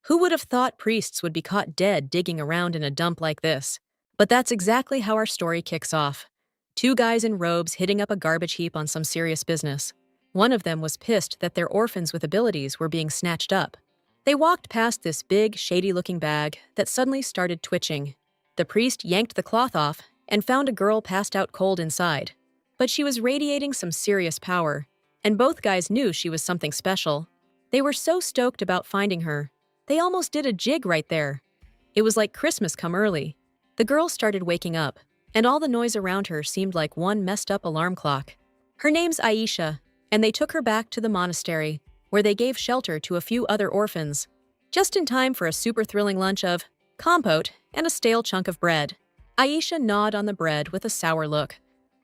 Who would have thought priests would be caught dead digging around in a dump like this? But that's exactly how our story kicks off. Two guys in robes hitting up a garbage heap on some serious business. One of them was pissed that their orphans with abilities were being snatched up. They walked past this big, shady-looking bag that suddenly started twitching. The priest yanked the cloth off and found a girl passed out cold inside. But she was radiating some serious power, and both guys knew she was something special. They were so stoked about finding her. They almost did a jig right there. It was like Christmas come early. The girl started waking up, and all the noise around her seemed like one messed-up alarm clock. Her name's Aisha, and they took her back to the monastery, where they gave shelter to a few other orphans, just in time for a super thrilling lunch of compote and a stale chunk of bread. Aisha gnawed on the bread with a sour look,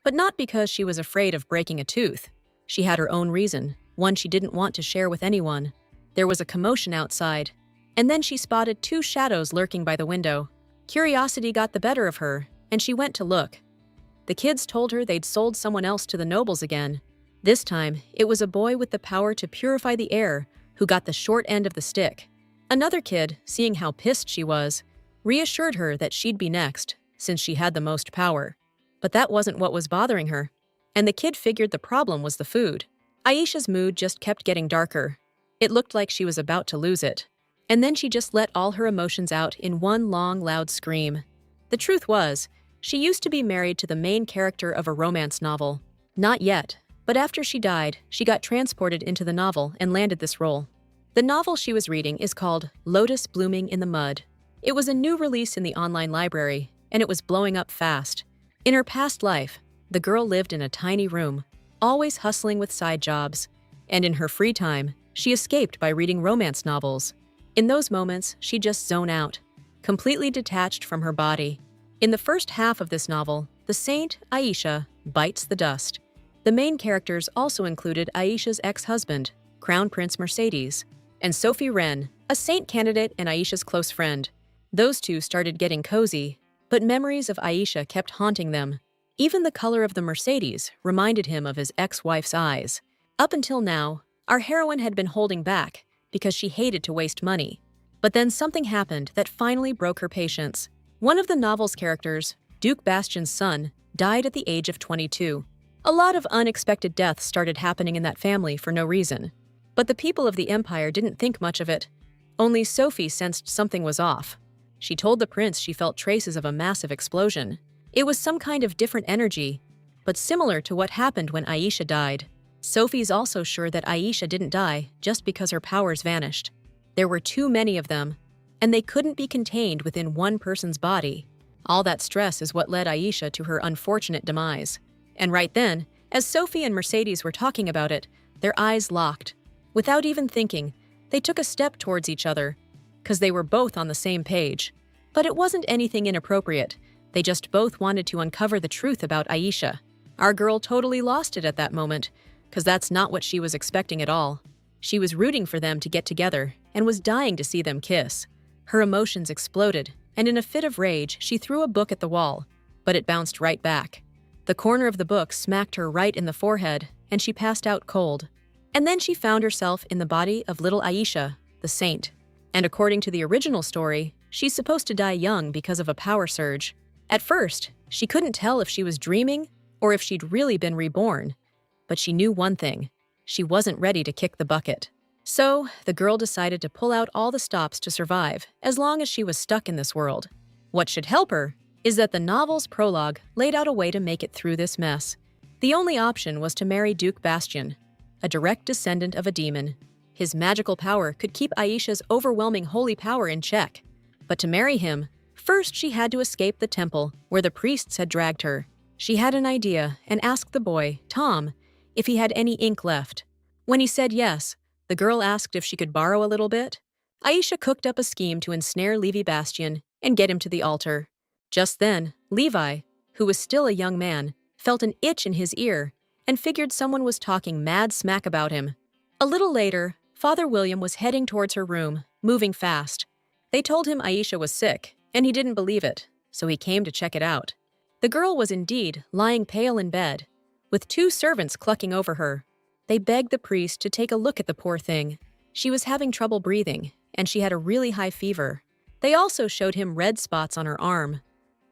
but not because she was afraid of breaking a tooth. She had her own reason, one she didn't want to share with anyone. There was a commotion outside, and then she spotted two shadows lurking by the window. Curiosity got the better of her, and she went to look. The kids told her they'd sold someone else to the nobles again. This time, it was a boy with the power to purify the air who got the short end of the stick. Another kid, seeing how pissed she was, reassured her that she'd be next, since she had the most power. But that wasn't what was bothering her, and the kid figured the problem was the food. Aisha's mood just kept getting darker. It looked like she was about to lose it. And then she just let all her emotions out in one long, loud scream. The truth was, she used to be married to the main character of a romance novel. Not yet, but after she died, she got transported into the novel and landed this role. The novel she was reading is called Lotus Blooming in the Mud. It was a new release in the online library, and it was blowing up fast. In her past life, the girl lived in a tiny room, always hustling with side jobs. And in her free time, she escaped by reading romance novels. In those moments, she'd just zone out, completely detached from her body. In the first half of this novel, the saint, Aisha, bites the dust. The main characters also included Aisha's ex-husband, Crown Prince Mercedes, and Sophie Wren, a saint candidate and Aisha's close friend. Those two started getting cozy, but memories of Aisha kept haunting them. Even the color of the Mercedes reminded him of his ex-wife's eyes. Up until now, our heroine had been holding back because she hated to waste money. But then something happened that finally broke her patience. One of the novel's characters, Duke Bastion's son, died at the age of 22. A lot of unexpected deaths started happening in that family for no reason. But the people of the Empire didn't think much of it. Only Sophie sensed something was off. She told the prince she felt traces of a massive explosion. It was some kind of different energy, but similar to what happened when Aisha died. Sophie's also sure that Aisha didn't die just because her powers vanished. There were too many of them, and they couldn't be contained within one person's body. All that stress is what led Aisha to her unfortunate demise. And right then, as Sophie and Mercedes were talking about it, their eyes locked. Without even thinking, they took a step towards each other, because they were both on the same page. But it wasn't anything inappropriate. They just both wanted to uncover the truth about Aisha. Our girl totally lost it at that moment, because that's not what she was expecting at all. She was rooting for them to get together and was dying to see them kiss. Her emotions exploded, and in a fit of rage, she threw a book at the wall, but it bounced right back. The corner of the book smacked her right in the forehead, and she passed out cold. And then she found herself in the body of little Aisha, the saint. And according to the original story, she's supposed to die young because of a power surge. At first, she couldn't tell if she was dreaming or if she'd really been reborn. But she knew one thing: she wasn't ready to kick the bucket. So, the girl decided to pull out all the stops to survive, as long as she was stuck in this world. What should help her is that the novel's prologue laid out a way to make it through this mess. The only option was to marry Duke Bastion, a direct descendant of a demon. His magical power could keep Aisha's overwhelming holy power in check. But to marry him, first she had to escape the temple where the priests had dragged her. She had an idea and asked the boy, Tom, if he had any ink left. When he said yes, the girl asked if she could borrow a little bit. Aisha cooked up a scheme to ensnare Levi Bastion and get him to the altar. Just then, Levi, who was still a young man, felt an itch in his ear and figured someone was talking mad smack about him. A little later, Father William was heading towards her room, moving fast. They told him Aisha was sick, and he didn't believe it, so he came to check it out. The girl was indeed lying pale in bed, with two servants clucking over her. They begged the priest to take a look at the poor thing. She was having trouble breathing, and she had a really high fever. They also showed him red spots on her arm.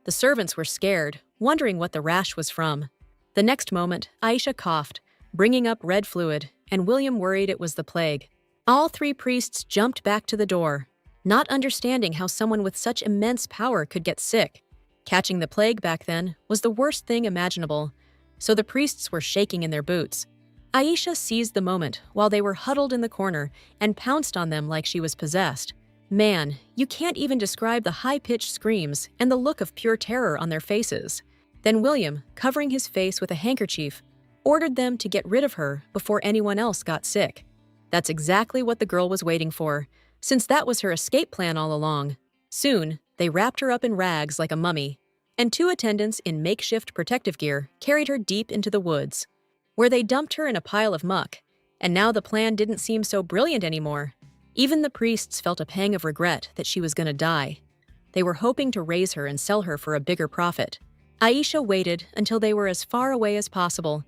The servants were scared, wondering what the rash was from. The next moment, Aisha coughed, bringing up red fluid, and William worried it was the plague. All three priests jumped back to the door, not understanding how someone with such immense power could get sick. Catching the plague back then was the worst thing imaginable, so the priests were shaking in their boots. Aisha seized the moment while they were huddled in the corner and pounced on them like she was possessed. Man, you can't even describe the high-pitched screams and the look of pure terror on their faces. Then William, covering his face with a handkerchief, ordered them to get rid of her before anyone else got sick. That's exactly what the girl was waiting for, since that was her escape plan all along. Soon, they wrapped her up in rags like a mummy, and two attendants in makeshift protective gear carried her deep into the woods, where they dumped her in a pile of muck. And now the plan didn't seem so brilliant anymore. Even the priests felt a pang of regret that she was going to die. They were hoping to raise her and sell her for a bigger profit. Aisha waited until they were as far away as possible,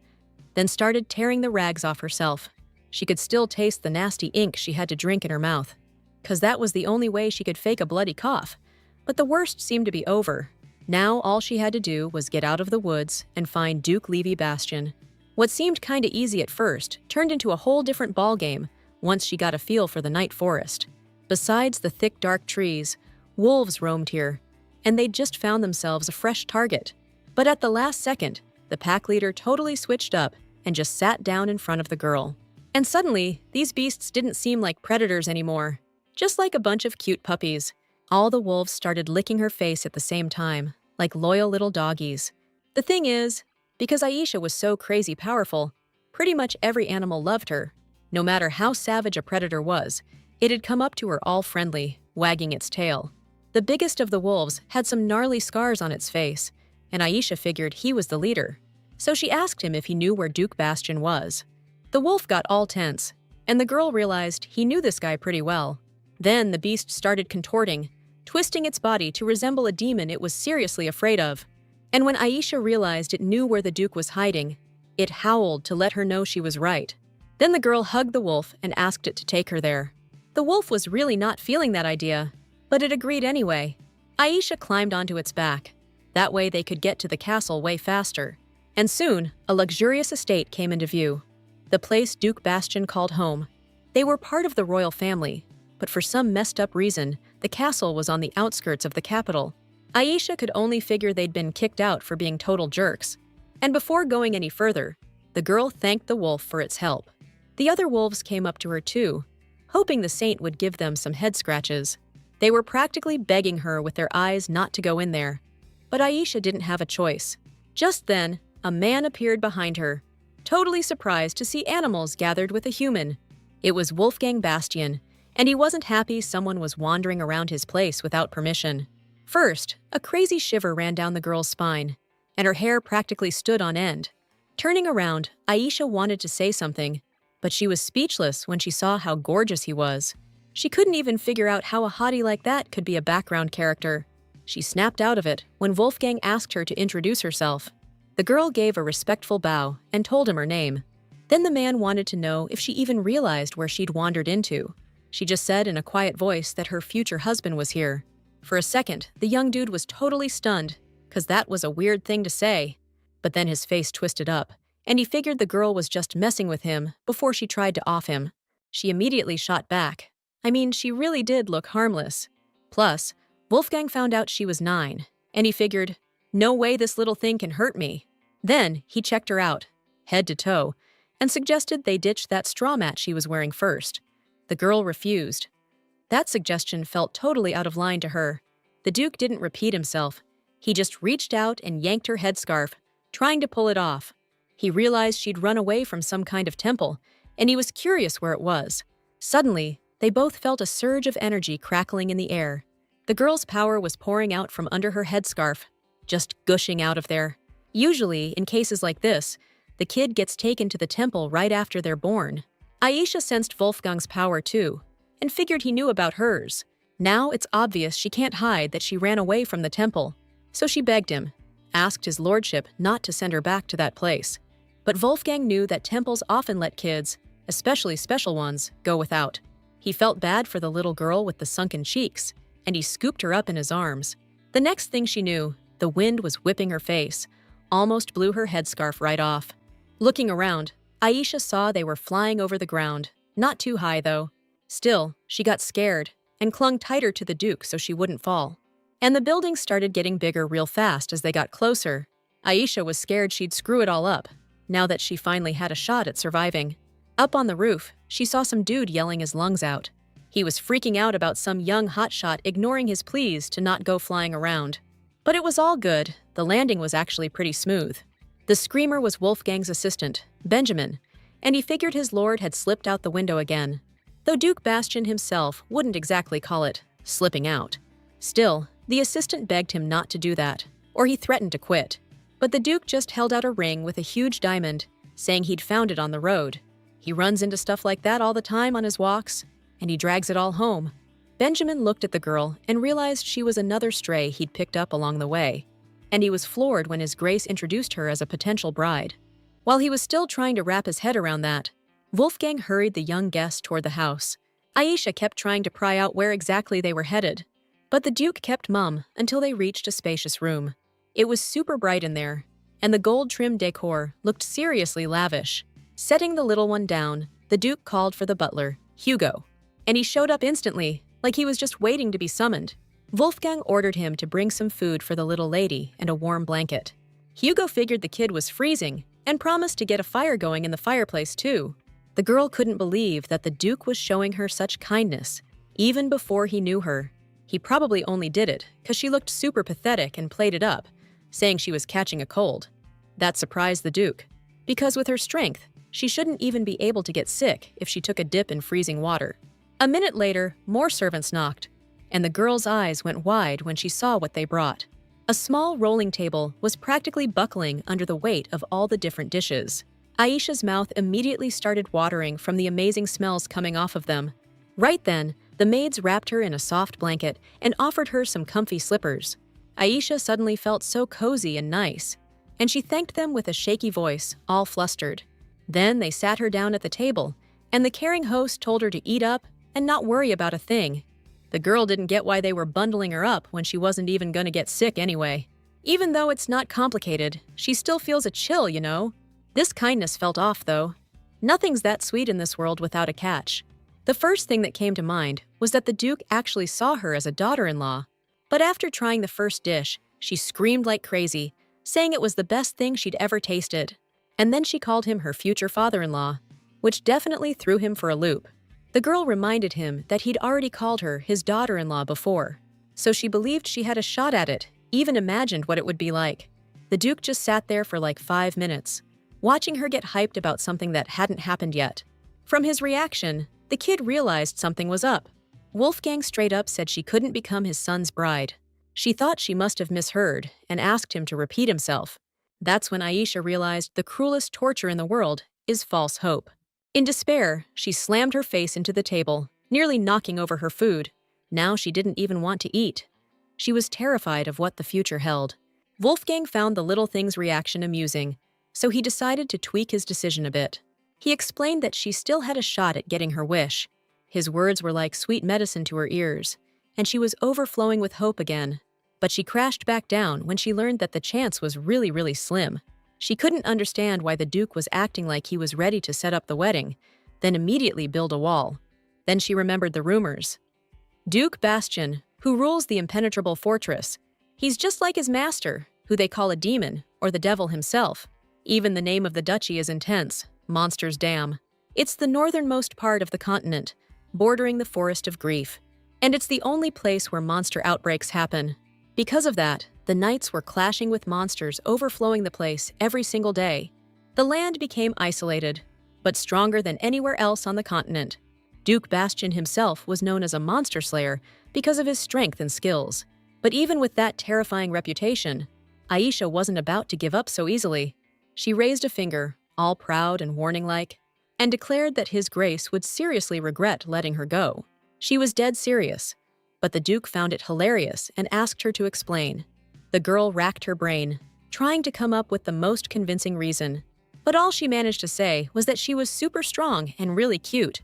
then started tearing the rags off herself. She could still taste the nasty ink she had to drink in her mouth, because that was the only way she could fake a bloody cough. But the worst seemed to be over. Now all she had to do was get out of the woods and find Duke Levy Bastion. What seemed kinda easy at first turned into a whole different ballgame once she got a feel for the night forest. Besides the thick, dark trees, wolves roamed here, and they'd just found themselves a fresh target. But at the last second, the pack leader totally switched up and just sat down in front of the girl. And suddenly, these beasts didn't seem like predators anymore, just like a bunch of cute puppies. All the wolves started licking her face at the same time, like loyal little doggies. The thing is, because Aisha was so crazy powerful, pretty much every animal loved her. No matter how savage a predator was, it had come up to her all friendly, wagging its tail. The biggest of the wolves had some gnarly scars on its face, and Aisha figured he was the leader. So she asked him if he knew where Duke Bastion was. The wolf got all tense, and the girl realized he knew this guy pretty well. Then the beast started contorting, twisting its body to resemble a demon it was seriously afraid of. And when Aisha realized it knew where the Duke was hiding, it howled to let her know she was right. Then the girl hugged the wolf and asked it to take her there. The wolf was really not feeling that idea, but it agreed anyway. Aisha climbed onto its back. That way they could get to the castle way faster. And soon, a luxurious estate came into view. The place Duke Bastion called home. They were part of the royal family, but for some messed up reason, the castle was on the outskirts of the capital. Aisha could only figure they'd been kicked out for being total jerks. And before going any further, the girl thanked the wolf for its help. The other wolves came up to her too, hoping the saint would give them some head scratches. They were practically begging her with their eyes not to go in there. But Aisha didn't have a choice. Just then, a man appeared behind her, totally surprised to see animals gathered with a human. It was Wolfgang Bastian, and he wasn't happy someone was wandering around his place without permission. First, a crazy shiver ran down the girl's spine, and her hair practically stood on end. Turning around, Aisha wanted to say something, but she was speechless when she saw how gorgeous he was. She couldn't even figure out how a hottie like that could be a background character. She snapped out of it when Wolfgang asked her to introduce herself. The girl gave a respectful bow and told him her name. Then the man wanted to know if she even realized where she'd wandered into. She just said in a quiet voice that her future husband was here. For a second, the young dude was totally stunned, because that was a weird thing to say. But then his face twisted up, and he figured the girl was just messing with him before she tried to off him. She immediately shot back. I mean, she really did look harmless. Plus, Wolfgang found out she was 9, and he figured, no way this little thing can hurt me. Then he checked her out, head to toe, and suggested they ditch that straw mat she was wearing first. The girl refused. That suggestion felt totally out of line to her. The Duke didn't repeat himself. He just reached out and yanked her headscarf, trying to pull it off. He realized she'd run away from some kind of temple, and he was curious where it was. Suddenly, they both felt a surge of energy crackling in the air. The girl's power was pouring out from under her headscarf, just gushing out of there. Usually, in cases like this, the kid gets taken to the temple right after they're born. Aisha sensed Wolfgang's power too, and figured he knew about hers. Now it's obvious she can't hide that she ran away from the temple, so she begged him, asked his lordship not to send her back to that place. But Wolfgang knew that temples often let kids, especially special ones, go without. He felt bad for the little girl with the sunken cheeks, and he scooped her up in his arms. The next thing she knew, the wind was whipping her face, almost blew her headscarf right off. Looking around, Aisha saw they were flying over the ground, not too high though. Still, she got scared and clung tighter to the Duke so she wouldn't fall. And the buildings started getting bigger real fast as they got closer. Aisha was scared she'd screw it all up, now that she finally had a shot at surviving. Up on the roof, she saw some dude yelling his lungs out. He was freaking out about some young hotshot ignoring his pleas to not go flying around. But it was all good. The landing was actually pretty smooth. The screamer was Wolfgang's assistant, Benjamin, and he figured his lord had slipped out the window again. Though Duke Bastian himself wouldn't exactly call it slipping out. Still, the assistant begged him not to do that, or he threatened to quit. But the Duke just held out a ring with a huge diamond, saying he'd found it on the road. He runs into stuff like that all the time on his walks, and he drags it all home. Benjamin looked at the girl and realized she was another stray he'd picked up along the way, and he was floored when His Grace introduced her as a potential bride. While he was still trying to wrap his head around that, Wolfgang hurried the young guest toward the house. Aisha kept trying to pry out where exactly they were headed, but the Duke kept mum until they reached a spacious room. It was super bright in there, and the gold-trimmed decor looked seriously lavish. Setting the little one down, the Duke called for the butler, Hugo, and he showed up instantly, like he was just waiting to be summoned. Wolfgang ordered him to bring some food for the little lady and a warm blanket. Hugo figured the kid was freezing and promised to get a fire going in the fireplace too. The girl couldn't believe that the Duke was showing her such kindness, even before he knew her. He probably only did it because she looked super pathetic and played it up, saying she was catching a cold. That surprised the Duke, because with her strength, she shouldn't even be able to get sick if she took a dip in freezing water. A minute later, more servants knocked, and the girl's eyes went wide when she saw what they brought. A small rolling table was practically buckling under the weight of all the different dishes. Aisha's mouth immediately started watering from the amazing smells coming off of them. Right then, the maids wrapped her in a soft blanket and offered her some comfy slippers. Aisha suddenly felt so cozy and nice, and she thanked them with a shaky voice, all flustered. Then they sat her down at the table, and the caring host told her to eat up and not worry about a thing. The girl didn't get why they were bundling her up when she wasn't even gonna get sick anyway. Even though it's not complicated, she still feels a chill, you know? This kindness felt off, though. Nothing's that sweet in this world without a catch. The first thing that came to mind was that the Duke actually saw her as a daughter-in-law. But after trying the first dish, she screamed like crazy, saying it was the best thing she'd ever tasted. And then she called him her future father-in-law, which definitely threw him for a loop. The girl reminded him that he'd already called her his daughter-in-law before, so she believed she had a shot at it, even imagined what it would be like. The Duke just sat there for like 5 minutes, watching her get hyped about something that hadn't happened yet. From his reaction, the kid realized something was up. Wolfgang straight up said she couldn't become his son's bride. She thought she must have misheard and asked him to repeat himself. That's when Aisha realized the cruelest torture in the world is false hope. In despair, she slammed her face into the table, nearly knocking over her food. Now she didn't even want to eat. She was terrified of what the future held. Wolfgang found the little thing's reaction amusing, so he decided to tweak his decision a bit. He explained that she still had a shot at getting her wish. His words were like sweet medicine to her ears, and she was overflowing with hope again. But she crashed back down when she learned that the chance was really, really slim. She couldn't understand why the Duke was acting like he was ready to set up the wedding, then immediately build a wall. Then she remembered the rumors. Duke Bastian, who rules the impenetrable fortress, he's just like his master, who they call a demon, or the devil himself. Even the name of the duchy is intense, Monster's Dam. It's the northernmost part of the continent, bordering the Forest of Grief, and it's the only place where monster outbreaks happen. Because of that, the nights were clashing with monsters overflowing the place every single day. The land became isolated, but stronger than anywhere else on the continent. Duke Bastian himself was known as a monster slayer because of his strength and skills. But even with that terrifying reputation, Aisha wasn't about to give up so easily. She raised a finger, all proud and warning-like, and declared that His Grace would seriously regret letting her go. She was dead serious, but the Duke found it hilarious and asked her to explain. The girl racked her brain, trying to come up with the most convincing reason. But all she managed to say was that she was super strong and really cute.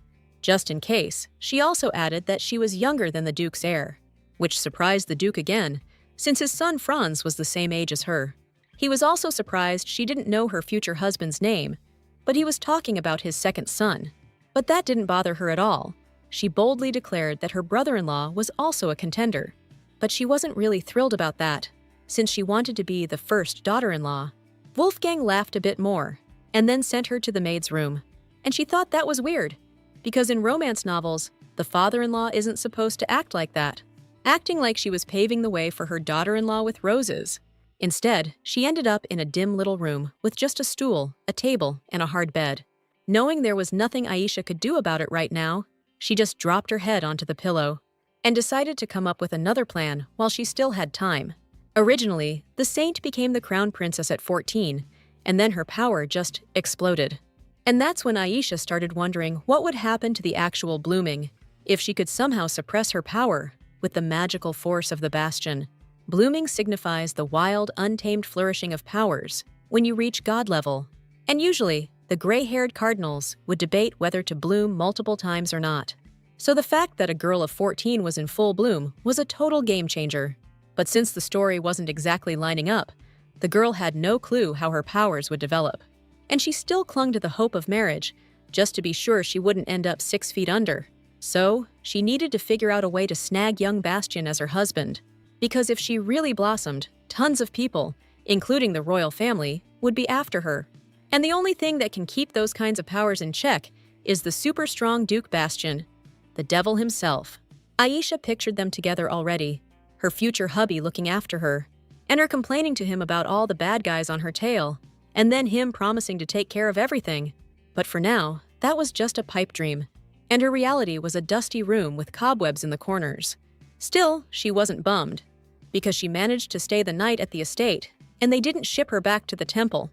Just in case, she also added that she was younger than the Duke's heir, which surprised the Duke again, since his son Franz was the same age as her. He was also surprised she didn't know her future husband's name, but he was talking about his second son. But that didn't bother her at all. She boldly declared that her brother-in-law was also a contender. But she wasn't really thrilled about that, since she wanted to be the first daughter-in-law. Wolfgang laughed a bit more, and then sent her to the maid's room. And she thought that was weird, because in romance novels, the father-in-law isn't supposed to act like that, acting like she was paving the way for her daughter-in-law with roses. Instead, she ended up in a dim little room with just a stool, a table, and a hard bed. Knowing there was nothing Aisha could do about it right now, she just dropped her head onto the pillow and decided to come up with another plan while she still had time. Originally, the saint became the crown princess at 14, and then her power just exploded. And that's when Aisha started wondering what would happen to the actual blooming if she could somehow suppress her power with the magical force of the bastion. Blooming signifies the wild, untamed flourishing of powers when you reach god level. And usually, the gray-haired cardinals would debate whether to bloom multiple times or not. So the fact that a girl of 14 was in full bloom was a total game changer. But since the story wasn't exactly lining up, the girl had no clue how her powers would develop. And she still clung to the hope of marriage, just to be sure she wouldn't end up 6 feet under. So, she needed to figure out a way to snag young Bastian as her husband. Because if she really blossomed, tons of people, including the royal family, would be after her. And the only thing that can keep those kinds of powers in check is the super strong Duke Bastian, the devil himself. Aisha pictured them together already, her future hubby looking after her, and her complaining to him about all the bad guys on her tail, and then him promising to take care of everything. But for now, that was just a pipe dream, and her reality was a dusty room with cobwebs in the corners. Still, she wasn't bummed, because she managed to stay the night at the estate, and they didn't ship her back to the temple.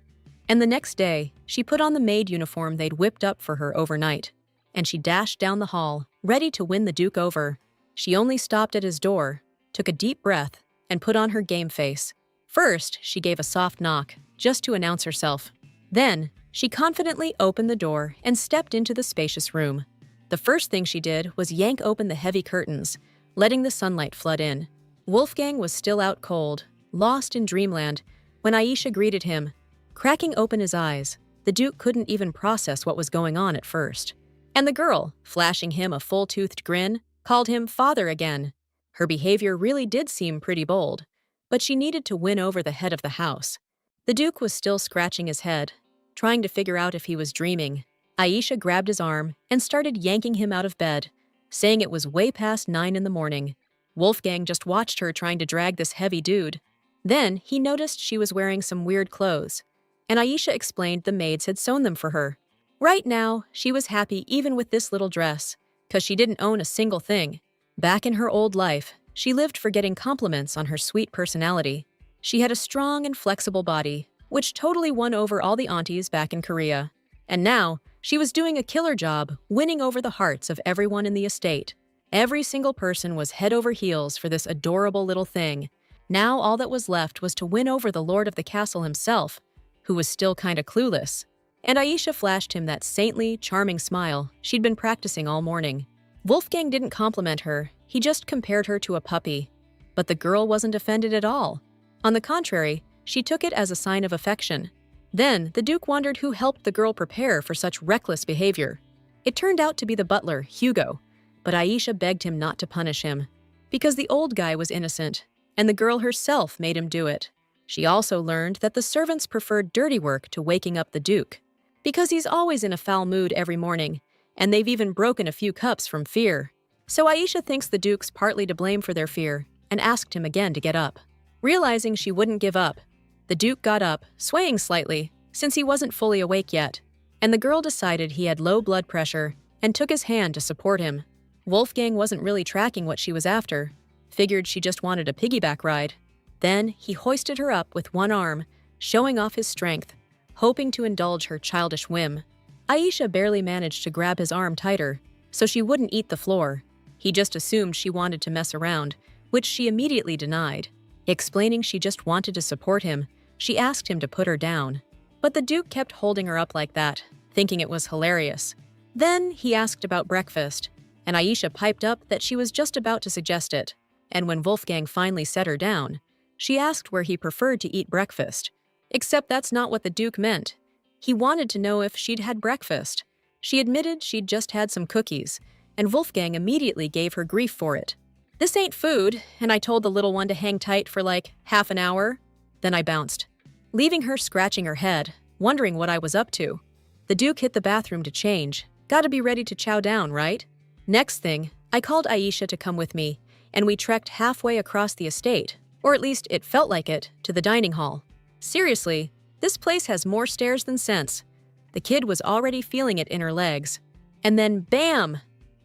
And the next day, she put on the maid uniform they'd whipped up for her overnight, and she dashed down the hall, ready to win the Duke over. She only stopped at his door, took a deep breath, and put on her game face. First, she gave a soft knock, just to announce herself. Then, she confidently opened the door and stepped into the spacious room. The first thing she did was yank open the heavy curtains, letting the sunlight flood in. Wolfgang was still out cold, lost in dreamland, when Aisha greeted him. Cracking open his eyes, the Duke couldn't even process what was going on at first. And the girl, flashing him a full-toothed grin, called him father again. Her behavior really did seem pretty bold, but she needed to win over the head of the house. The Duke was still scratching his head, trying to figure out if he was dreaming. Aisha grabbed his arm and started yanking him out of bed, saying it was way past 9 in the morning. Wolfgang just watched her trying to drag this heavy dude. Then he noticed she was wearing some weird clothes, and Aisha explained the maids had sewn them for her. Right now, she was happy even with this little dress, because she didn't own a single thing. Back in her old life, she lived for getting compliments on her sweet personality. She had a strong and flexible body, which totally won over all the aunties back in Korea. And now, she was doing a killer job, winning over the hearts of everyone in the estate. Every single person was head over heels for this adorable little thing. Now all that was left was to win over the lord of the castle himself, who was still kinda clueless. And Aisha flashed him that saintly, charming smile she'd been practicing all morning. Wolfgang didn't compliment her, he just compared her to a puppy. But the girl wasn't offended at all. On the contrary, she took it as a sign of affection. Then, the Duke wondered who helped the girl prepare for such reckless behavior. It turned out to be the butler, Hugo, but Aisha begged him not to punish him, because the old guy was innocent, and the girl herself made him do it. She also learned that the servants preferred dirty work to waking up the Duke, because he's always in a foul mood every morning, and they've even broken a few cups from fear. So Aisha thinks the Duke's partly to blame for their fear, and asked him again to get up. Realizing she wouldn't give up, the Duke got up, swaying slightly, since he wasn't fully awake yet, and the girl decided he had low blood pressure and took his hand to support him. Wolfgang wasn't really tracking what she was after, figured she just wanted a piggyback ride. Then he hoisted her up with one arm, showing off his strength, hoping to indulge her childish whim. Aisha barely managed to grab his arm tighter, so she wouldn't eat the floor. He just assumed she wanted to mess around, which she immediately denied. Explaining she just wanted to support him, she asked him to put her down. But the Duke kept holding her up like that, thinking it was hilarious. Then he asked about breakfast, and Aisha piped up that she was just about to suggest it. And when Wolfgang finally set her down, she asked where he preferred to eat breakfast. Except that's not what the Duke meant. He wanted to know if she'd had breakfast. She admitted she'd just had some cookies, and Wolfgang immediately gave her grief for it. "This ain't food, and I told the little one to hang tight for like half an hour." Then I bounced, leaving her scratching her head, wondering what I was up to. The Duke hit the bathroom to change. Gotta be ready to chow down, right? Next thing, I called Aisha to come with me, and we trekked halfway across the estate, or at least it felt like it, to the dining hall. Seriously, this place has more stairs than sense. The kid was already feeling it in her legs. And then, bam!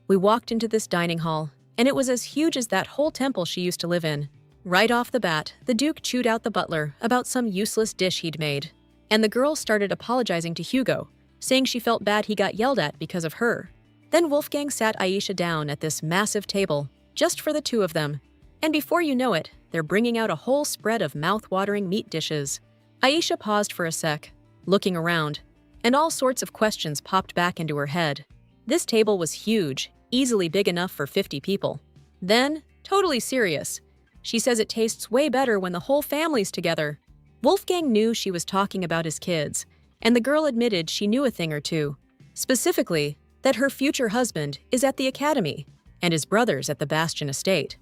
We walked into this dining hall, and it was as huge as that whole temple she used to live in. Right off the bat, the Duke chewed out the butler about some useless dish he'd made, and the girl started apologizing to Hugo, saying she felt bad he got yelled at because of her. Then Wolfgang sat Aisha down at this massive table, just for the two of them, and before you know it, they're bringing out a whole spread of mouth-watering meat dishes. Aisha paused for a sec, looking around, and all sorts of questions popped back into her head. This table was huge, easily big enough for 50 people. Then, totally serious, she says it tastes way better when the whole family's together. Wolfgang knew she was talking about his kids, and the girl admitted she knew a thing or two. Specifically, that her future husband is at the academy, and his brother's at the Bastion estate.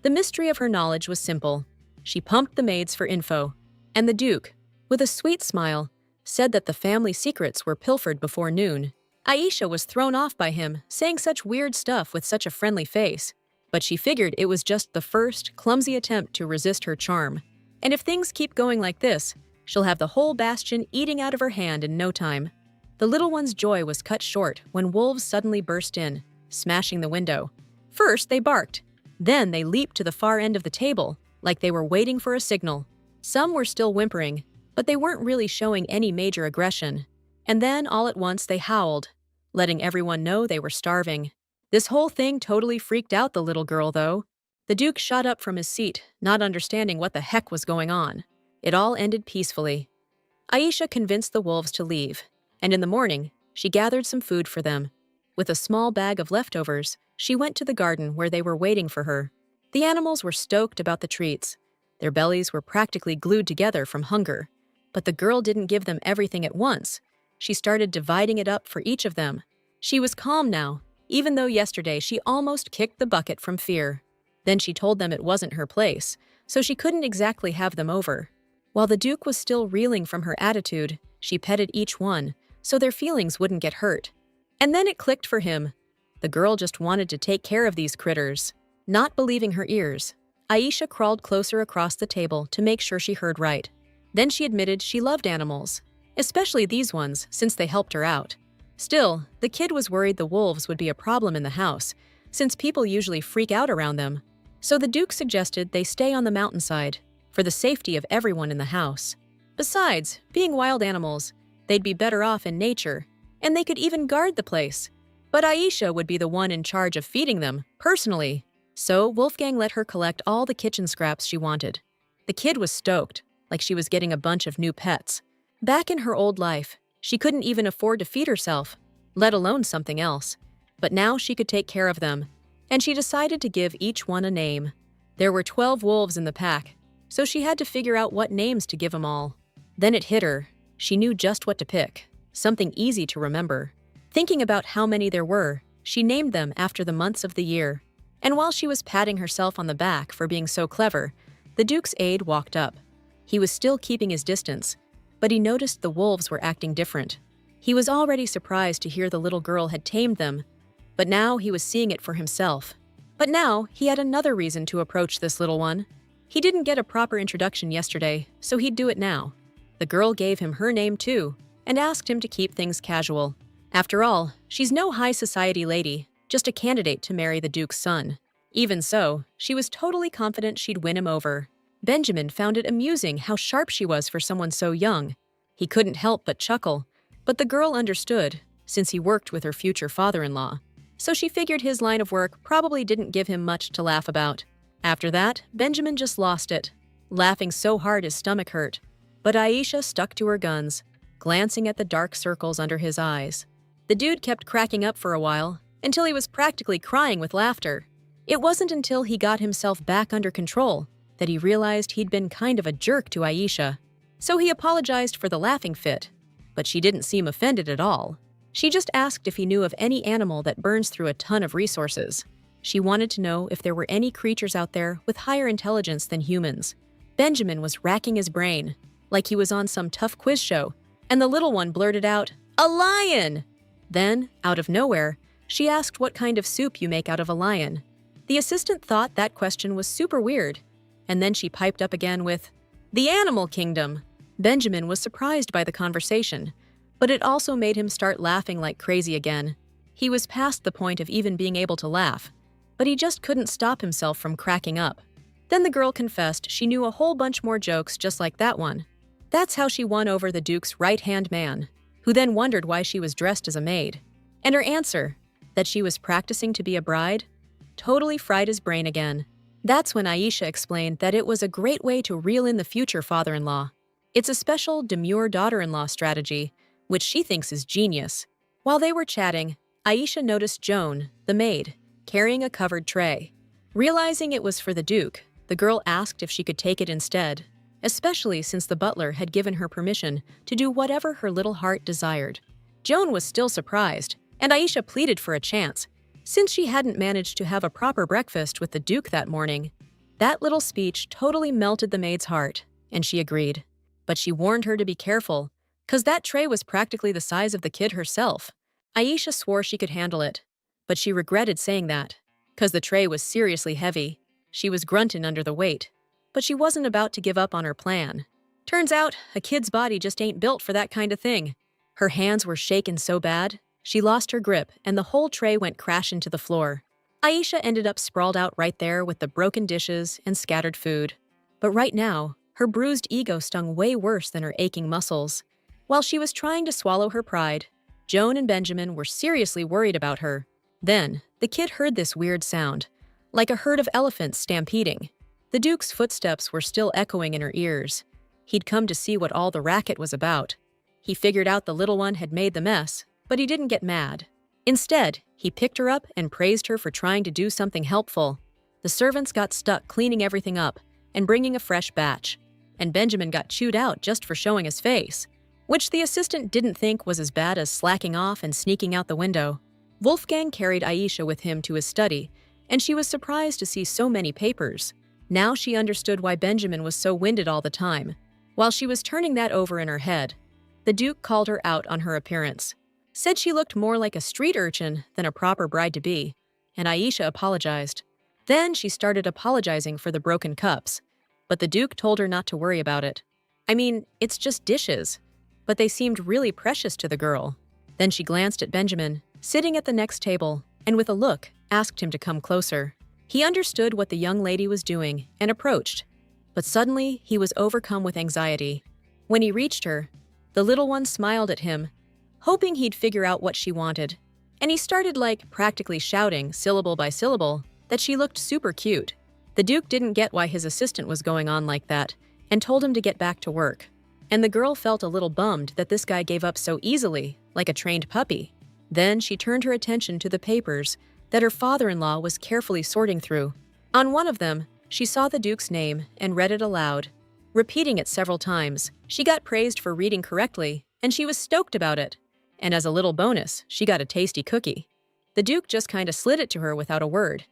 The mystery of her knowledge was simple. She pumped the maids for info, and the Duke, with a sweet smile, said that the family secrets were pilfered before noon. Aisha was thrown off by him, saying such weird stuff with such a friendly face, but she figured it was just the first, clumsy attempt to resist her charm. And if things keep going like this, she'll have the whole Bastion eating out of her hand in no time. The little one's joy was cut short when wolves suddenly burst in, smashing the window. First, they barked. Then they leaped to the far end of the table, like they were waiting for a signal. Some were still whimpering, but they weren't really showing any major aggression. And then, all at once, they howled, letting everyone know they were starving. This whole thing totally freaked out the little girl, though. The Duke shot up from his seat, not understanding what the heck was going on. It all ended peacefully. Aisha convinced the wolves to leave, and in the morning, she gathered some food for them. With a small bag of leftovers, she went to the garden where they were waiting for her. The animals were stoked about the treats. Their bellies were practically glued together from hunger. But the girl didn't give them everything at once. She started dividing it up for each of them. She was calm now, even though yesterday she almost kicked the bucket from fear. Then she told them it wasn't her place, so she couldn't exactly have them over. While the Duke was still reeling from her attitude, she petted each one, so their feelings wouldn't get hurt. And then it clicked for him. The girl just wanted to take care of these critters. Not believing her ears, Aisha crawled closer across the table to make sure she heard right. Then she admitted she loved animals, especially these ones since they helped her out. Still, the kid was worried the wolves would be a problem in the house, since people usually freak out around them. So the Duke suggested they stay on the mountainside, for the safety of everyone in the house. Besides, being wild animals, they'd be better off in nature, and they could even guard the place. But Aisha would be the one in charge of feeding them, personally. So Wolfgang let her collect all the kitchen scraps she wanted. The kid was stoked, like she was getting a bunch of new pets. Back in her old life, she couldn't even afford to feed herself, let alone something else. But now she could take care of them, and she decided to give each one a name. There were 12 wolves in the pack, so she had to figure out what names to give them all. Then it hit her. She knew just what to pick, something easy to remember. Thinking about how many there were, she named them after the months of the year. And while she was patting herself on the back for being so clever, the Duke's aide walked up. He was still keeping his distance, but he noticed the wolves were acting different. He was already surprised to hear the little girl had tamed them, but now he was seeing it for himself. But now he had another reason to approach this little one. He didn't get a proper introduction yesterday, so he'd do it now. The girl gave him her name too, and asked him to keep things casual. After all, she's no high society lady, just a candidate to marry the Duke's son. Even so, she was totally confident she'd win him over. Benjamin found it amusing how sharp she was for someone so young. He couldn't help but chuckle, but the girl understood, since he worked with her future father-in-law. So she figured his line of work probably didn't give him much to laugh about. After that, Benjamin just lost it, laughing so hard his stomach hurt. But Aisha stuck to her guns, glancing at the dark circles under his eyes. The dude kept cracking up for a while, until he was practically crying with laughter. It wasn't until he got himself back under control that he realized he'd been kind of a jerk to Aisha. So he apologized for the laughing fit, but she didn't seem offended at all. She just asked if he knew of any animal that burns through a ton of resources. She wanted to know if there were any creatures out there with higher intelligence than humans. Benjamin was racking his brain, like he was on some tough quiz show, and the little one blurted out, "A lion!" Then, out of nowhere, she asked what kind of soup you make out of a lion. The assistant thought that question was super weird, and then she piped up again with, "The animal kingdom." Benjamin was surprised by the conversation, but it also made him start laughing like crazy again. He was past the point of even being able to laugh, but he just couldn't stop himself from cracking up. Then the girl confessed she knew a whole bunch more jokes just like that one. That's how she won over the Duke's right-hand man, who then wondered why she was dressed as a maid. And her answer, that she was practicing to be a bride, totally fried his brain again. That's when Aisha explained that it was a great way to reel in the future father-in-law. It's a special demure daughter-in-law strategy, which she thinks is genius. While they were chatting, Aisha noticed Joan, the maid, carrying a covered tray. Realizing it was for the Duke, the girl asked if she could take it instead, especially since the butler had given her permission to do whatever her little heart desired. Joan was still surprised, and Aisha pleaded for a chance, since she hadn't managed to have a proper breakfast with the Duke that morning. That little speech totally melted the maid's heart, and she agreed. But she warned her to be careful, 'cause that tray was practically the size of the kid herself. Aisha swore she could handle it, but she regretted saying that, 'cause the tray was seriously heavy. She was grunting under the weight, but she wasn't about to give up on her plan. Turns out, a kid's body just ain't built for that kind of thing. Her hands were shaken so bad, she lost her grip and the whole tray went crashing to the floor. Aisha ended up sprawled out right there with the broken dishes and scattered food. But right now, her bruised ego stung way worse than her aching muscles. While she was trying to swallow her pride, Joan and Benjamin were seriously worried about her. Then, the kid heard this weird sound, like a herd of elephants stampeding. The Duke's footsteps were still echoing in her ears. He'd come to see what all the racket was about. He figured out the little one had made the mess, but he didn't get mad. Instead, he picked her up and praised her for trying to do something helpful. The servants got stuck cleaning everything up and bringing a fresh batch, and Benjamin got chewed out just for showing his face, which the assistant didn't think was as bad as slacking off and sneaking out the window. Wolfgang carried Aisha with him to his study, and she was surprised to see so many papers. Now she understood why Benjamin was so winded all the time. While she was turning that over in her head, the Duke called her out on her appearance, said she looked more like a street urchin than a proper bride-to-be, and Aisha apologized. Then she started apologizing for the broken cups, but the Duke told her not to worry about it. I mean, it's just dishes, but they seemed really precious to the girl. Then she glanced at Benjamin, sitting at the next table, and with a look, asked him to come closer. He understood what the young lady was doing and approached, but suddenly he was overcome with anxiety. When he reached her, the little one smiled at him, hoping he'd figure out what she wanted, and he started practically shouting, syllable by syllable, that she looked super cute. The Duke didn't get why his assistant was going on like that and told him to get back to work. And the girl felt a little bummed that this guy gave up so easily, like a trained puppy. Then she turned her attention to the papers that her father-in-law was carefully sorting through. On one of them, she saw the Duke's name and read it aloud. Repeating it several times, she got praised for reading correctly, and she was stoked about it. And as a little bonus, she got a tasty cookie. The Duke just kinda slid it to her without a word,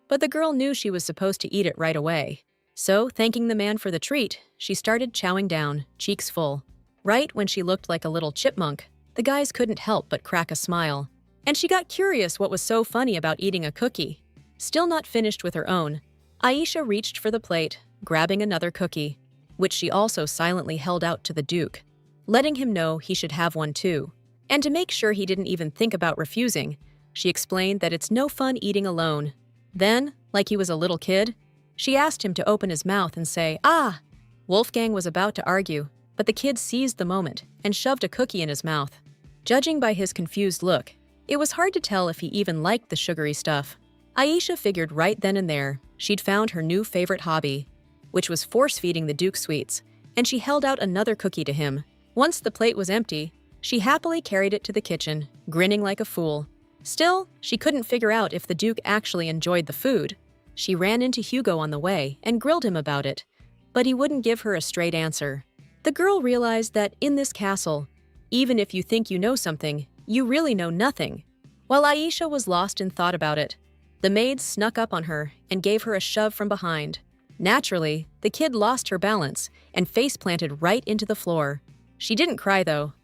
but the girl knew she was supposed to eat it right away. So, thanking the man for the treat, she started chowing down, cheeks full. Right when she looked like a little chipmunk, the guys couldn't help but crack a smile. And she got curious what was so funny about eating a cookie. Still not finished with her own, Aisha reached for the plate, grabbing another cookie, which she also silently held out to the Duke, letting him know he should have one too. And to make sure he didn't even think about refusing, she explained that it's no fun eating alone. Then, like he was a little kid, she asked him to open his mouth and say, "Ah!" Wolfgang was about to argue, but the kid seized the moment and shoved a cookie in his mouth. Judging by his confused look, it was hard to tell if he even liked the sugary stuff. Aisha figured right then and there she'd found her new favorite hobby, which was force-feeding the Duke sweets, and she held out another cookie to him. Once the plate was empty, She happily carried it to the kitchen, grinning like a fool. Still, she couldn't figure out if the Duke actually enjoyed the food. She ran into Hugo on the way and grilled him about it, but he wouldn't give her a straight answer. The girl realized that in this castle, even if you think you know something, you really know nothing. While Aisha was lost in thought about it, the maids snuck up on her and gave her a shove from behind. Naturally, the kid lost her balance and face-planted right into the floor. She didn't cry, though.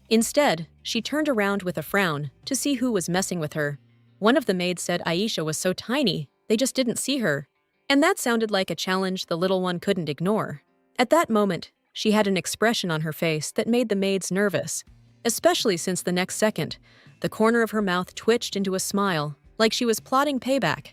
Instead, she turned around with a frown to see who was messing with her. One of the maids said Aisha was so tiny, they just didn't see her. And that sounded like a challenge the little one couldn't ignore. At that moment, she had an expression on her face that made the maids nervous, especially since the next second, the corner of her mouth twitched into a smile, like she was plotting payback.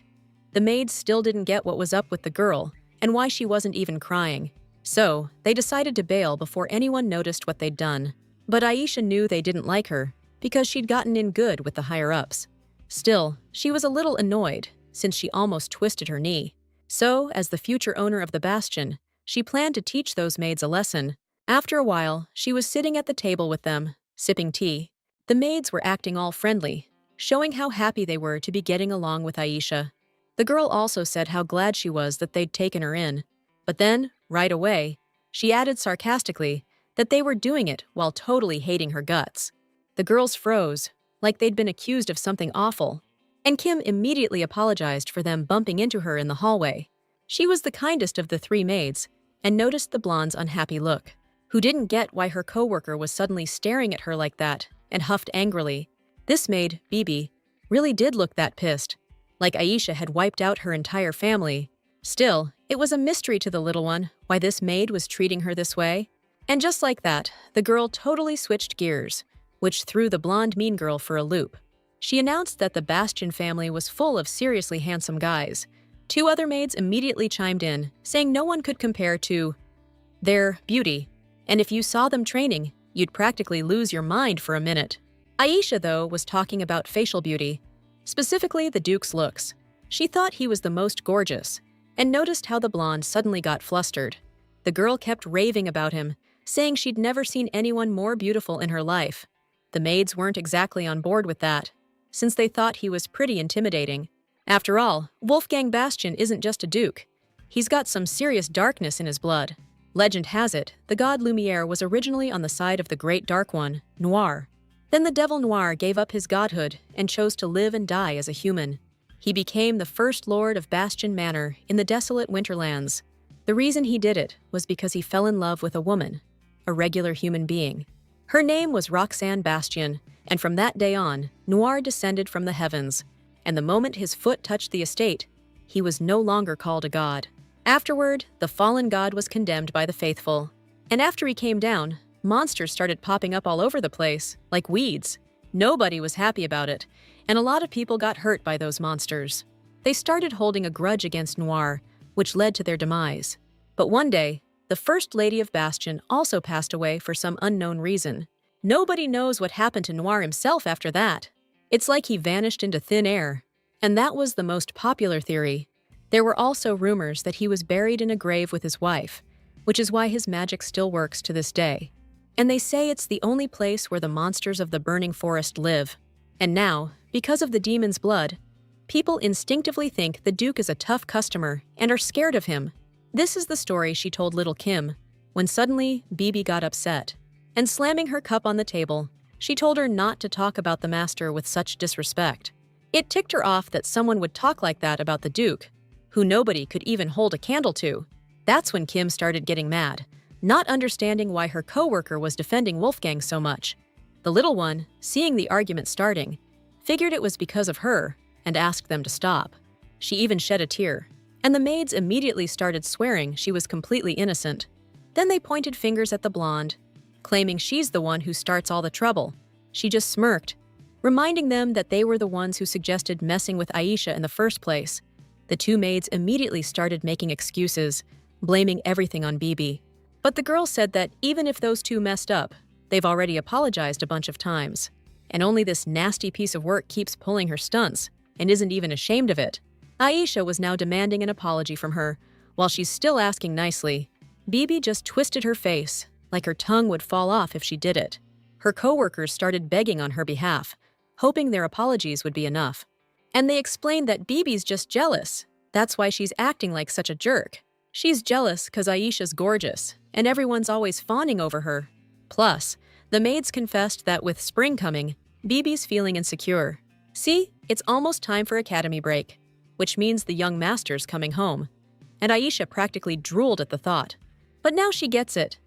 The maids still didn't get what was up with the girl and why she wasn't even crying. So, they decided to bail before anyone noticed what they'd done. But Aisha knew they didn't like her because she'd gotten in good with the higher-ups. Still, she was a little annoyed since she almost twisted her knee. So, as the future owner of the Bastion, she planned to teach those maids a lesson. After a while, she was sitting at the table with them, sipping tea. The maids were acting all friendly, showing how happy they were to be getting along with Aisha. The girl also said how glad she was that they'd taken her in. But then, right away, she added sarcastically that they were doing it while totally hating her guts. The girls froze, like they'd been accused of something awful, and Kim immediately apologized for them bumping into her in the hallway. She was the kindest of the three maids and noticed the blonde's unhappy look, who didn't get why her coworker was suddenly staring at her like that and huffed angrily. This maid, Bibi, really did look that pissed, like Aisha had wiped out her entire family. Still, it was a mystery to the little one why this maid was treating her this way. And just like that, the girl totally switched gears, which threw the blonde mean girl for a loop. She announced that the Bastion family was full of seriously handsome guys. Two other maids immediately chimed in, saying no one could compare to their beauty, and if you saw them training, you'd practically lose your mind for a minute. Aisha, though, was talking about facial beauty, specifically the Duke's looks. She thought he was the most gorgeous, and noticed how the blonde suddenly got flustered. The girl kept raving about him, saying she'd never seen anyone more beautiful in her life. The maids weren't exactly on board with that, since they thought he was pretty intimidating. After all, Wolfgang Bastion isn't just a duke. He's got some serious darkness in his blood. Legend has it, the god Lumiere was originally on the side of the Great Dark One, Noir. Then the devil Noir gave up his godhood and chose to live and die as a human. He became the first lord of Bastion Manor in the desolate Winterlands. The reason he did it was because he fell in love with a woman, a regular human being. Her name was Roxanne Bastion, and from that day on, Noir descended from the heavens, and the moment his foot touched the estate, he was no longer called a god. Afterward, the fallen god was condemned by the faithful, and after he came down, monsters started popping up all over the place, like weeds. Nobody was happy about it, and a lot of people got hurt by those monsters. They started holding a grudge against Noir, which led to their demise. But one day, the First Lady of Bastion also passed away for some unknown reason. Nobody knows what happened to Noir himself after that. It's like he vanished into thin air. And that was the most popular theory. There were also rumors that he was buried in a grave with his wife, which is why his magic still works to this day. And they say it's the only place where the monsters of the burning forest live. And now, because of the demon's blood, people instinctively think the Duke is a tough customer and are scared of him. This is the story she told little Kim, when suddenly Bibi got upset. And slamming her cup on the table, she told her not to talk about the master with such disrespect. It ticked her off that someone would talk like that about the Duke, who nobody could even hold a candle to. That's when Kim started getting mad, not understanding why her coworker was defending Wolfgang so much. The little one, seeing the argument starting, figured it was because of her and asked them to stop. She even shed a tear, and the maids immediately started swearing she was completely innocent. Then they pointed fingers at the blonde, claiming she's the one who starts all the trouble. She just smirked, reminding them that they were the ones who suggested messing with Aisha in the first place. The two maids immediately started making excuses, blaming everything on Bibi. But the girl said that even if those two messed up, they've already apologized a bunch of times. And only this nasty piece of work keeps pulling her stunts, and isn't even ashamed of it. Aisha was now demanding an apology from her, while she's still asking nicely. Bibi just twisted her face, like her tongue would fall off if she did it. Her coworkers started begging on her behalf, hoping their apologies would be enough. And they explained that Bibi's just jealous. That's why she's acting like such a jerk. She's jealous because Aisha's gorgeous, and everyone's always fawning over her. Plus, the maids confessed that with spring coming, Bibi's feeling insecure. See, it's almost time for academy break, which means the young master's coming home. And Aisha practically drooled at the thought. But now she gets it.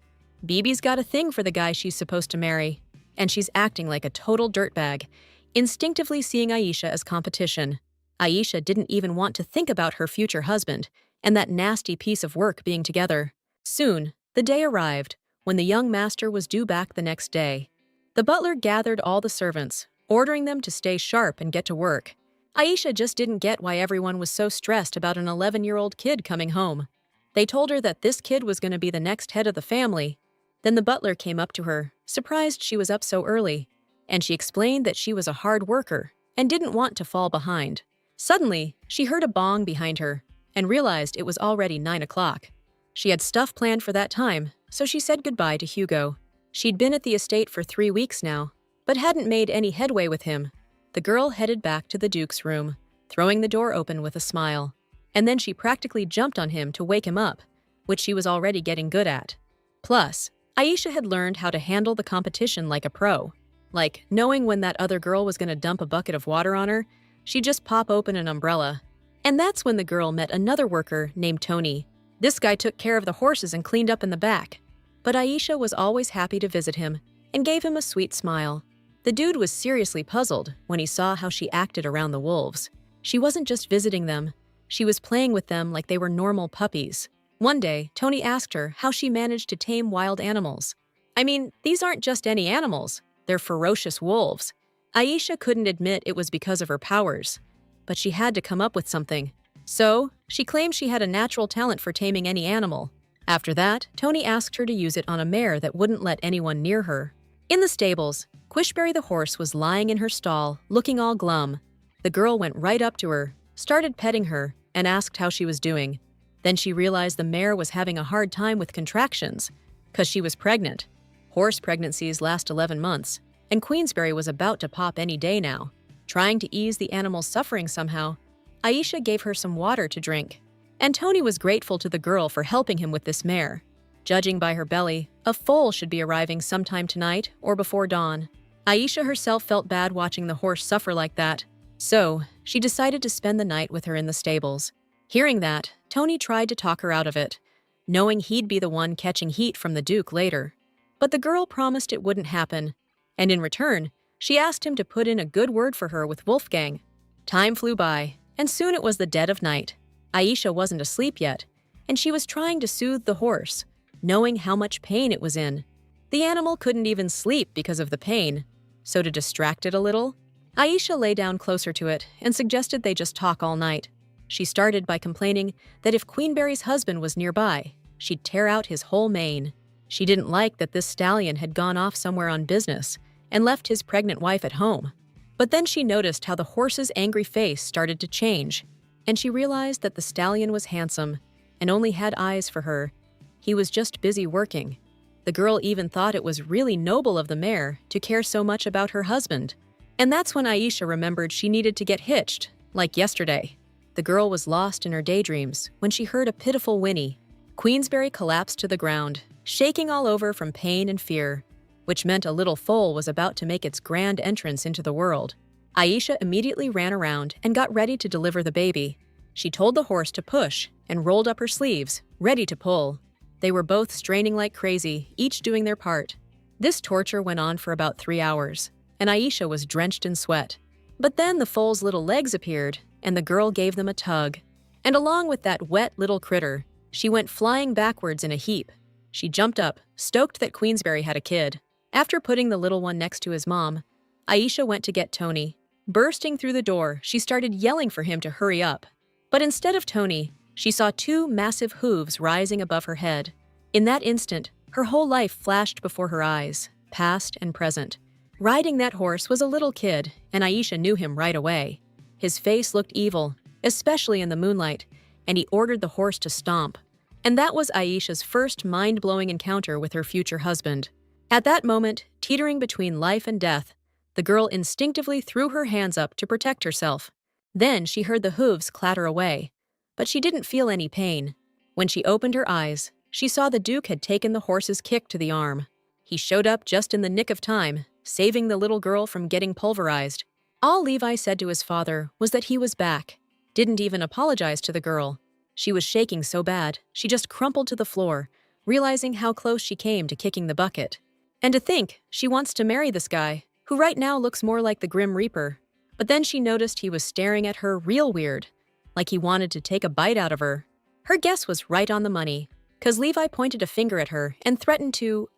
Bibi's got a thing for the guy she's supposed to marry, and she's acting like a total dirtbag, instinctively seeing Aisha as competition. Aisha didn't even want to think about her future husband and that nasty piece of work being together. Soon, the day arrived when the young master was due back the next day. The butler gathered all the servants, ordering them to stay sharp and get to work. Aisha just didn't get why everyone was so stressed about an 11-year-old kid coming home. They told her that this kid was going to be the next head of the family. Then the butler came up to her, surprised she was up so early, and she explained that she was a hard worker and didn't want to fall behind. Suddenly, she heard a bong behind her and realized it was already 9 o'clock. She had stuff planned for that time, so she said goodbye to Hugo. She'd been at the estate for 3 weeks now, but hadn't made any headway with him. The girl headed back to the Duke's room, throwing the door open with a smile. And then she practically jumped on him to wake him up, which she was already getting good at. Plus, Aisha had learned how to handle the competition like a pro. Like, knowing when that other girl was going to dump a bucket of water on her, she'd just pop open an umbrella. And that's when the girl met another worker named Tony. This guy took care of the horses and cleaned up in the back. But Aisha was always happy to visit him and gave him a sweet smile. The dude was seriously puzzled when he saw how she acted around the wolves. She wasn't just visiting them. She was playing with them like they were normal puppies. One day, Tony asked her how she managed to tame wild animals. I mean, these aren't just any animals. They're ferocious wolves. Aisha couldn't admit it was because of her powers, but she had to come up with something. So, she claimed she had a natural talent for taming any animal. After that, Tony asked her to use it on a mare that wouldn't let anyone near her. In the stables, Quishberry the horse was lying in her stall, looking all glum. The girl went right up to her, started petting her, and asked how she was doing. Then she realized the mare was having a hard time with contractions, 'cause she was pregnant. Horse pregnancies last 11 months, and Queensberry was about to pop any day now. Trying to ease the animal's suffering somehow, Aisha gave her some water to drink. And Tony was grateful to the girl for helping him with this mare. Judging by her belly, a foal should be arriving sometime tonight or before dawn. Aisha herself felt bad watching the horse suffer like that, so she decided to spend the night with her in the stables. Hearing that, Tony tried to talk her out of it, knowing he'd be the one catching heat from the Duke later. But the girl promised it wouldn't happen, and in return, she asked him to put in a good word for her with Wolfgang. Time flew by, and soon it was the dead of night. Aisha wasn't asleep yet, and she was trying to soothe the horse, knowing how much pain it was in. The animal couldn't even sleep because of the pain, so to distract it a little, Aisha lay down closer to it and suggested they just talk all night. She started by complaining that if Queenberry's husband was nearby, she'd tear out his whole mane. She didn't like that this stallion had gone off somewhere on business and left his pregnant wife at home. But then she noticed how the horse's angry face started to change, and she realized that the stallion was handsome and only had eyes for her. He was just busy working. The girl even thought it was really noble of the mare to care so much about her husband. And that's when Aisha remembered she needed to get hitched, like yesterday. The girl was lost in her daydreams when she heard a pitiful whinny. Queensberry collapsed to the ground, shaking all over from pain and fear, which meant a little foal was about to make its grand entrance into the world. Aisha immediately ran around and got ready to deliver the baby. She told the horse to push and rolled up her sleeves, ready to pull. They were both straining like crazy, each doing their part. This torture went on for about 3 hours, and Aisha was drenched in sweat. But then the foal's little legs appeared, and the girl gave them a tug. And along with that wet little critter, she went flying backwards in a heap. She jumped up, stoked that Queensberry had a kid. After putting the little one next to his mom, Aisha went to get Tony. Bursting through the door, she started yelling for him to hurry up. But instead of Tony, she saw 2 massive hooves rising above her head. In that instant, her whole life flashed before her eyes, past and present. Riding that horse was a little kid, and Aisha knew him right away. His face looked evil, especially in the moonlight, and he ordered the horse to stomp. And that was Aisha's first mind-blowing encounter with her future husband. At that moment, teetering between life and death. The girl instinctively threw her hands up to protect herself. Then she heard the hooves clatter away, but she didn't feel any pain. When she opened her eyes, she saw the Duke had taken the horse's kick to the arm. He showed up just in the nick of time, saving the little girl from getting pulverized. All Levi said to his father was that he was back. Didn't even apologize to the girl. She was shaking so bad, she just crumpled to the floor, realizing how close she came to kicking the bucket. And to think, she wants to marry this guy, who right now looks more like the Grim Reaper. But then she noticed he was staring at her real weird, like he wanted to take a bite out of her. Her guess was right on the money, 'cause Levi pointed a finger at her and threatened to,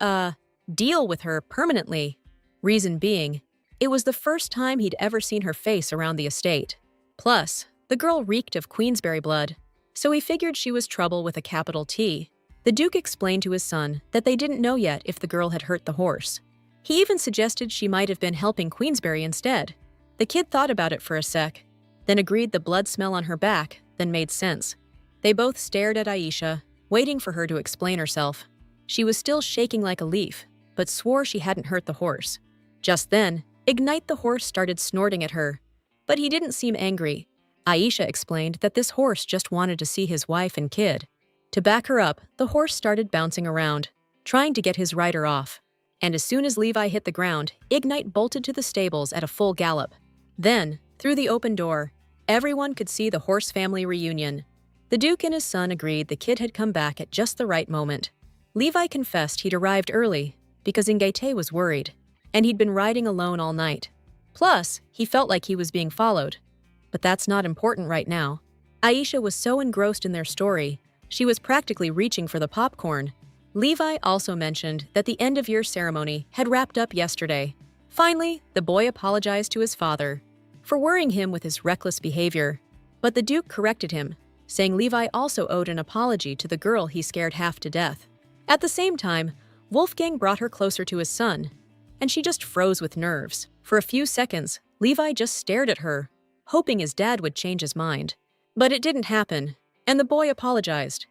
deal with her permanently. Reason being, it was the first time he'd ever seen her face around the estate. Plus, the girl reeked of Queensberry blood, so he figured she was trouble with a capital T. The Duke explained to his son that they didn't know yet if the girl had hurt the horse. He even suggested she might have been helping Queensberry instead. The kid thought about it for a sec, then agreed the blood smell on her back then made sense. They both stared at Aisha, waiting for her to explain herself. She was still shaking like a leaf, but swore she hadn't hurt the horse. Just then, Ignite the horse started snorting at her, but he didn't seem angry. Aisha explained that this horse just wanted to see his wife and kid. To back her up, the horse started bouncing around, trying to get his rider off. And as soon as Levi hit the ground, Ignite bolted to the stables at a full gallop. Then, through the open door, everyone could see the horse family reunion. The Duke and his son agreed the kid had come back at just the right moment. Levi confessed he'd arrived early because Ngate was worried, and he'd been riding alone all night. Plus, he felt like he was being followed. But that's not important right now. Aisha was so engrossed in their story, she was practically reaching for the popcorn. Levi also mentioned that the end-of-year ceremony had wrapped up yesterday. Finally, the boy apologized to his father for worrying him with his reckless behavior. But the Duke corrected him, saying Levi also owed an apology to the girl he scared half to death. At the same time, Wolfgang brought her closer to his son, and she just froze with nerves. For a few seconds, Levi just stared at her, hoping his dad would change his mind. But it didn't happen, and the boy apologized.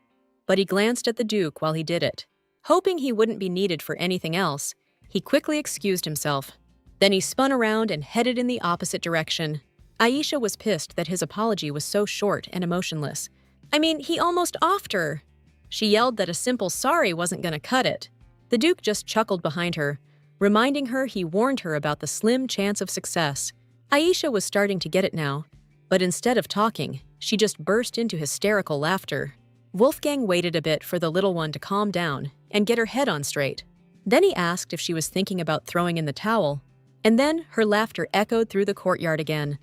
But he glanced at the Duke while he did it. Hoping he wouldn't be needed for anything else, he quickly excused himself. Then he spun around and headed in the opposite direction. Aisha was pissed that his apology was so short and emotionless. I mean, he almost offed her. She yelled that a simple sorry wasn't gonna cut it. The Duke just chuckled behind her, reminding her he warned her about the slim chance of success. Aisha was starting to get it now, but instead of talking, she just burst into hysterical laughter. Wolfgang waited a bit for the little one to calm down and get her head on straight. Then he asked if she was thinking about throwing in the towel, and then her laughter echoed through the courtyard again,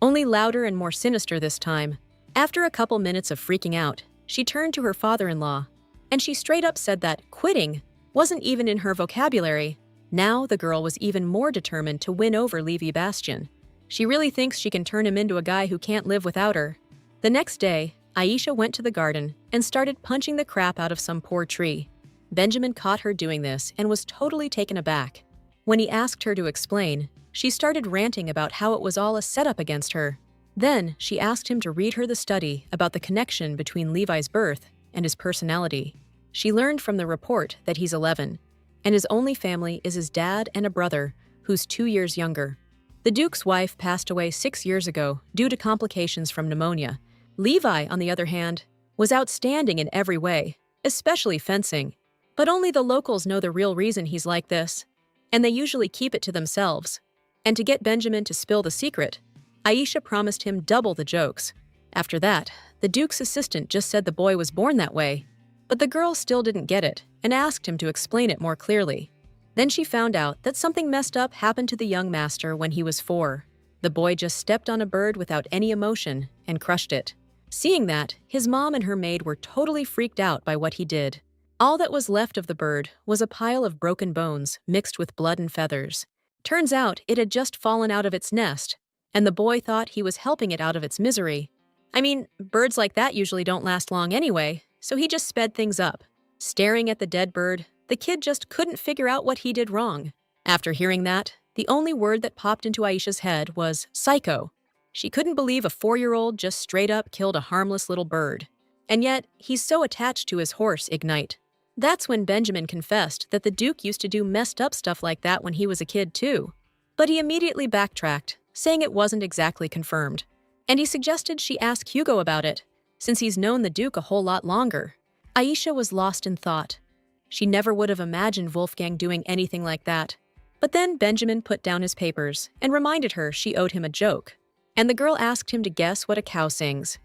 only louder and more sinister this time. After a couple minutes of freaking out, she turned to her father-in-law, and she straight up said that quitting wasn't even in her vocabulary. Now the girl was even more determined to win over Levi Bastian. She really thinks she can turn him into a guy who can't live without her. The next day, Aisha went to the garden and started punching the crap out of some poor tree. Benjamin caught her doing this and was totally taken aback. When he asked her to explain, she started ranting about how it was all a setup against her. Then she asked him to read her the study about the connection between Levi's birth and his personality. She learned from the report that he's 11, and his only family is his dad and a brother, who's 2 years younger. The Duke's wife passed away 6 years ago due to complications from pneumonia. Levi, on the other hand, was outstanding in every way, especially fencing. But only the locals know the real reason he's like this, and they usually keep it to themselves. And to get Benjamin to spill the secret, Aisha promised him double the jokes. After that, the Duke's assistant just said the boy was born that way. But the girl still didn't get it and asked him to explain it more clearly. Then she found out that something messed up happened to the young master when he was 4. The boy just stepped on a bird without any emotion and crushed it. Seeing that, his mom and her maid were totally freaked out by what he did. All that was left of the bird was a pile of broken bones mixed with blood and feathers. Turns out it had just fallen out of its nest, and the boy thought he was helping it out of its misery. I mean, birds like that usually don't last long anyway, so he just sped things up. Staring at the dead bird, the kid just couldn't figure out what he did wrong. After hearing that, the only word that popped into Aisha's head was psycho. She couldn't believe a 4-year-old just straight up killed a harmless little bird. And yet, he's so attached to his horse, Ignite. That's when Benjamin confessed that the Duke used to do messed up stuff like that when he was a kid, too. But he immediately backtracked, saying it wasn't exactly confirmed. And he suggested she ask Hugo about it, since he's known the Duke a whole lot longer. Aisha was lost in thought. She never would have imagined Wolfgang doing anything like that. But then Benjamin put down his papers and reminded her she owed him a joke. And the girl asked him to guess what a cow sings.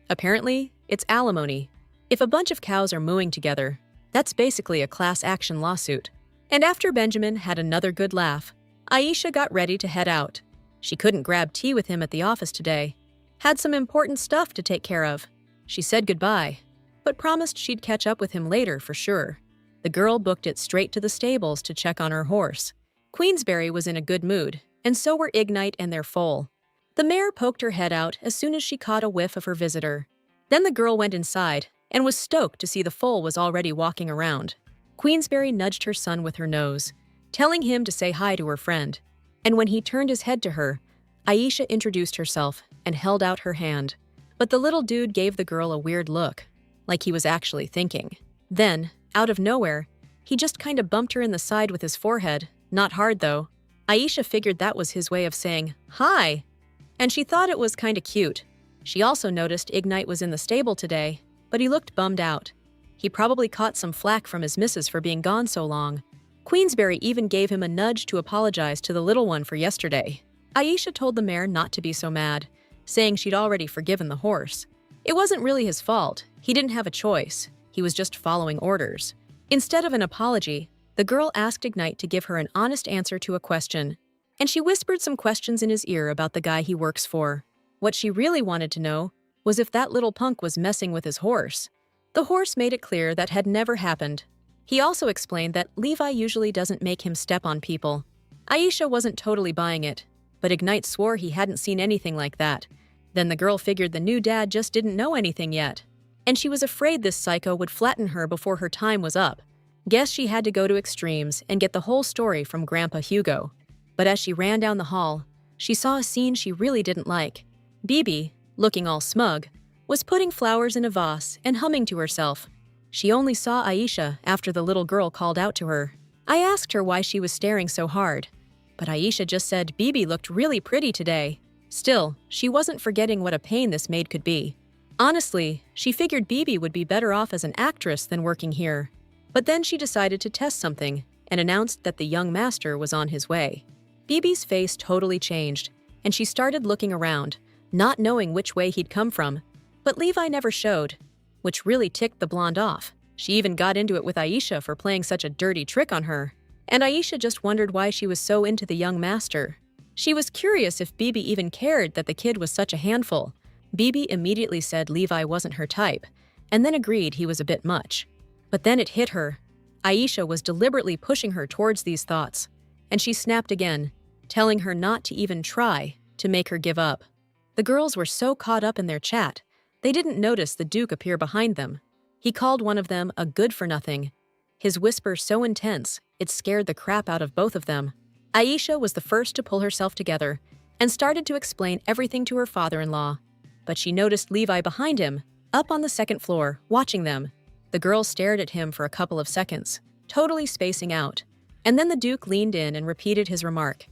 Apparently, it's alimony. If a bunch of cows are mooing together, that's basically a class action lawsuit. And after Benjamin had another good laugh, Aisha got ready to head out. She couldn't grab tea with him at the office today. Had some important stuff to take care of. She said goodbye, but promised she'd catch up with him later for sure. The girl booked it straight to the stables to check on her horse. Queensberry was in a good mood, and so were Ignite and their foal. The mare poked her head out as soon as she caught a whiff of her visitor. Then the girl went inside and was stoked to see the foal was already walking around. Queensberry nudged her son with her nose, telling him to say hi to her friend. And when he turned his head to her, Aisha introduced herself and held out her hand. But the little dude gave the girl a weird look, like he was actually thinking. Then, out of nowhere, he just kinda bumped her in the side with his forehead. Not hard, though. Aisha figured that was his way of saying, "Hi!" And she thought it was kinda cute. She also noticed Ignite was in the stable today, but he looked bummed out. He probably caught some flack from his missus for being gone so long. Queensberry even gave him a nudge to apologize to the little one for yesterday. Aisha told the mare not to be so mad, saying she'd already forgiven the horse. It wasn't really his fault. He didn't have a choice. He was just following orders. Instead of an apology, the girl asked Ignite to give her an honest answer to a question, and she whispered some questions in his ear about the guy he works for. What she really wanted to know was if that little punk was messing with his horse. The horse made it clear that had never happened. He also explained that Levi usually doesn't make him step on people. Aisha wasn't totally buying it, but Ignite swore he hadn't seen anything like that. Then the girl figured the new dad just didn't know anything yet, and she was afraid this psycho would flatten her before her time was up. Guess she had to go to extremes and get the whole story from Grandpa Hugo. But as she ran down the hall, she saw a scene she really didn't like. Bibi, looking all smug, was putting flowers in a vase and humming to herself. She only saw Aisha after the little girl called out to her. I asked her why she was staring so hard, but Aisha just said Bibi looked really pretty today. Still, she wasn't forgetting what a pain this maid could be. Honestly, she figured Bibi would be better off as an actress than working here. But then she decided to test something and announced that the young master was on his way. Bibi's face totally changed, and she started looking around, not knowing which way he'd come from. But Levi never showed, which really ticked the blonde off. She even got into it with Aisha for playing such a dirty trick on her. And Aisha just wondered why she was so into the young master. She was curious if Bibi even cared that the kid was such a handful. Bibi immediately said Levi wasn't her type, and then agreed he was a bit much. But then it hit her. Aisha was deliberately pushing her towards these thoughts, and she snapped again, telling her not to even try to make her give up. The girls were so caught up in their chat, they didn't notice the Duke appear behind them. He called one of them a good-for-nothing. His whisper so intense, it scared the crap out of both of them. Aisha was the first to pull herself together and started to explain everything to her father-in-law. But she noticed Levi behind him, up on the second floor, watching them. The girl stared at him for a couple of seconds, totally spacing out. And then the Duke leaned in and repeated his remark.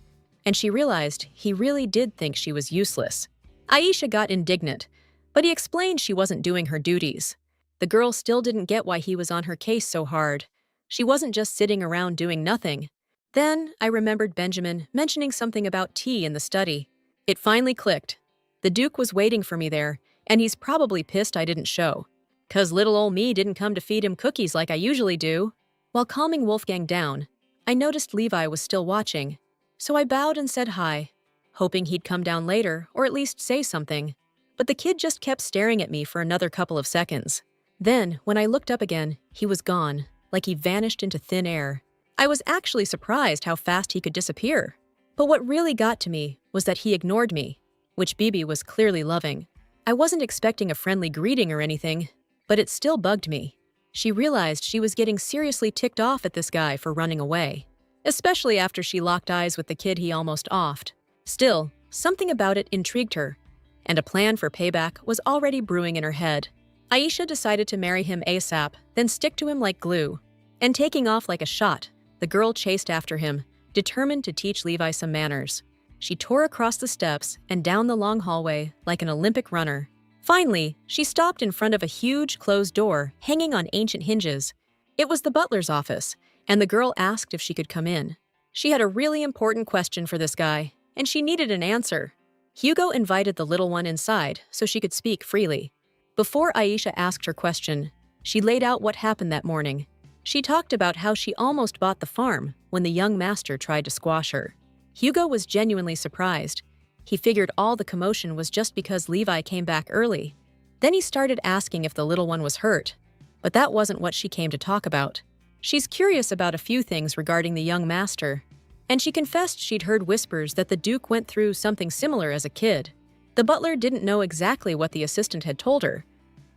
And she realized he really did think she was useless. Aisha got indignant, but he explained she wasn't doing her duties. The girl still didn't get why he was on her case so hard. She wasn't just sitting around doing nothing. Then I remembered Benjamin mentioning something about tea in the study. It finally clicked. The Duke was waiting for me there, and he's probably pissed I didn't show. 'Cause little ol' me didn't come to feed him cookies like I usually do. While calming Wolfgang down, I noticed Levi was still watching, so I bowed and said hi, hoping he'd come down later or at least say something. But the kid just kept staring at me for another couple of seconds. Then, when I looked up again, he was gone, like he vanished into thin air. I was actually surprised how fast he could disappear. But what really got to me was that he ignored me, which Bibi was clearly loving. I wasn't expecting a friendly greeting or anything, but it still bugged me. She realized she was getting seriously ticked off at this guy for running away, especially after she locked eyes with the kid he almost offed. Still, something about it intrigued her, and a plan for payback was already brewing in her head. Aisha decided to marry him ASAP, then stick to him like glue. And taking off like a shot, the girl chased after him, determined to teach Levi some manners. She tore across the steps and down the long hallway like an Olympic runner. Finally, she stopped in front of a huge closed door hanging on ancient hinges. It was the butler's office, and the girl asked if she could come in. She had a really important question for this guy, and she needed an answer. Hugo invited the little one inside so she could speak freely. Before Aisha asked her question, she laid out what happened that morning. She talked about how she almost bought the farm when the young master tried to squash her. Hugo was genuinely surprised. He figured all the commotion was just because Levi came back early. Then he started asking if the little one was hurt, but that wasn't what she came to talk about. She's curious about a few things regarding the young master, and she confessed she'd heard whispers that the Duke went through something similar as a kid. The butler didn't know exactly what the assistant had told her,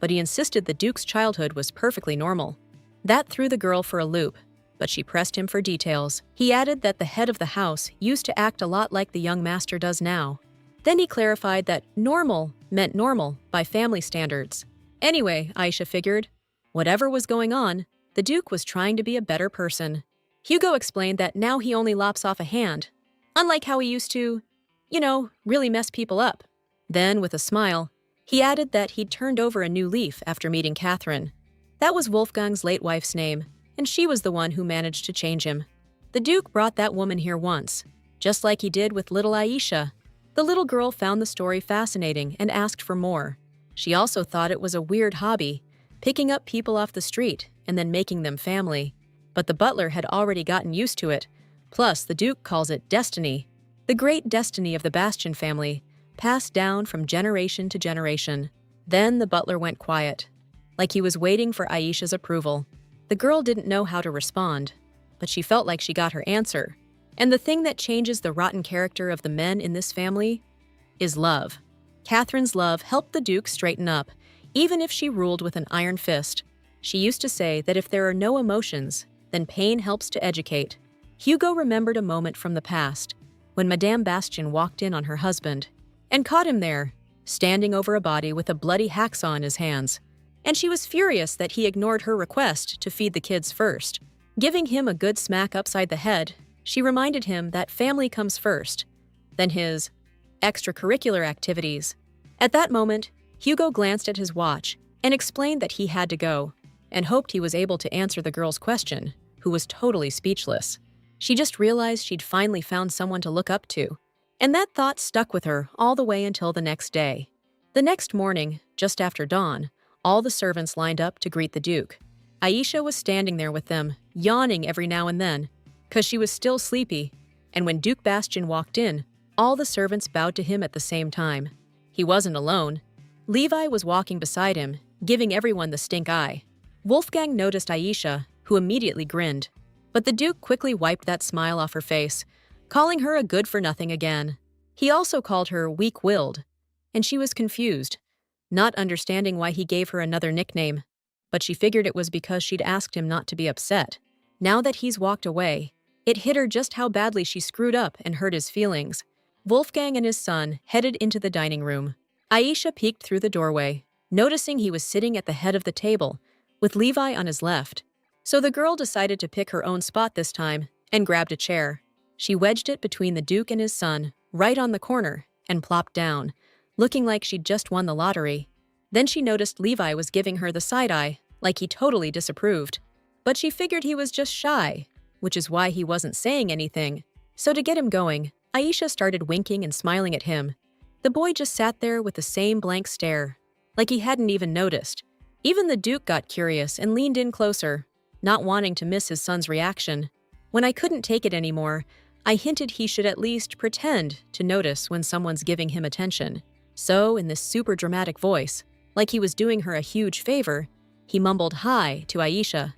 but he insisted the Duke's childhood was perfectly normal. That threw the girl for a loop, but she pressed him for details. He added that the head of the house used to act a lot like the young master does now. Then he clarified that normal meant normal by family standards. Anyway, Aisha figured, whatever was going on, the Duke was trying to be a better person. Hugo explained that now he only lops off a hand, unlike how he used to, really mess people up. Then, with a smile, he added that he'd turned over a new leaf after meeting Catherine. That was Wolfgang's late wife's name, and she was the one who managed to change him. The Duke brought that woman here once, just like he did with little Aisha. The little girl found the story fascinating and asked for more. She also thought it was a weird hobby, picking up people off the street and then making them family. But the butler had already gotten used to it. Plus, the Duke calls it destiny. The great destiny of the Bastian family, passed down from generation to generation. Then the butler went quiet, like he was waiting for Aisha's approval. The girl didn't know how to respond, but she felt like she got her answer. And the thing that changes the rotten character of the men in this family is love. Catherine's love helped the Duke straighten up, even if she ruled with an iron fist. She used to say that if there are no emotions, then pain helps to educate. Hugo remembered a moment from the past, when Madame Bastian walked in on her husband and caught him there, standing over a body with a bloody hacksaw in his hands. And she was furious that he ignored her request to feed the kids first. Giving him a good smack upside the head, she reminded him that family comes first, then his extracurricular activities. At that moment, Hugo glanced at his watch and explained that he had to go, and hoped he was able to answer the girl's question, who was totally speechless. She just realized she'd finally found someone to look up to, and that thought stuck with her all the way until the next day. The next morning, just after dawn, all the servants lined up to greet the Duke. Aisha was standing there with them, yawning every now and then, because she was still sleepy, and when Duke Bastian walked in, all the servants bowed to him at the same time. He wasn't alone. Levi was walking beside him, giving everyone the stink eye. Wolfgang noticed Aisha, who immediately grinned, but the Duke quickly wiped that smile off her face, calling her a good-for-nothing again. He also called her weak-willed, and she was confused, not understanding why he gave her another nickname, but she figured it was because she'd asked him not to be upset. Now that he's walked away, it hit her just how badly she screwed up and hurt his feelings. Wolfgang and his son headed into the dining room. Aisha peeked through the doorway, noticing he was sitting at the head of the table, with Levi on his left. So the girl decided to pick her own spot this time and grabbed a chair. She wedged it between the Duke and his son, right on the corner, and plopped down, looking like she'd just won the lottery. Then she noticed Levi was giving her the side-eye, like he totally disapproved. But she figured he was just shy, which is why he wasn't saying anything. So to get him going, Aisha started winking and smiling at him. The boy just sat there with the same blank stare, like he hadn't even noticed. Even the Duke got curious and leaned in closer, not wanting to miss his son's reaction. When I couldn't take it anymore, I hinted he should at least pretend to notice when someone's giving him attention. So, in this super dramatic voice, like he was doing her a huge favor, he mumbled hi to Aisha.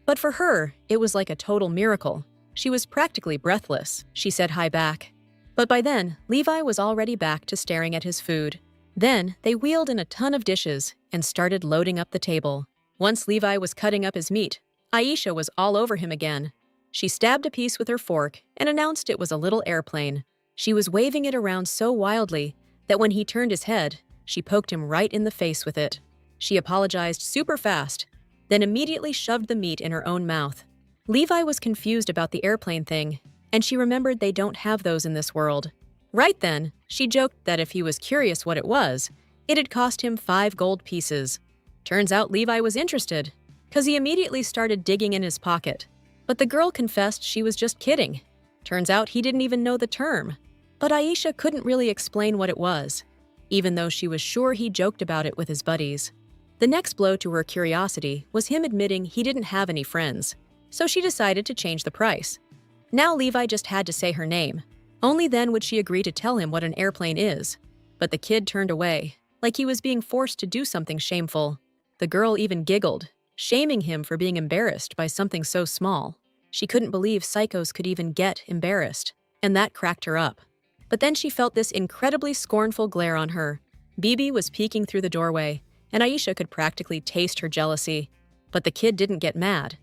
But for her, it was like a total miracle. She was practically breathless. She said hi back. But by then, Levi was already back to staring at his food. Then, they wheeled in a ton of dishes and started loading up the table. Once Levi was cutting up his meat, Aisha was all over him again. She stabbed a piece with her fork and announced it was a little airplane. She was waving it around so wildly that when he turned his head, she poked him right in the face with it. She apologized super fast, then immediately shoved the meat in her own mouth. Levi was confused about the airplane thing, and she remembered they don't have those in this world. Right then, she joked that if he was curious what it was, it'd cost him 5 gold pieces. Turns out Levi was interested, 'cause he immediately started digging in his pocket. But the girl confessed she was just kidding. Turns out he didn't even know the term. But Aisha couldn't really explain what it was, even though she was sure he joked about it with his buddies. The next blow to her curiosity was him admitting he didn't have any friends, so she decided to change the price. Now Levi just had to say her name. Only then would she agree to tell him what an airplane is. But the kid turned away, like he was being forced to do something shameful. The girl even giggled, shaming him for being embarrassed by something so small. She couldn't believe psychos could even get embarrassed, and that cracked her up. But then she felt this incredibly scornful glare on her. Bibi was peeking through the doorway, and Aisha could practically taste her jealousy. But the kid didn't get mad.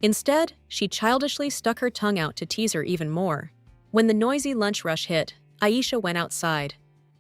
Instead, she childishly stuck her tongue out to tease her even more. When the noisy lunch rush hit, Aisha went outside.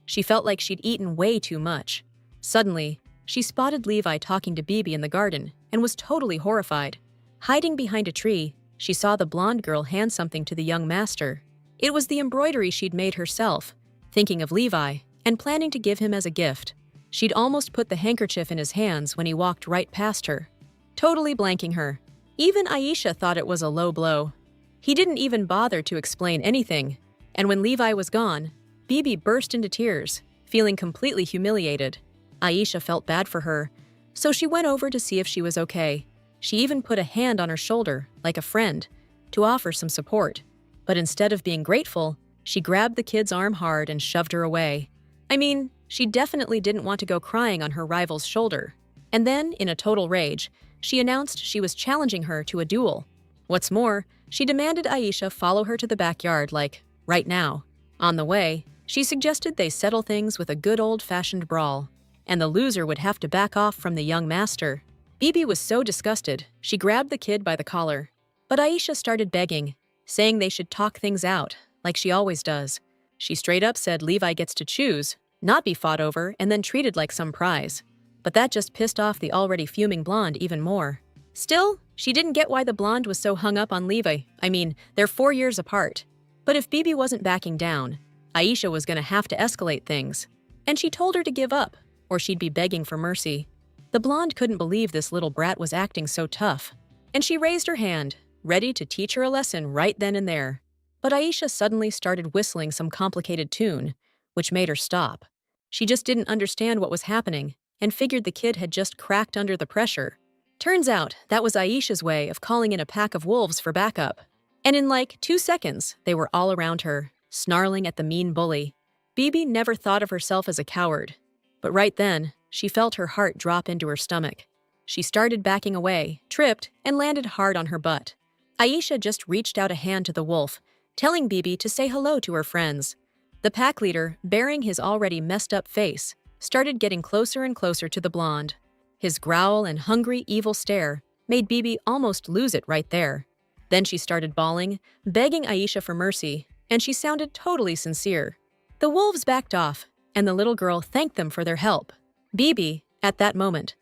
She felt like she'd eaten way too much. Suddenly, she spotted Levi talking to Bibi in the garden and was totally horrified. Hiding behind a tree, she saw the blonde girl hand something to the young master. It was the embroidery she'd made herself, thinking of Levi and planning to give him as a gift. She'd almost put the handkerchief in his hands when he walked right past her, totally blanking her. Even Aisha thought it was a low blow. He didn't even bother to explain anything, and when Levi was gone, Bibi burst into tears, feeling completely humiliated. Aisha felt bad for her, so she went over to see if she was okay. She even put a hand on her shoulder, like a friend, to offer some support. But instead of being grateful, she grabbed the kid's arm hard and shoved her away. I mean, she definitely didn't want to go crying on her rival's shoulder. And then, in a total rage, she announced she was challenging her to a duel. What's more, she demanded Aisha follow her to the backyard like, right now. On the way, she suggested they settle things with a good old-fashioned brawl, and the loser would have to back off from the young master. Bibi was so disgusted, she grabbed the kid by the collar. But Aisha started begging, saying they should talk things out, like she always does. She straight up said Levi gets to choose, not be fought over and then treated like some prize. But that just pissed off the already fuming blonde even more. Still, she didn't get why the blonde was so hung up on Levi. I mean, they're 4 years apart. But if Bibi wasn't backing down, Aisha was gonna have to escalate things. And she told her to give up, or she'd be begging for mercy. The blonde couldn't believe this little brat was acting so tough, and she raised her hand, ready to teach her a lesson right then and there. But Aisha suddenly started whistling some complicated tune, which made her stop. She just didn't understand what was happening and figured the kid had just cracked under the pressure. Turns out that was Aisha's way of calling in a pack of wolves for backup. And in like 2 seconds, they were all around her, snarling at the mean bully. Bibi never thought of herself as a coward, but right then, she felt her heart drop into her stomach. She started backing away, tripped, and landed hard on her butt. Aisha just reached out a hand to the wolf, telling Bibi to say hello to her friends. The pack leader, bearing his already messed up face, started getting closer and closer to the blonde. His growl and hungry, evil stare made Bibi almost lose it right there. Then she started bawling, begging Aisha for mercy, and she sounded totally sincere. The wolves backed off, and the little girl thanked them for their help. Bibi, at that moment,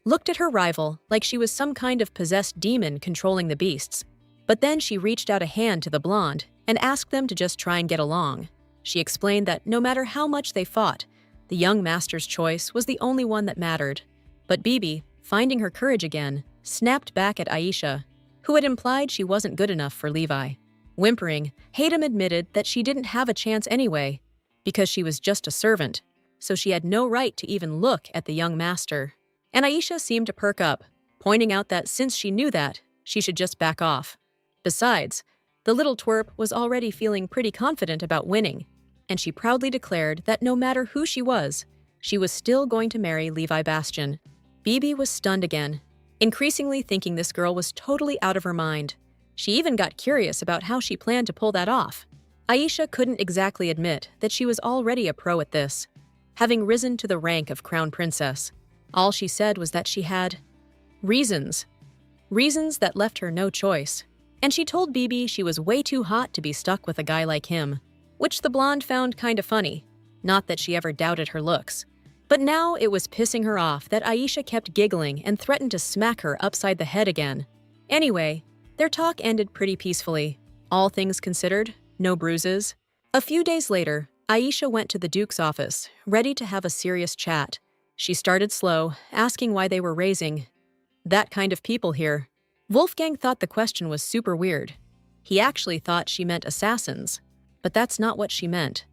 looked at her rival like she was some kind of possessed demon controlling the beasts. But then she reached out a hand to the blonde and asked them to just try and get along. She explained that no matter how much they fought, the young master's choice was the only one that mattered. But Bibi, finding her courage again, snapped back at Aisha, who had implied she wasn't good enough for Levi. Whimpering, Hatem admitted that she didn't have a chance anyway, because she was just a servant, so she had no right to even look at the young master. And Aisha seemed to perk up, pointing out that since she knew that, she should just back off. Besides, the little twerp was already feeling pretty confident about winning, and she proudly declared that no matter who she was still going to marry Levi Bastian. Bibi was stunned again, increasingly thinking this girl was totally out of her mind. She even got curious about how she planned to pull that off. Aisha couldn't exactly admit that she was already a pro at this, having risen to the rank of crown princess. All she said was that she had reasons that left her no choice. And she told Bibi she was way too hot to be stuck with a guy like him, which the blonde found kinda funny. Not that she ever doubted her looks. But now it was pissing her off that Aisha kept giggling and threatened to smack her upside the head again. Anyway, Their talk ended pretty peacefully. All things considered, no bruises. A few days later, Aisha went to the Duke's office, ready to have a serious chat. She started slow, asking why they were raising that kind of people here. Wolfgang thought the question was super weird. He actually thought she meant assassins. But that's not what she meant.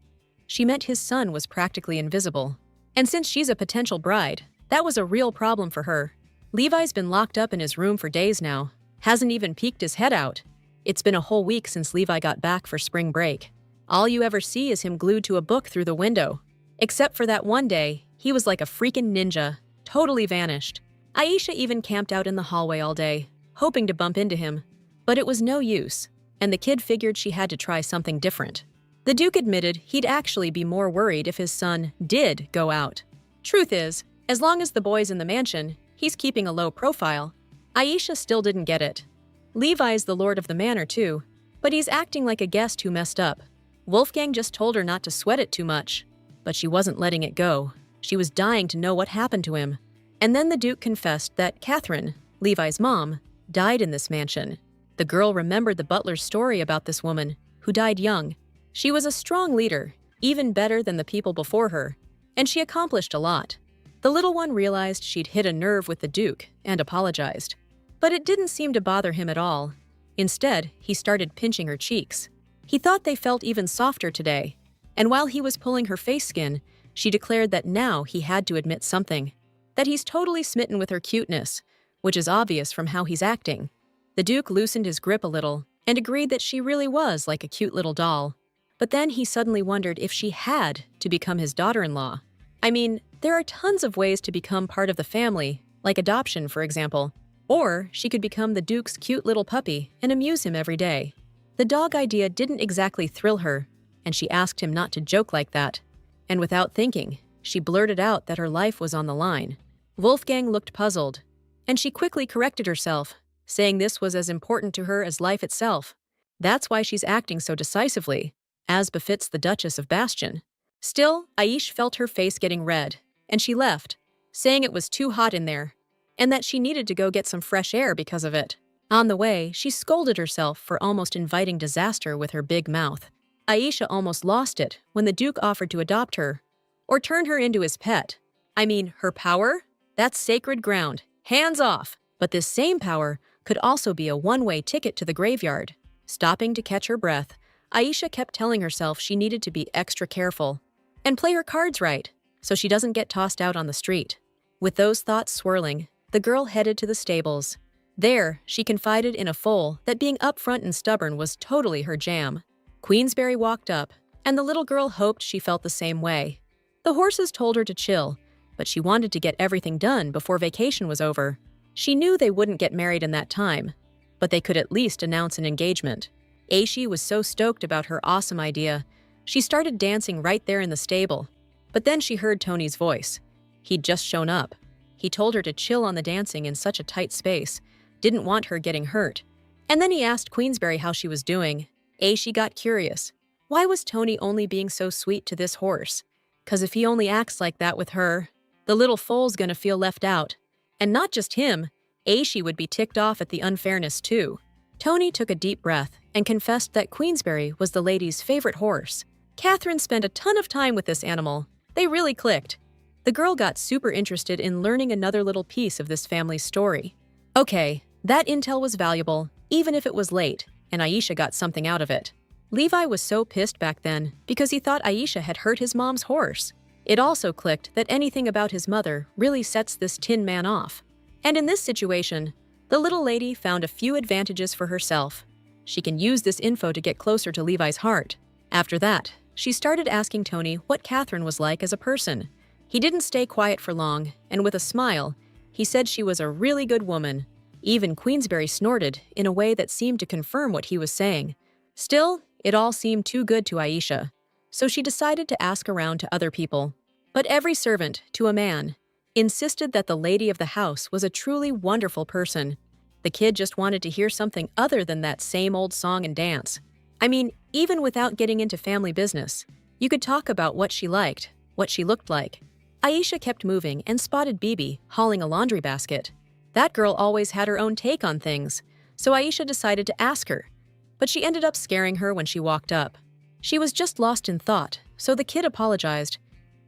She meant his son was practically invisible. And since she's a potential bride, that was a real problem for her. Levi's been locked up in his room for days now, hasn't even peeked his head out. It's been a whole week since Levi got back for spring break. All you ever see is him glued to a book through the window. Except for that one day, he was like a freaking ninja, totally vanished. Aisha even camped out in the hallway all day, hoping to bump into him. But it was no use, and the kid figured she had to try something different. The Duke admitted he'd actually be more worried if his son did go out. Truth is, as long as the boy's in the mansion, he's keeping a low profile. Aisha still didn't get it. Levi's the lord of the manor too, but he's acting like a guest who messed up. Wolfgang just told her not to sweat it too much, but she wasn't letting it go. She was dying to know what happened to him. And then the Duke confessed that Catherine, Levi's mom, died in this mansion. The girl remembered the butler's story about this woman, who died young. She was a strong leader, even better than the people before her, and she accomplished a lot. The little one realized she'd hit a nerve with the Duke and apologized. But it didn't seem to bother him at all. Instead, he started pinching her cheeks. He thought they felt even softer today, and while he was pulling her face skin, she declared that now he had to admit something, that he's totally smitten with her cuteness, which is obvious from how he's acting. The Duke loosened his grip a little and agreed that she really was like a cute little doll. But then he suddenly wondered if she had to become his daughter-in-law. I mean, there are tons of ways to become part of the family, like adoption, for example. Or she could become the Duke's cute little puppy and amuse him every day. The dog idea didn't exactly thrill her, and she asked him not to joke like that. And without thinking, she blurted out that her life was on the line. Wolfgang looked puzzled, and she quickly corrected herself, saying this was as important to her as life itself. That's why she's acting so decisively, as befits the Duchess of Bastion. Still, Aish felt her face getting red, and she left, saying it was too hot in there, and that she needed to go get some fresh air because of it. On the way, she scolded herself for almost inviting disaster with her big mouth. Aisha almost lost it when the Duke offered to adopt her, or turn her into his pet. I mean, her power? That's sacred ground. Hands off! But this same power could also be a one-way ticket to the graveyard. Stopping to catch her breath, Aisha kept telling herself she needed to be extra careful and play her cards right so she doesn't get tossed out on the street. With those thoughts swirling, the girl headed to the stables. There, she confided in a foal that being upfront and stubborn was totally her jam. Queensberry walked up, and the little girl hoped she felt the same way. The horses told her to chill, but she wanted to get everything done before vacation was over. She knew they wouldn't get married in that time, but they could at least announce an engagement. Aishi was so stoked about her awesome idea, she started dancing right there in the stable. But then she heard Tony's voice. He'd just shown up. He told her to chill on the dancing in such a tight space, didn't want her getting hurt. And then he asked Queensberry how she was doing. Aishi got curious. Why was Tony only being so sweet to this horse? 'Cause if he only acts like that with her, the little foal's gonna feel left out. And not just him, Aishi would be ticked off at the unfairness too. Tony took a deep breath and confessed that Queensberry was the lady's favorite horse. Catherine spent a ton of time with this animal. They really clicked. The girl got super interested in learning another little piece of this family's story. Okay, that intel was valuable, even if it was late, and Aisha got something out of it. Levi was so pissed back then because he thought Aisha had hurt his mom's horse. It also clicked that anything about his mother really sets this tin man off. And in this situation, the little lady found a few advantages for herself. She can use this info to get closer to Levi's heart. After that, she started asking Tony what Catherine was like as a person. He didn't stay quiet for long, and with a smile, he said she was a really good woman. Even Queensberry snorted in a way that seemed to confirm what he was saying. Still, it all seemed too good to Aisha, so she decided to ask around to other people. But every servant, to a man, insisted that the lady of the house was a truly wonderful person. The kid just wanted to hear something other than that same old song and dance. I mean, even without getting into family business, you could talk about what she liked, what she looked like. Aisha kept moving and spotted Bibi hauling a laundry basket. That girl always had her own take on things, so Aisha decided to ask her, but she ended up scaring her when she walked up. She was just lost in thought, so the kid apologized,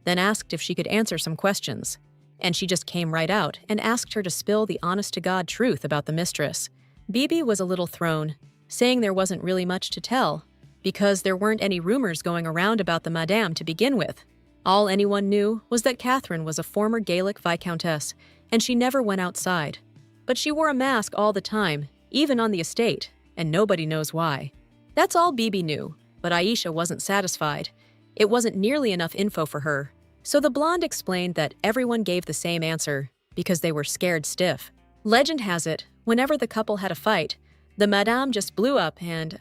then asked if she could answer some questions. And she just came right out and asked her to spill the honest-to-God truth about the mistress. Bibi was a little thrown, saying there wasn't really much to tell, because there weren't any rumors going around about the madame to begin with. All anyone knew was that Catherine was a former Gaelic viscountess, and she never went outside. But she wore a mask all the time, even on the estate, and nobody knows why. That's all Bibi knew, but Aisha wasn't satisfied. It wasn't nearly enough info for her. So the blonde explained that everyone gave the same answer, because they were scared stiff. Legend has it, whenever the couple had a fight, the madame just blew up and,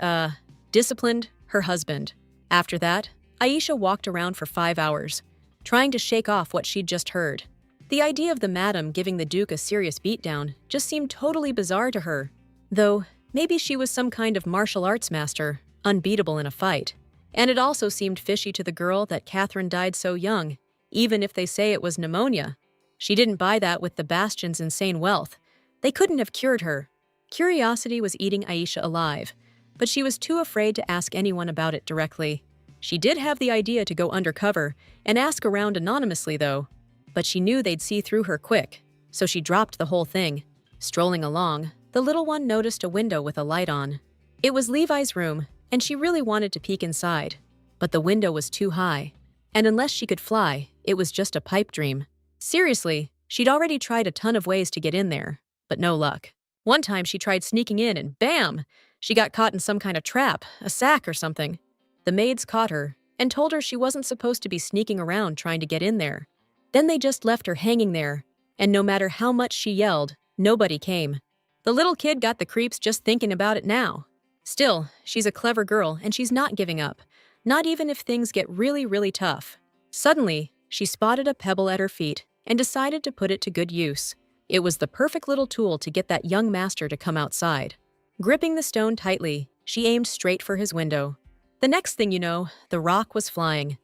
disciplined her husband. After that, Aisha walked around for 5 hours, trying to shake off what she'd just heard. The idea of the madam giving the Duke a serious beatdown just seemed totally bizarre to her, though maybe she was some kind of martial arts master, unbeatable in a fight. And it also seemed fishy to the girl that Catherine died so young, even if they say it was pneumonia. She didn't buy that with the Bastion's insane wealth. They couldn't have cured her. Curiosity was eating Aisha alive, but she was too afraid to ask anyone about it directly. She did have the idea to go undercover and ask around anonymously, though, but she knew they'd see through her quick, so she dropped the whole thing. Strolling along, the little one noticed a window with a light on. It was Levi's room, and she really wanted to peek inside, but the window was too high, and unless she could fly, it was just a pipe dream. Seriously, she'd already tried a ton of ways to get in there, but no luck. One time she tried sneaking in and bam! She got caught in some kind of trap, a sack or something. The maids caught her and told her she wasn't supposed to be sneaking around trying to get in there. Then they just left her hanging there, and no matter how much she yelled, nobody came. The little kid got the creeps just thinking about it now. Still, she's a clever girl and she's not giving up, not even if things get really, really tough. Suddenly, she spotted a pebble at her feet and decided to put it to good use. It was the perfect little tool to get that young master to come outside. Gripping the stone tightly, she aimed straight for his window. The next thing you know, the rock was flying,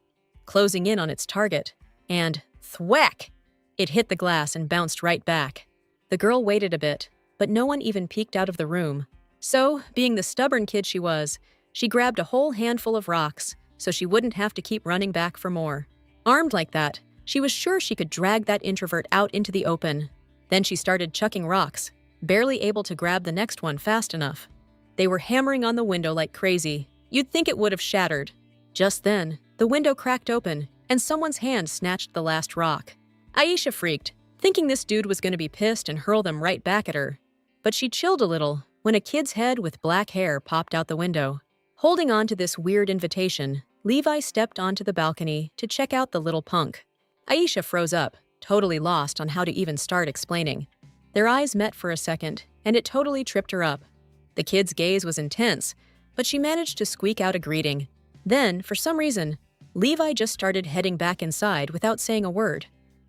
closing in on its target, and thwack! It hit the glass and bounced right back. The girl waited a bit, but no one even peeked out of the room. So, being the stubborn kid she was, she grabbed a whole handful of rocks so she wouldn't have to keep running back for more. Armed like that, she was sure she could drag that introvert out into the open. Then she started chucking rocks, barely able to grab the next one fast enough. They were hammering on the window like crazy. You'd think it would have shattered. Just then, the window cracked open, and someone's hand snatched the last rock. Aisha freaked, thinking this dude was going to be pissed and hurl them right back at her. But she chilled a little when a kid's head with black hair popped out the window. Holding on to this weird invitation, Levi stepped onto the balcony to check out the little punk. Aisha froze up, totally lost on how to even start explaining. Their eyes met for a second, and it totally tripped her up. The kid's gaze was intense, but she managed to squeak out a greeting. Then, for some reason, Levi just started heading back inside without saying a word.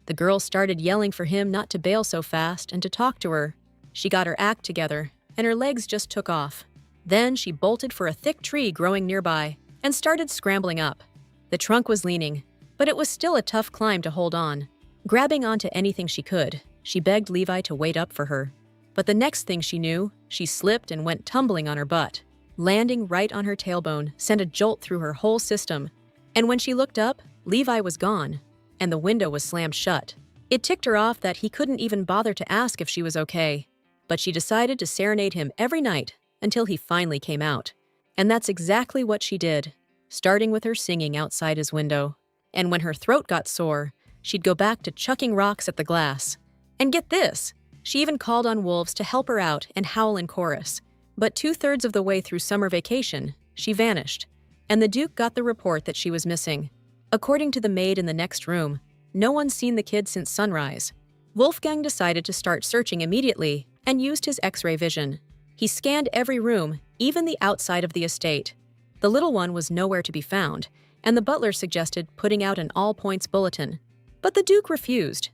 The girl started yelling for him not to bail so fast and to talk to her. She got her act together, and her legs just took off. Then she bolted for a thick tree growing nearby and started scrambling up. The trunk was leaning, but it was still a tough climb to hold on. Grabbing onto anything she could, she begged Levi to wait up for her. But the next thing she knew, she slipped and went tumbling on her butt. Landing right on her tailbone sent a jolt through her whole system. And when she looked up, Levi was gone, and the window was slammed shut. It ticked her off that he couldn't even bother to ask if she was okay. But she decided to serenade him every night until he finally came out. And that's exactly what she did, starting with her singing outside his window. And when her throat got sore, she'd go back to chucking rocks at the glass. And get this, she even called on wolves to help her out and howl in chorus. But 2/3 of the way through summer vacation, she vanished, and the Duke got the report that she was missing. According to the maid in the next room, no one's seen the kid since sunrise. Wolfgang decided to start searching immediately and used his X-ray vision. He scanned every room, even the outside of the estate. The little one was nowhere to be found, and the butler suggested putting out an all-points bulletin. But the Duke refused.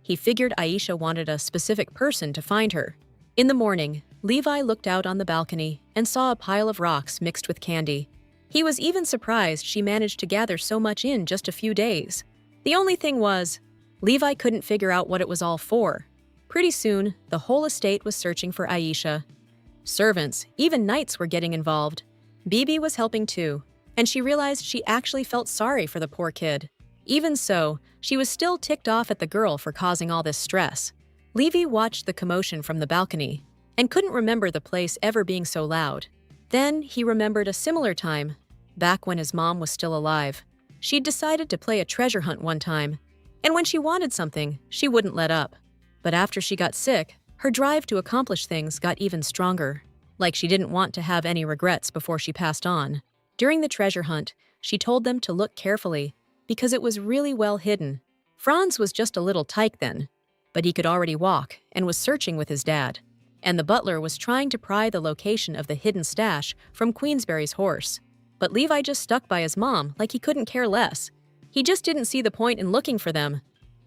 He figured Aisha wanted a specific person to find her. In the morning, Levi looked out on the balcony and saw a pile of rocks mixed with candy. He was even surprised she managed to gather so much in just a few days. The only thing was, Levi couldn't figure out what it was all for. Pretty soon, the whole estate was searching for Aisha. Servants, even knights were getting involved. Bibi was helping too, and she realized she actually felt sorry for the poor kid. Even so, she was still ticked off at the girl for causing all this stress. Levi watched the commotion from the balcony and couldn't remember the place ever being so loud. Then he remembered a similar time, back when his mom was still alive. She'd decided to play a treasure hunt one time, and when she wanted something, she wouldn't let up. But after she got sick, her drive to accomplish things got even stronger, like she didn't want to have any regrets before she passed on. During the treasure hunt, she told them to look carefully because it was really well hidden. Franz was just a little tyke then, but he could already walk and was searching with his dad. And the butler was trying to pry the location of the hidden stash from Queensberry's horse. But Levi just stuck by his mom like he couldn't care less. He just didn't see the point in looking for them.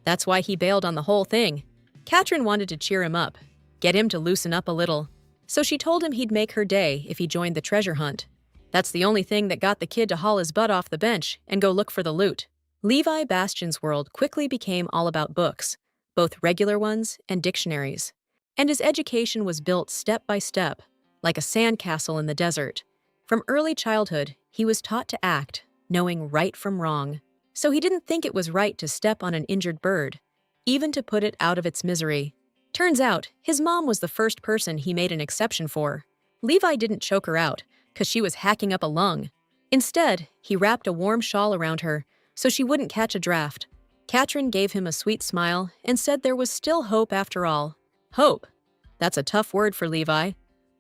That's why he bailed on the whole thing. Katrin wanted to cheer him up, get him to loosen up a little. So she told him he'd make her day if he joined the treasure hunt. That's the only thing that got the kid to haul his butt off the bench and go look for the loot. Levi Bastian's world quickly became all about books, both regular ones and dictionaries. And his education was built step by step, like a sandcastle in the desert. From early childhood, he was taught to act, knowing right from wrong. So he didn't think it was right to step on an injured bird, even to put it out of its misery. Turns out, his mom was the first person he made an exception for. Levi didn't choke her out, because she was hacking up a lung. Instead, he wrapped a warm shawl around her, so she wouldn't catch a draft. Katrin gave him a sweet smile and said there was still hope after all. Hope. That's a tough word for Levi.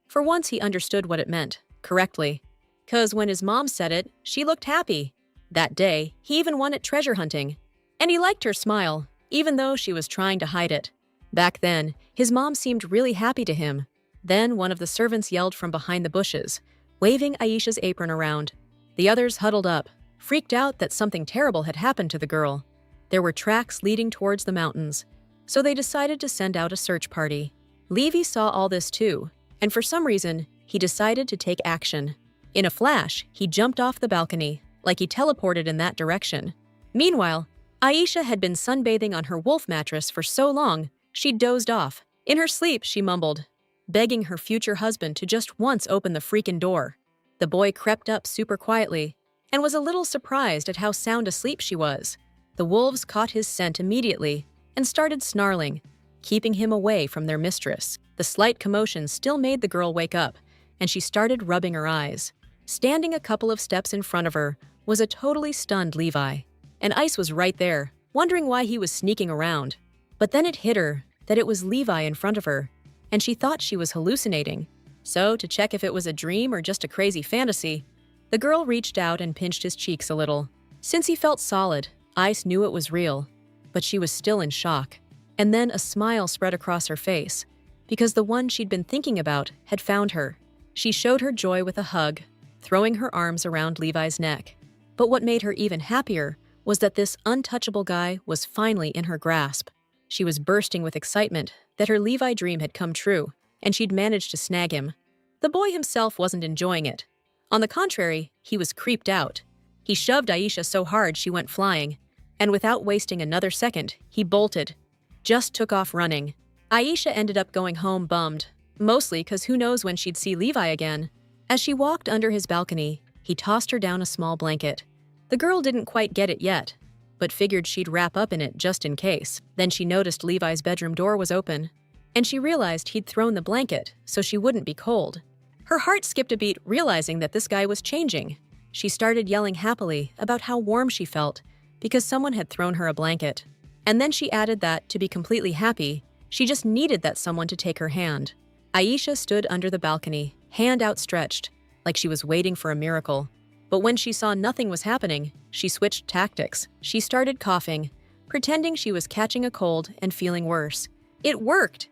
For once he understood what it meant, correctly. 'Cause when his mom said it, she looked happy. That day, he even won at treasure hunting. And he liked her smile, even though she was trying to hide it. Back then, his mom seemed really happy to him. Then one of the servants yelled from behind the bushes, waving Aisha's apron around. The others huddled up, freaked out that something terrible had happened to the girl. There were tracks leading towards the mountains, so they decided to send out a search party. Levi saw all this too, and for some reason, he decided to take action. In a flash, he jumped off the balcony, like he teleported in that direction. Meanwhile, Aisha had been sunbathing on her wolf mattress for so long, she'd dozed off. In her sleep, she mumbled, begging her future husband to just once open the freaking door. The boy crept up super quietly and was a little surprised at how sound asleep she was. The wolves caught his scent immediately and started snarling, keeping him away from their mistress. The slight commotion still made the girl wake up, and she started rubbing her eyes. Standing a couple of steps in front of her was a totally stunned Levi. And Ice was right there, wondering why he was sneaking around. But then it hit her that it was Levi in front of her, and she thought she was hallucinating. So, to check if it was a dream or just a crazy fantasy, the girl reached out and pinched his cheeks a little. Since he felt solid, Ice knew it was real, but she was still in shock. And then a smile spread across her face, because the one she'd been thinking about had found her. She showed her joy with a hug, throwing her arms around Levi's neck. But what made her even happier was that this untouchable guy was finally in her grasp. She was bursting with excitement that her Levi dream had come true, and she'd managed to snag him. The boy himself wasn't enjoying it. On the contrary, he was creeped out. He shoved Aisha so hard she went flying, and without wasting another second, he bolted. Just took off running. Aisha ended up going home bummed, mostly because who knows when she'd see Levi again. As she walked under his balcony, he tossed her down a small blanket. The girl didn't quite get it yet, but figured she'd wrap up in it just in case. Then she noticed Levi's bedroom door was open, and she realized he'd thrown the blanket so she wouldn't be cold. Her heart skipped a beat realizing that this guy was changing. She started yelling happily about how warm she felt because someone had thrown her a blanket. And then she added that, to be completely happy, she just needed that someone to take her hand. Aisha stood under the balcony, hand outstretched, like she was waiting for a miracle. But when she saw nothing was happening, she switched tactics. She started coughing, pretending she was catching a cold and feeling worse. It worked!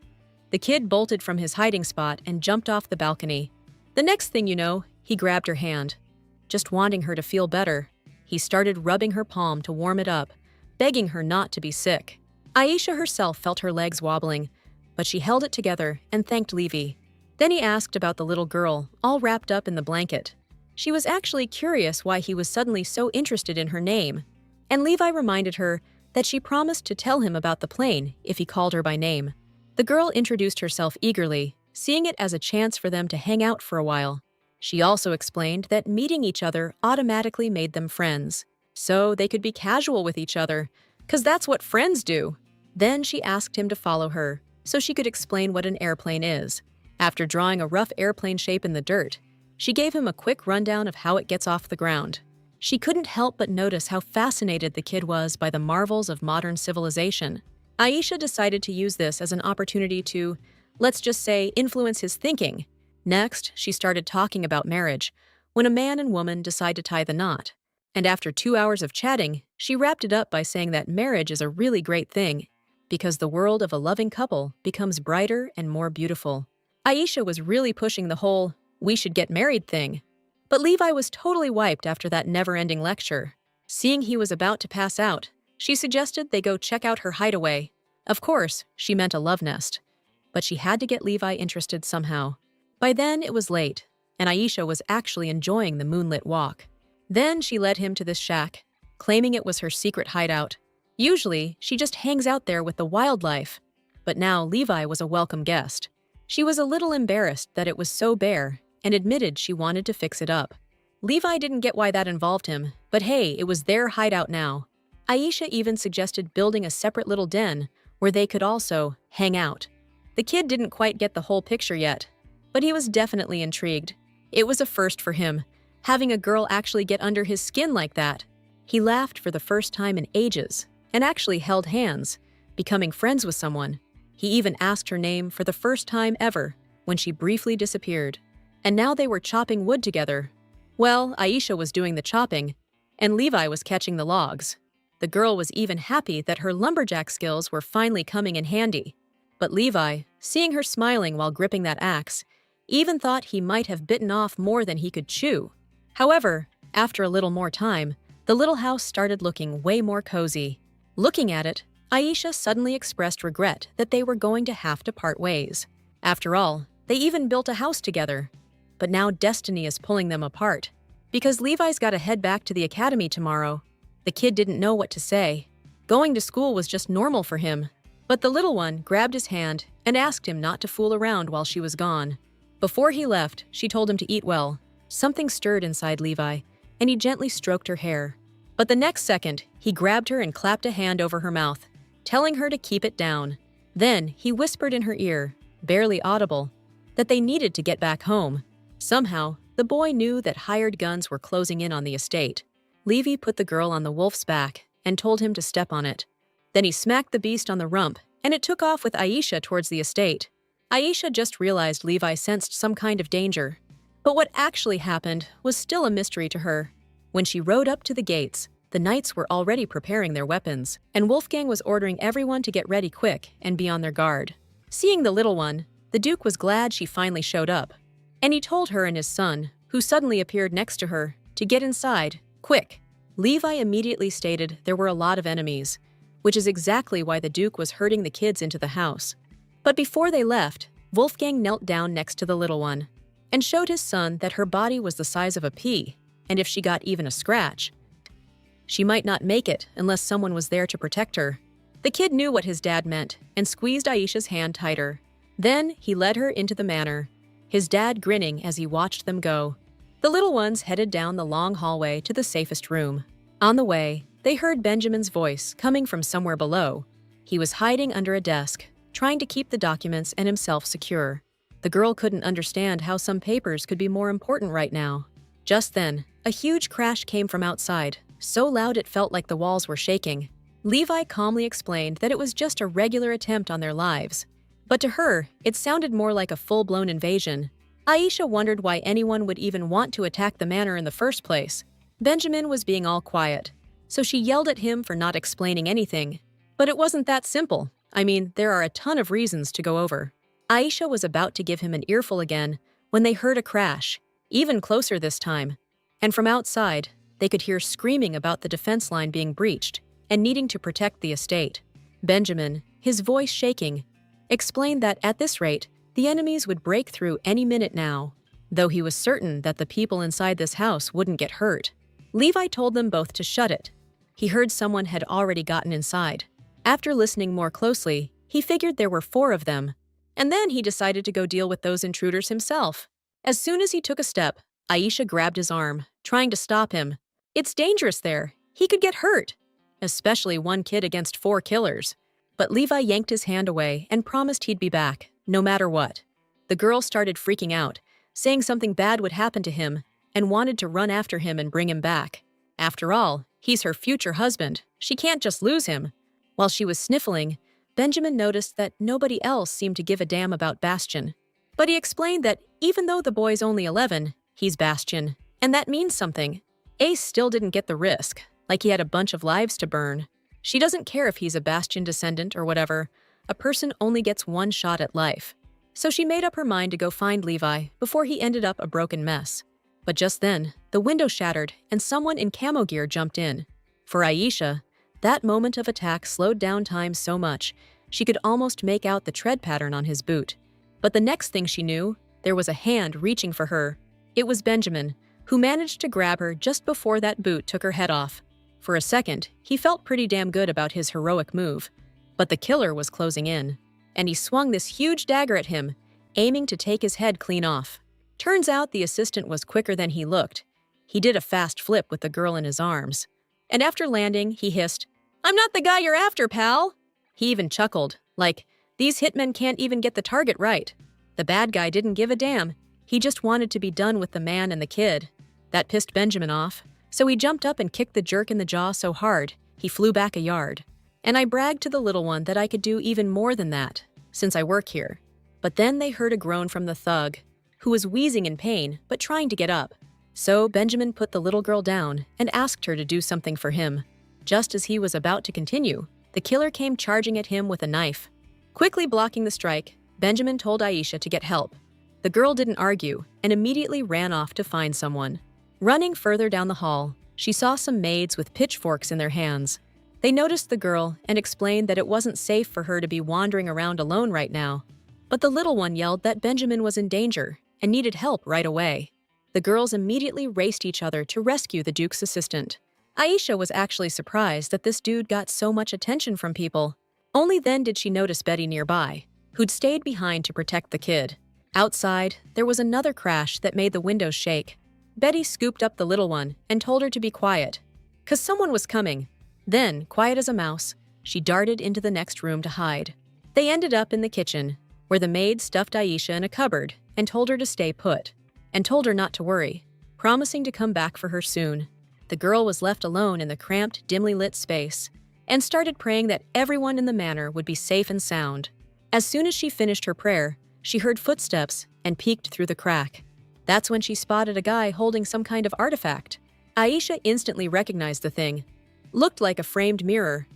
The kid bolted from his hiding spot and jumped off the balcony. The next thing you know, he grabbed her hand. Just wanting her to feel better, he started rubbing her palm to warm it up, begging her not to be sick. Aisha herself felt her legs wobbling, but she held it together and thanked Levi. Then he asked about the little girl, all wrapped up in the blanket. She was actually curious why he was suddenly so interested in her name, and Levi reminded her that she promised to tell him about the plane if he called her by name. The girl introduced herself eagerly, seeing it as a chance for them to hang out for a while. She also explained that meeting each other automatically made them friends, so they could be casual with each other, 'cause that's what friends do. Then she asked him to follow her, so she could explain what an airplane is. After drawing a rough airplane shape in the dirt, she gave him a quick rundown of how it gets off the ground. She couldn't help but notice how fascinated the kid was by the marvels of modern civilization. Aisha decided to use this as an opportunity to, let's just say, influence his thinking. Next, she started talking about marriage, when a man and woman decide to tie the knot. And after 2 hours of chatting, she wrapped it up by saying that marriage is a really great thing, because the world of a loving couple becomes brighter and more beautiful. Aisha was really pushing the whole, we should get married thing. But Levi was totally wiped after that never-ending lecture. Seeing he was about to pass out, she suggested they go check out her hideaway. Of course, she meant a love nest. But she had to get Levi interested somehow. By then, it was late, and Aisha was actually enjoying the moonlit walk. Then she led him to this shack, claiming it was her secret hideout. Usually, she just hangs out there with the wildlife. But now Levi was a welcome guest. She was a little embarrassed that it was so bare, and admitted she wanted to fix it up. Levi didn't get why that involved him, but hey, it was their hideout now. Aisha even suggested building a separate little den where they could also hang out. The kid didn't quite get the whole picture yet, but he was definitely intrigued. It was a first for him, having a girl actually get under his skin like that. He laughed for the first time in ages, and actually held hands, becoming friends with someone. He even asked her name for the first time ever, when she briefly disappeared. And now they were chopping wood together. Well, Aisha was doing the chopping, and Levi was catching the logs. The girl was even happy that her lumberjack skills were finally coming in handy. But Levi, seeing her smiling while gripping that axe, even thought he might have bitten off more than he could chew. However, after a little more time, the little house started looking way more cozy. Looking at it, Aisha suddenly expressed regret that they were going to have to part ways. After all, they even built a house together. But now destiny is pulling them apart, because Levi's got to head back to the academy tomorrow. The kid didn't know what to say. Going to school was just normal for him. But the little one grabbed his hand and asked him not to fool around while she was gone. Before he left, she told him to eat well. Something stirred inside Levi, and he gently stroked her hair. But the next second, he grabbed her and clapped a hand over her mouth, telling her to keep it down. Then he whispered in her ear, barely audible, that they needed to get back home. Somehow, the boy knew that hired guns were closing in on the estate. Levi put the girl on the wolf's back and told him to step on it. Then he smacked the beast on the rump, and it took off with Aisha towards the estate. Aisha just realized Levi sensed some kind of danger. But what actually happened was still a mystery to her. When she rode up to the gates, the knights were already preparing their weapons, and Wolfgang was ordering everyone to get ready quick and be on their guard. Seeing the little one, the Duke was glad she finally showed up. And he told her and his son, who suddenly appeared next to her, to get inside, quick. Levi immediately stated there were a lot of enemies, which is exactly why the Duke was herding the kids into the house. But before they left, Wolfgang knelt down next to the little one and showed his son that her body was the size of a pea, and if she got even a scratch, she might not make it unless someone was there to protect her. The kid knew what his dad meant and squeezed Aisha's hand tighter. Then he led her into the manor, his dad grinning as he watched them go. The little ones headed down the long hallway to the safest room. On the way, they heard Benjamin's voice coming from somewhere below. He was hiding under a desk, trying to keep the documents and himself secure. The girl couldn't understand how some papers could be more important right now. Just then, a huge crash came from outside, so loud it felt like the walls were shaking. Levi calmly explained that it was just a regular attempt on their lives. But to her, it sounded more like a full-blown invasion. Aisha wondered why anyone would even want to attack the manor in the first place. Benjamin was being all quiet, so she yelled at him for not explaining anything. But it wasn't that simple. I mean, there are a ton of reasons to go over. Aisha was about to give him an earful again when they heard a crash, even closer this time. And from outside, they could hear screaming about the defense line being breached and needing to protect the estate. Benjamin, his voice shaking, explained that at this rate, the enemies would break through any minute now, though he was certain that the people inside this house wouldn't get hurt. Levi told them both to shut it. He heard someone had already gotten inside. After listening more closely, he figured there were 4 of them. And then he decided to go deal with those intruders himself. As soon as he took a step, Aisha grabbed his arm, trying to stop him. It's dangerous there. He could get hurt. Especially one kid against 4 killers. But Levi yanked his hand away and promised he'd be back, no matter what. The girl started freaking out, saying something bad would happen to him, and wanted to run after him and bring him back. After all, he's her future husband. She can't just lose him. While she was sniffling, Benjamin noticed that nobody else seemed to give a damn about Bastian. But he explained that even though the boy's only 11, he's Bastian, and that means something. Ace still didn't get the risk, like he had a bunch of lives to burn. She doesn't care if he's a Bastian descendant or whatever. A person only gets one shot at life. So she made up her mind to go find Levi before he ended up a broken mess. But just then, the window shattered and someone in camo gear jumped in. For Aisha, that moment of attack slowed down time so much, she could almost make out the tread pattern on his boot. But the next thing she knew, there was a hand reaching for her. It was Benjamin, who managed to grab her just before that boot took her head off. For a second, he felt pretty damn good about his heroic move. But the killer was closing in, and he swung this huge dagger at him, aiming to take his head clean off. Turns out the assistant was quicker than he looked. He did a fast flip with the girl in his arms. And after landing, he hissed, "I'm not the guy you're after, pal!" He even chuckled, like, these hitmen can't even get the target right. The bad guy didn't give a damn. He just wanted to be done with the man and the kid. That pissed Benjamin off, so he jumped up and kicked the jerk in the jaw so hard, he flew back a yard. And I bragged to the little one that I could do even more than that, since I work here. But then they heard a groan from the thug, who was wheezing in pain but trying to get up. So Benjamin put the little girl down and asked her to do something for him. Just as he was about to continue, the killer came charging at him with a knife. Quickly blocking the strike, Benjamin told Aisha to get help. The girl didn't argue and immediately ran off to find someone. Running further down the hall, she saw some maids with pitchforks in their hands. They noticed the girl and explained that it wasn't safe for her to be wandering around alone right now. But the little one yelled that Benjamin was in danger and needed help right away. The girls immediately raced each other to rescue the Duke's assistant. Aisha was actually surprised that this dude got so much attention from people. Only then did she notice Betty nearby, who'd stayed behind to protect the kid. Outside, there was another crash that made the windows shake. Betty scooped up the little one and told her to be quiet, 'cause someone was coming. Then, quiet as a mouse, she darted into the next room to hide. They ended up in the kitchen, where the maid stuffed Aisha in a cupboard and told her to stay put, and told her not to worry, promising to come back for her soon. The girl was left alone in the cramped, dimly lit space, and started praying that everyone in the manor would be safe and sound. As soon as she finished her prayer, she heard footsteps and peeked through the crack. That's when she spotted a guy holding some kind of artifact. Aisha instantly recognized the thing. Looked like a framed mirror,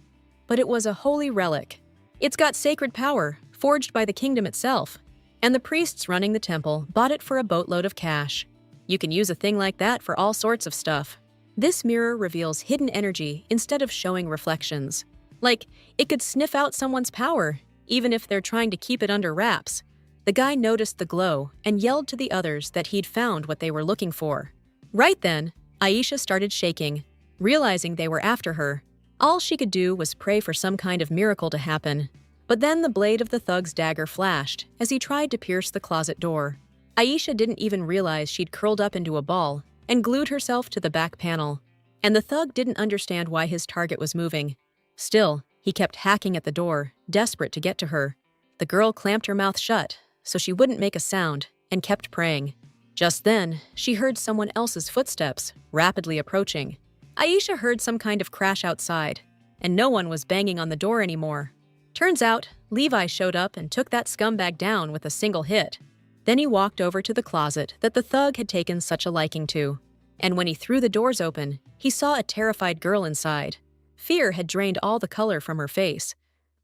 but it was a holy relic. It's got sacred power, forged by the kingdom itself, and the priests running the temple bought it for a boatload of cash. You can use a thing like that for all sorts of stuff. This mirror reveals hidden energy instead of showing reflections. Like, it could sniff out someone's power, even if they're trying to keep it under wraps. The guy noticed the glow and yelled to the others that he'd found what they were looking for. Right then, Aisha started shaking, realizing they were after her. All she could do was pray for some kind of miracle to happen. But then the blade of the thug's dagger flashed as he tried to pierce the closet door. Aisha didn't even realize she'd curled up into a ball and glued herself to the back panel. And the thug didn't understand why his target was moving. Still, he kept hacking at the door, desperate to get to her. The girl clamped her mouth shut so she wouldn't make a sound and kept praying. Just then, she heard someone else's footsteps, rapidly approaching. Aisha heard some kind of crash outside, and no one was banging on the door anymore. Turns out, Levi showed up and took that scumbag down with a single hit. Then he walked over to the closet that the thug had taken such a liking to. And when he threw the doors open, he saw a terrified girl inside. Fear had drained all the color from her face.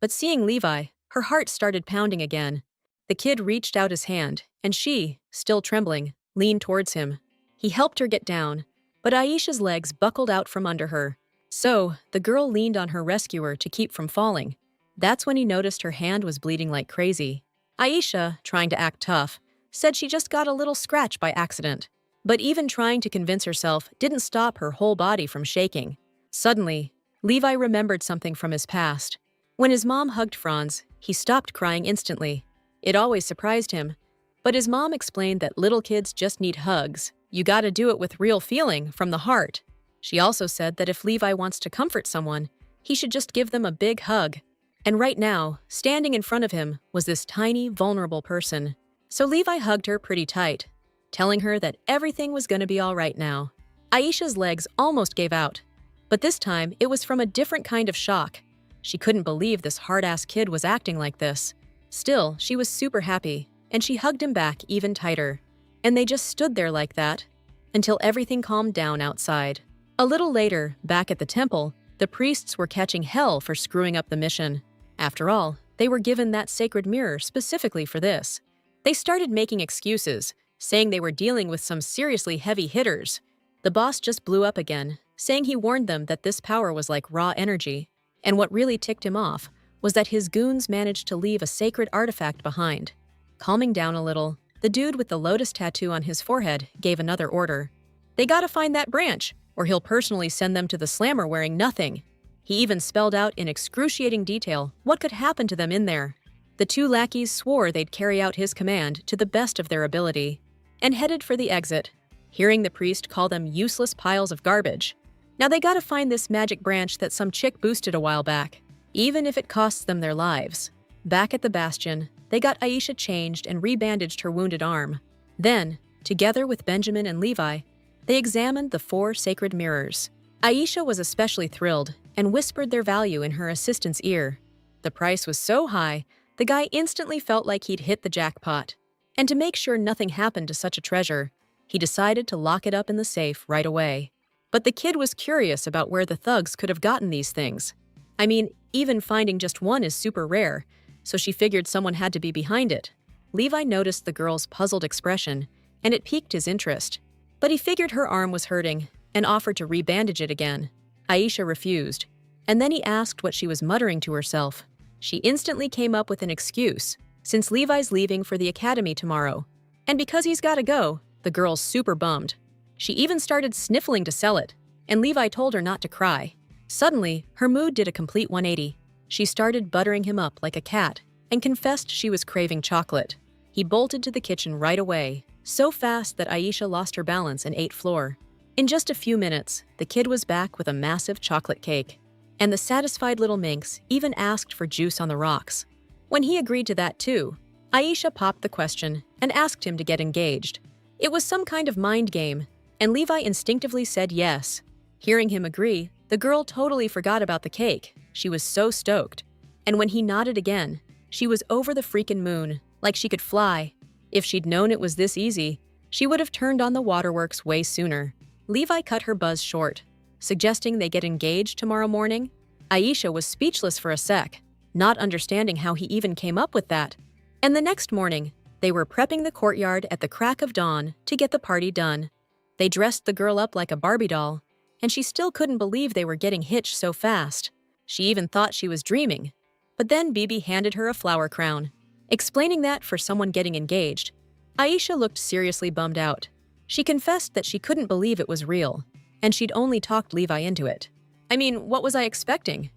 But seeing Levi, her heart started pounding again. The kid reached out his hand, and she, still trembling, leaned towards him. He helped her get down, but Aisha's legs buckled out from under her. So, the girl leaned on her rescuer to keep from falling. That's when he noticed her hand was bleeding like crazy. Aisha, trying to act tough, said she just got a little scratch by accident. But even trying to convince herself didn't stop her whole body from shaking. Suddenly, Levi remembered something from his past. When his mom hugged Franz, he stopped crying instantly. It always surprised him. But his mom explained that little kids just need hugs. You gotta do it with real feeling, from the heart. She also said that if Levi wants to comfort someone, he should just give them a big hug. And right now, standing in front of him was this tiny, vulnerable person. So Levi hugged her pretty tight, telling her that everything was gonna be all right now. Aisha's legs almost gave out, but this time it was from a different kind of shock. She couldn't believe this hard-ass kid was acting like this. Still, she was super happy, and she hugged him back even tighter. And they just stood there like that until everything calmed down outside. A little later, back at the temple, the priests were catching hell for screwing up the mission. After all, they were given that sacred mirror specifically for this. They started making excuses, saying they were dealing with some seriously heavy hitters. The boss just blew up again, saying he warned them that this power was like raw energy. And what really ticked him off was that his goons managed to leave a sacred artifact behind. Calming down a little, the dude with the lotus tattoo on his forehead gave another order. They gotta find that branch, or he'll personally send them to the slammer wearing nothing. He even spelled out in excruciating detail what could happen to them in there. The two lackeys swore they'd carry out his command to the best of their ability, and headed for the exit, hearing the priest call them useless piles of garbage. Now they gotta find this magic branch that some chick boosted a while back, even if it costs them their lives. Back at the bastion, they got Aisha changed and rebandaged her wounded arm. Then, together with Benjamin and Levi, they examined the 4 sacred mirrors. Aisha was especially thrilled and whispered their value in her assistant's ear. The price was so high, the guy instantly felt like he'd hit the jackpot. And to make sure nothing happened to such a treasure, he decided to lock it up in the safe right away. But the kid was curious about where the thugs could have gotten these things. I mean, even finding just one is super rare, so she figured someone had to be behind it. Levi noticed the girl's puzzled expression, and it piqued his interest. But he figured her arm was hurting and offered to rebandage it again. Aisha refused, and then he asked what she was muttering to herself. She instantly came up with an excuse, since Levi's leaving for the academy tomorrow. And because he's gotta go, the girl's super bummed. She even started sniffling to sell it, and Levi told her not to cry. Suddenly, her mood did a complete 180. She started buttering him up like a cat and confessed she was craving chocolate. He bolted to the kitchen right away, so fast that Aisha lost her balance and ate floor. In just a few minutes, the kid was back with a massive chocolate cake, and the satisfied little minx even asked for juice on the rocks. When he agreed to that too, Aisha popped the question and asked him to get engaged. It was some kind of mind game, and Levi instinctively said yes. Hearing him agree, the girl totally forgot about the cake. She was so stoked. And when he nodded again, she was over the freaking moon, like she could fly. If she'd known it was this easy, she would have turned on the waterworks way sooner. Levi cut her buzz short, suggesting they get engaged tomorrow morning. Aisha was speechless for a sec, not understanding how he even came up with that. And the next morning, they were prepping the courtyard at the crack of dawn to get the party done. They dressed the girl up like a Barbie doll, and she still couldn't believe they were getting hitched so fast. She even thought she was dreaming. But then Bibi handed her a flower crown, explaining that for someone getting engaged. Aisha looked seriously bummed out. She confessed that she couldn't believe it was real, and she'd only talked Levi into it. I mean, what was I expecting?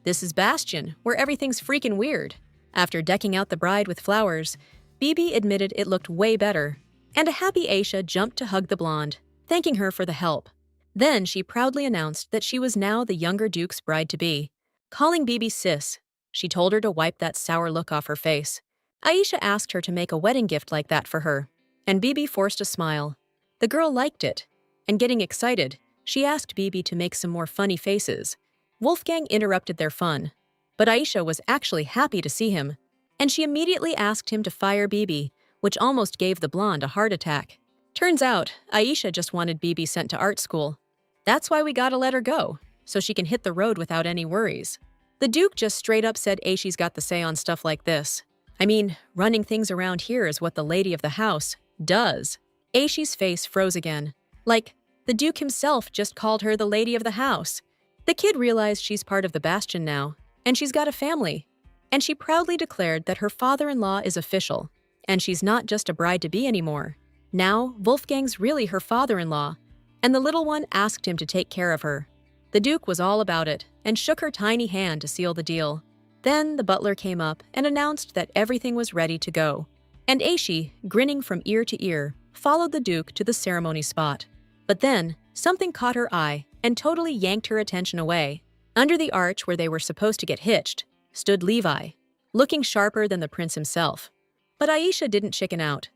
This is Bastion, where everything's freaking weird. After decking out the bride with flowers, Bibi admitted it looked way better, and a happy Aisha jumped to hug the blonde, thanking her for the help. Then she proudly announced that she was now the younger Duke's bride-to-be. Calling Bibi sis, she told her to wipe that sour look off her face. Aisha asked her to make a wedding gift like that for her, and Bibi forced a smile. The girl liked it, and getting excited, she asked Bibi to make some more funny faces. Wolfgang interrupted their fun, but Aisha was actually happy to see him, and she immediately asked him to fire Bibi, which almost gave the blonde a heart attack. Turns out, Aisha just wanted Bibi sent to art school. That's why we gotta let her go, so she can hit the road without any worries. The Duke just straight up said Aishi's got the say on stuff like this. I mean, running things around here is what the lady of the house does. Aishi's face froze again, like the Duke himself just called her the lady of the house. The kid realized she's part of the Bastion now, and she's got a family. And she proudly declared that her father-in-law is official, and she's not just a bride-to-be anymore. Now, Wolfgang's really her father-in-law, and the little one asked him to take care of her. The Duke was all about it and shook her tiny hand to seal the deal. Then the butler came up and announced that everything was ready to go. And Aishi, grinning from ear to ear, followed the Duke to the ceremony spot. But then, something caught her eye and totally yanked her attention away. Under the arch where they were supposed to get hitched, stood Levi, looking sharper than the prince himself. But Aisha didn't chicken out.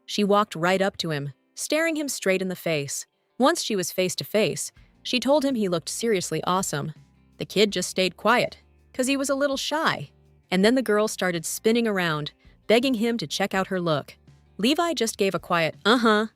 She walked right up to him, staring him straight in the face. Once she was face to face, she told him he looked seriously awesome. The kid just stayed quiet, 'cause he was a little shy. And then the girl started spinning around, begging him to check out her look. Levi just gave a quiet, uh-huh,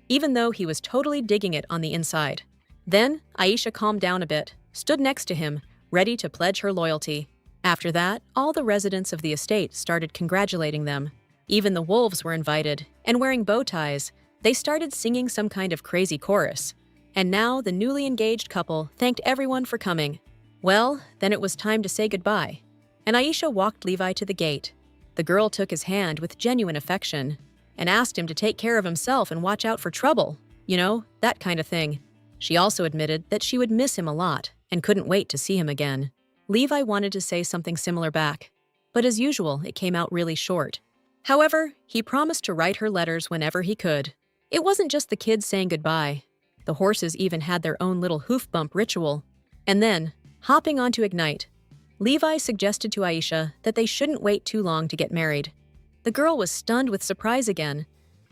even though he was totally digging it on the inside. Then, Aisha calmed down a bit, stood next to him, ready to pledge her loyalty. After that, all the residents of the estate started congratulating them. Even the wolves were invited, and wearing bow ties, they started singing some kind of crazy chorus. And now the newly engaged couple thanked everyone for coming. Well, then it was time to say goodbye, and Aisha walked Levi to the gate. The girl took his hand with genuine affection and asked him to take care of himself and watch out for trouble. You know, that kind of thing. She also admitted that she would miss him a lot and couldn't wait to see him again. Levi wanted to say something similar back, but as usual, it came out really short. However, he promised to write her letters whenever he could. It wasn't just the kids saying goodbye. The horses even had their own little hoof bump ritual. And then, hopping onto Ignite, Levi suggested to Aisha that they shouldn't wait too long to get married. The girl was stunned with surprise again,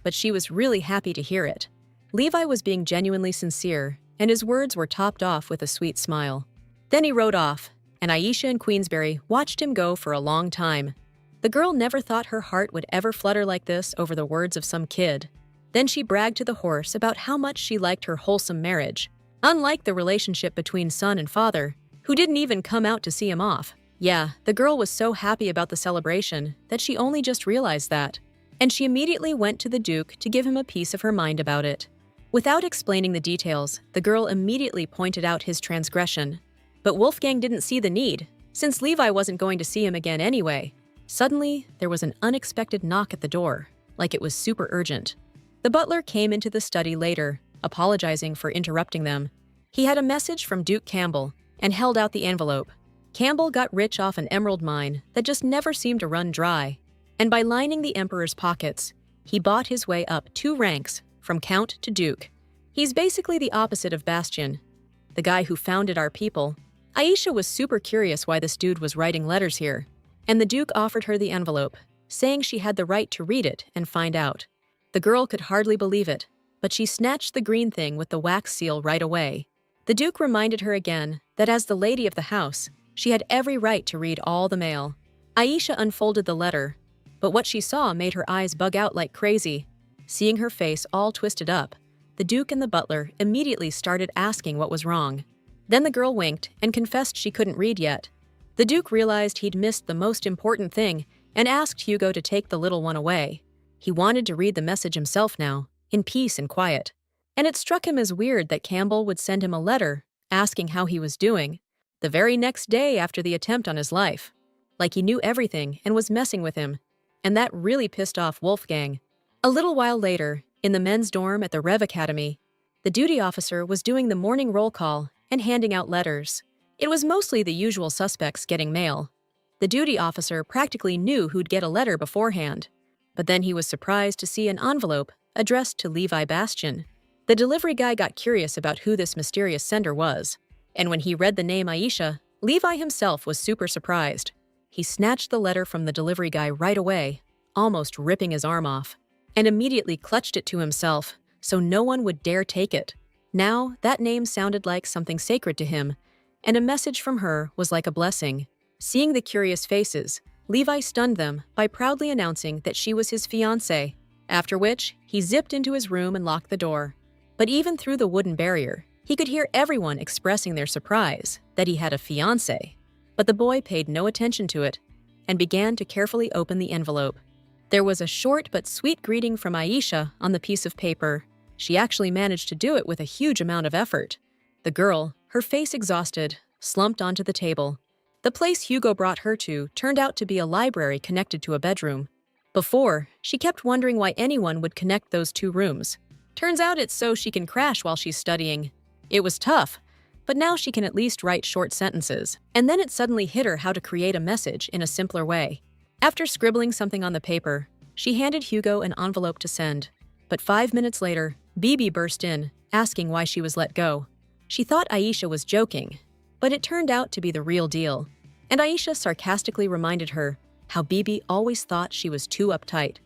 but she was really happy to hear it. Levi was being genuinely sincere, and his words were topped off with a sweet smile. Then he rode off, and Aisha and Queensberry watched him go for a long time. The girl never thought her heart would ever flutter like this over the words of some kid. Then she bragged to the horse about how much she liked her wholesome marriage, unlike the relationship between son and father, who didn't even come out to see him off. Yeah, the girl was so happy about the celebration that she only just realized that, and she immediately went to the Duke to give him a piece of her mind about it. Without explaining the details, the girl immediately pointed out his transgression. But Wolfgang didn't see the need, since Levi wasn't going to see him again anyway. Suddenly, there was an unexpected knock at the door, like it was super urgent. The butler came into the study later, apologizing for interrupting them. He had a message from Duke Campbell and held out the envelope. Campbell got rich off an emerald mine that just never seemed to run dry, and by lining the emperor's pockets, he bought his way up 2 ranks, from count to duke. He's basically the opposite of Bastian, the guy who founded our people. Aisha was super curious why this dude was writing letters here, and the Duke offered her the envelope, saying she had the right to read it and find out. The girl could hardly believe it, but she snatched the green thing with the wax seal right away. The Duke reminded her again that as the lady of the house, she had every right to read all the mail. Aisha unfolded the letter, but what she saw made her eyes bug out like crazy. Seeing her face all twisted up, the Duke and the butler immediately started asking what was wrong. Then the girl winked and confessed she couldn't read yet. The Duke realized he'd missed the most important thing and asked Hugo to take the little one away. He wanted to read the message himself now, in peace and quiet. And it struck him as weird that Campbell would send him a letter asking how he was doing, the very next day after the attempt on his life. Like he knew everything and was messing with him. And that really pissed off Wolfgang. A little while later, in the men's dorm at the Rev Academy, the duty officer was doing the morning roll call and handing out letters. It was mostly the usual suspects getting mail. The duty officer practically knew who'd get a letter beforehand, but then he was surprised to see an envelope addressed to Levi Bastian. The delivery guy got curious about who this mysterious sender was, and when he read the name Aisha, Levi himself was super surprised. He snatched the letter from the delivery guy right away, almost ripping his arm off, and immediately clutched it to himself so no one would dare take it. Now, that name sounded like something sacred to him, and a message from her was like a blessing. Seeing the curious faces, Levi stunned them by proudly announcing that she was his fiancée, after which he zipped into his room and locked the door. But even through the wooden barrier, he could hear everyone expressing their surprise that he had a fiancée. But the boy paid no attention to it and began to carefully open the envelope. There was a short but sweet greeting from Aisha on the piece of paper. She actually managed to do it with a huge amount of effort. The girl, her face exhausted, slumped onto the table. The place Hugo brought her to turned out to be a library connected to a bedroom. Before, she kept wondering why anyone would connect those 2 rooms. Turns out it's so she can crash while she's studying. It was tough, but now she can at least write short sentences. And then it suddenly hit her how to create a message in a simpler way. After scribbling something on the paper, she handed Hugo an envelope to send. But 5 minutes later, Bibi burst in, asking why she was let go. She thought Aisha was joking, but it turned out to be the real deal. And Aisha sarcastically reminded her how Bibi always thought she was too uptight.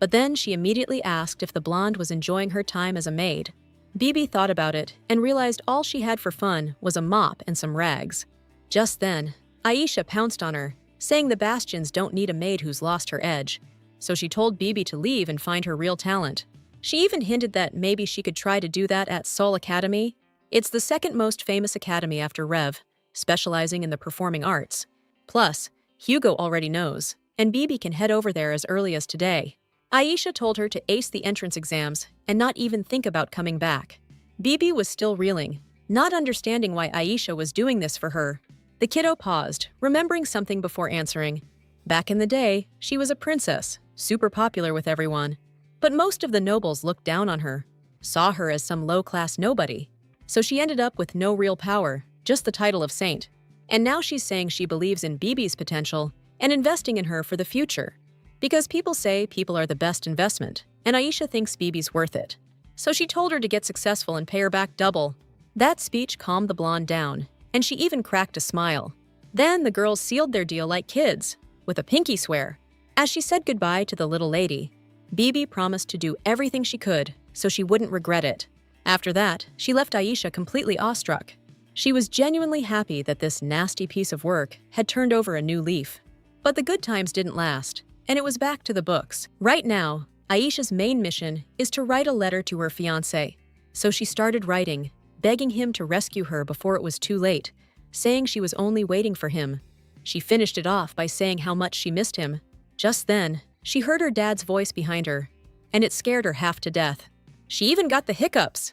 But then she immediately asked if the blonde was enjoying her time as a maid. Bibi thought about it and realized all she had for fun was a mop and some rags. Just then, Aisha pounced on her, saying the Bastions don't need a maid who's lost her edge. So she told Bibi to leave and find her real talent. She even hinted that maybe she could try to do that at Seoul Academy. It's the second most famous academy after Rev, specializing in the performing arts. Plus, Hugo already knows, and Bibi can head over there as early as today. Aisha told her to ace the entrance exams and not even think about coming back. Bibi was still reeling, not understanding why Aisha was doing this for her. The kiddo paused, remembering something before answering. Back in the day, she was a princess, super popular with everyone. But most of the nobles looked down on her, saw her as some low-class nobody. So she ended up with no real power, just the title of saint. And now she's saying she believes in Bibi's potential and investing in her for the future. Because people say people are the best investment, and Aisha thinks Bibi's worth it. So she told her to get successful and pay her back double. That speech calmed the blonde down, and she even cracked a smile. Then the girls sealed their deal like kids, with a pinky swear. As she said goodbye to the little lady, Bibi promised to do everything she could so she wouldn't regret it. After that, she left Aisha completely awestruck. She was genuinely happy that this nasty piece of work had turned over a new leaf. But the good times didn't last, and it was back to the books. Right now, Aisha's main mission is to write a letter to her fiancé. So she started writing, begging him to rescue her before it was too late, saying she was only waiting for him. She finished it off by saying how much she missed him. Just then, she heard her dad's voice behind her, and it scared her half to death. She even got the hiccups.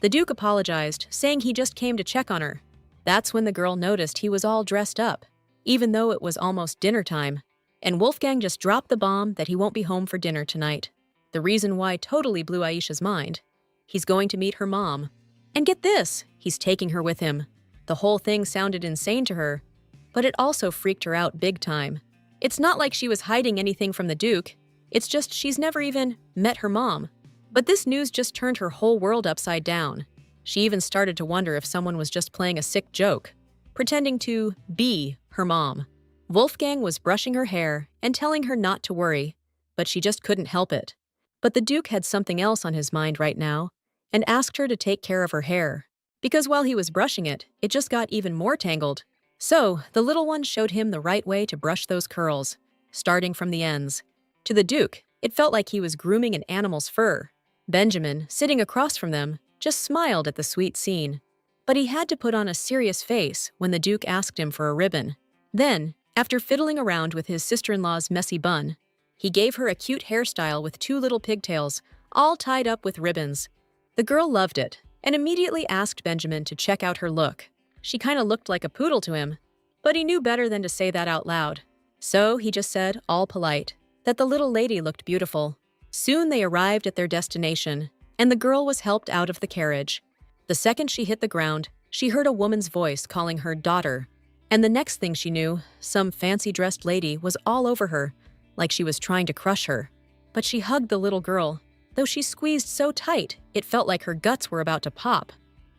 The Duke apologized, saying he just came to check on her. That's when the girl noticed he was all dressed up, even though it was almost dinner time. And Wolfgang just dropped the bomb that he won't be home for dinner tonight. The reason why totally blew Aisha's mind. He's going to meet her mom. And get this, he's taking her with him. The whole thing sounded insane to her, but it also freaked her out big time. It's not like she was hiding anything from the Duke. It's just she's never even met her mom. But this news just turned her whole world upside down. She even started to wonder if someone was just playing a sick joke, pretending to be her mom. Wolfgang was brushing her hair and telling her not to worry, but she just couldn't help it. But the Duke had something else on his mind right now and asked her to take care of her hair, because while he was brushing it, it just got even more tangled. So, the little one showed him the right way to brush those curls, starting from the ends. To the Duke, it felt like he was grooming an animal's fur. Benjamin, sitting across from them, just smiled at the sweet scene. But he had to put on a serious face when the Duke asked him for a ribbon. Then, after fiddling around with his sister-in-law's messy bun, he gave her a cute hairstyle with 2 little pigtails, all tied up with ribbons. The girl loved it, and immediately asked Benjamin to check out her look. She kinda looked like a poodle to him, but he knew better than to say that out loud. So he just said, all polite, that the little lady looked beautiful. Soon they arrived at their destination, and the girl was helped out of the carriage. The second she hit the ground, she heard a woman's voice calling her daughter. And the next thing she knew, some fancy-dressed lady was all over her, like she was trying to crush her. But she hugged the little girl. Though she squeezed so tight, it felt like her guts were about to pop.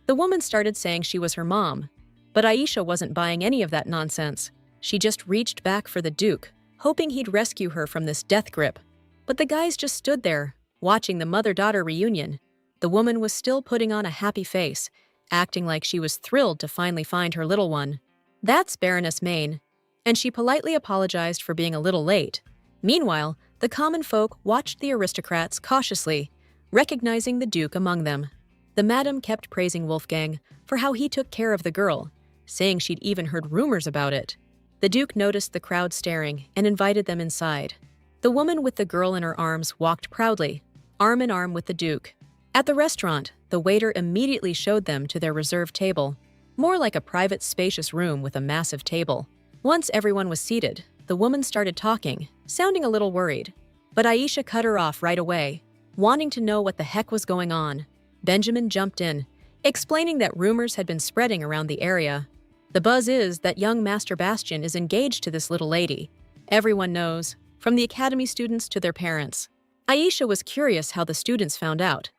The woman started saying she was her mom, but Aisha wasn't buying any of that nonsense. She just reached back for the Duke, hoping he'd rescue her from this death grip. But the guys just stood there, watching the mother-daughter reunion. The woman was still putting on a happy face, acting like she was thrilled to finally find her little one. That's Baroness Maine, and she politely apologized for being a little late. Meanwhile, the common folk watched the aristocrats cautiously, recognizing the Duke among them. The madam kept praising Wolfgang for how he took care of the girl, saying she'd even heard rumors about it. The Duke noticed the crowd staring and invited them inside. The woman with the girl in her arms walked proudly, arm in arm with the Duke. At the restaurant, the waiter immediately showed them to their reserved table, more like a private, spacious room with a massive table. Once everyone was seated, the woman started talking, sounding a little worried. But Aisha cut her off right away, wanting to know what the heck was going on. Benjamin jumped in, explaining that rumors had been spreading around the area. The buzz is that young Master Bastion is engaged to this little lady. Everyone knows, from the academy students to their parents. Aisha was curious how the students found out,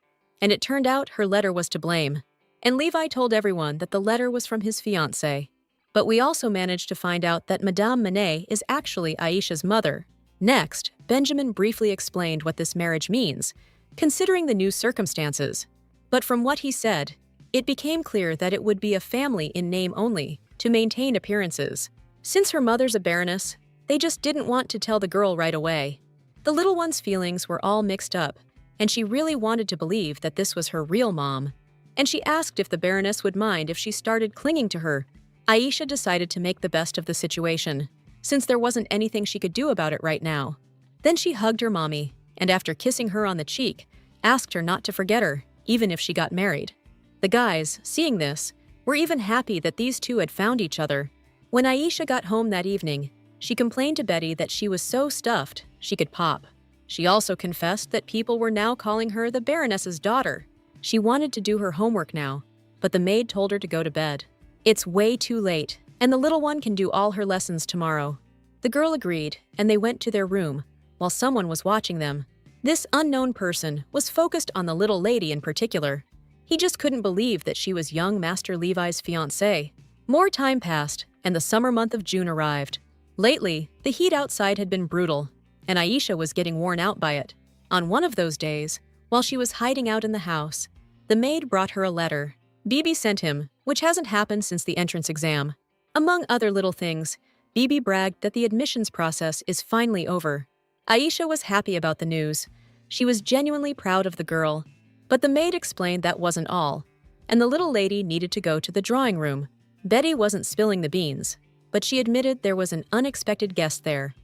and it turned out her letter was to blame. And Levi told everyone that the letter was from his fiancée. But we also managed to find out that Madame Manet is actually Aisha's mother. Next, Benjamin briefly explained what this marriage means, considering the new circumstances. But from what he said, it became clear that it would be a family in name only, to maintain appearances. Since her mother's a baroness, they just didn't want to tell the girl right away. The little one's feelings were all mixed up, and she really wanted to believe that this was her real mom. And she asked if the baroness would mind if she started clinging to her. Aisha decided to make the best of the situation, since there wasn't anything she could do about it right now. Then she hugged her mommy, and after kissing her on the cheek, asked her not to forget her, even if she got married. The guys, seeing this, were even happy that these two had found each other. When Aisha got home that evening, she complained to Betty that she was so stuffed she could pop. She also confessed that people were now calling her the Baroness's daughter. She wanted to do her homework now, but the maid told her to go to bed. It's way too late, and the little one can do all her lessons tomorrow. The girl agreed, and they went to their room, while someone was watching them. This unknown person was focused on the little lady in particular. He just couldn't believe that she was young Master Levi's fiancée. More time passed, and the summer month of June arrived. Lately, the heat outside had been brutal, and Aisha was getting worn out by it. On one of those days, while she was hiding out in the house, the maid brought her a letter. Bibi sent him, which hasn't happened since the entrance exam. Among other little things, Bibi bragged that the admissions process is finally over. Aisha was happy about the news. She was genuinely proud of the girl. But the maid explained that wasn't all, and the little lady needed to go to the drawing room. Betty wasn't spilling the beans, but she admitted there was an unexpected guest there.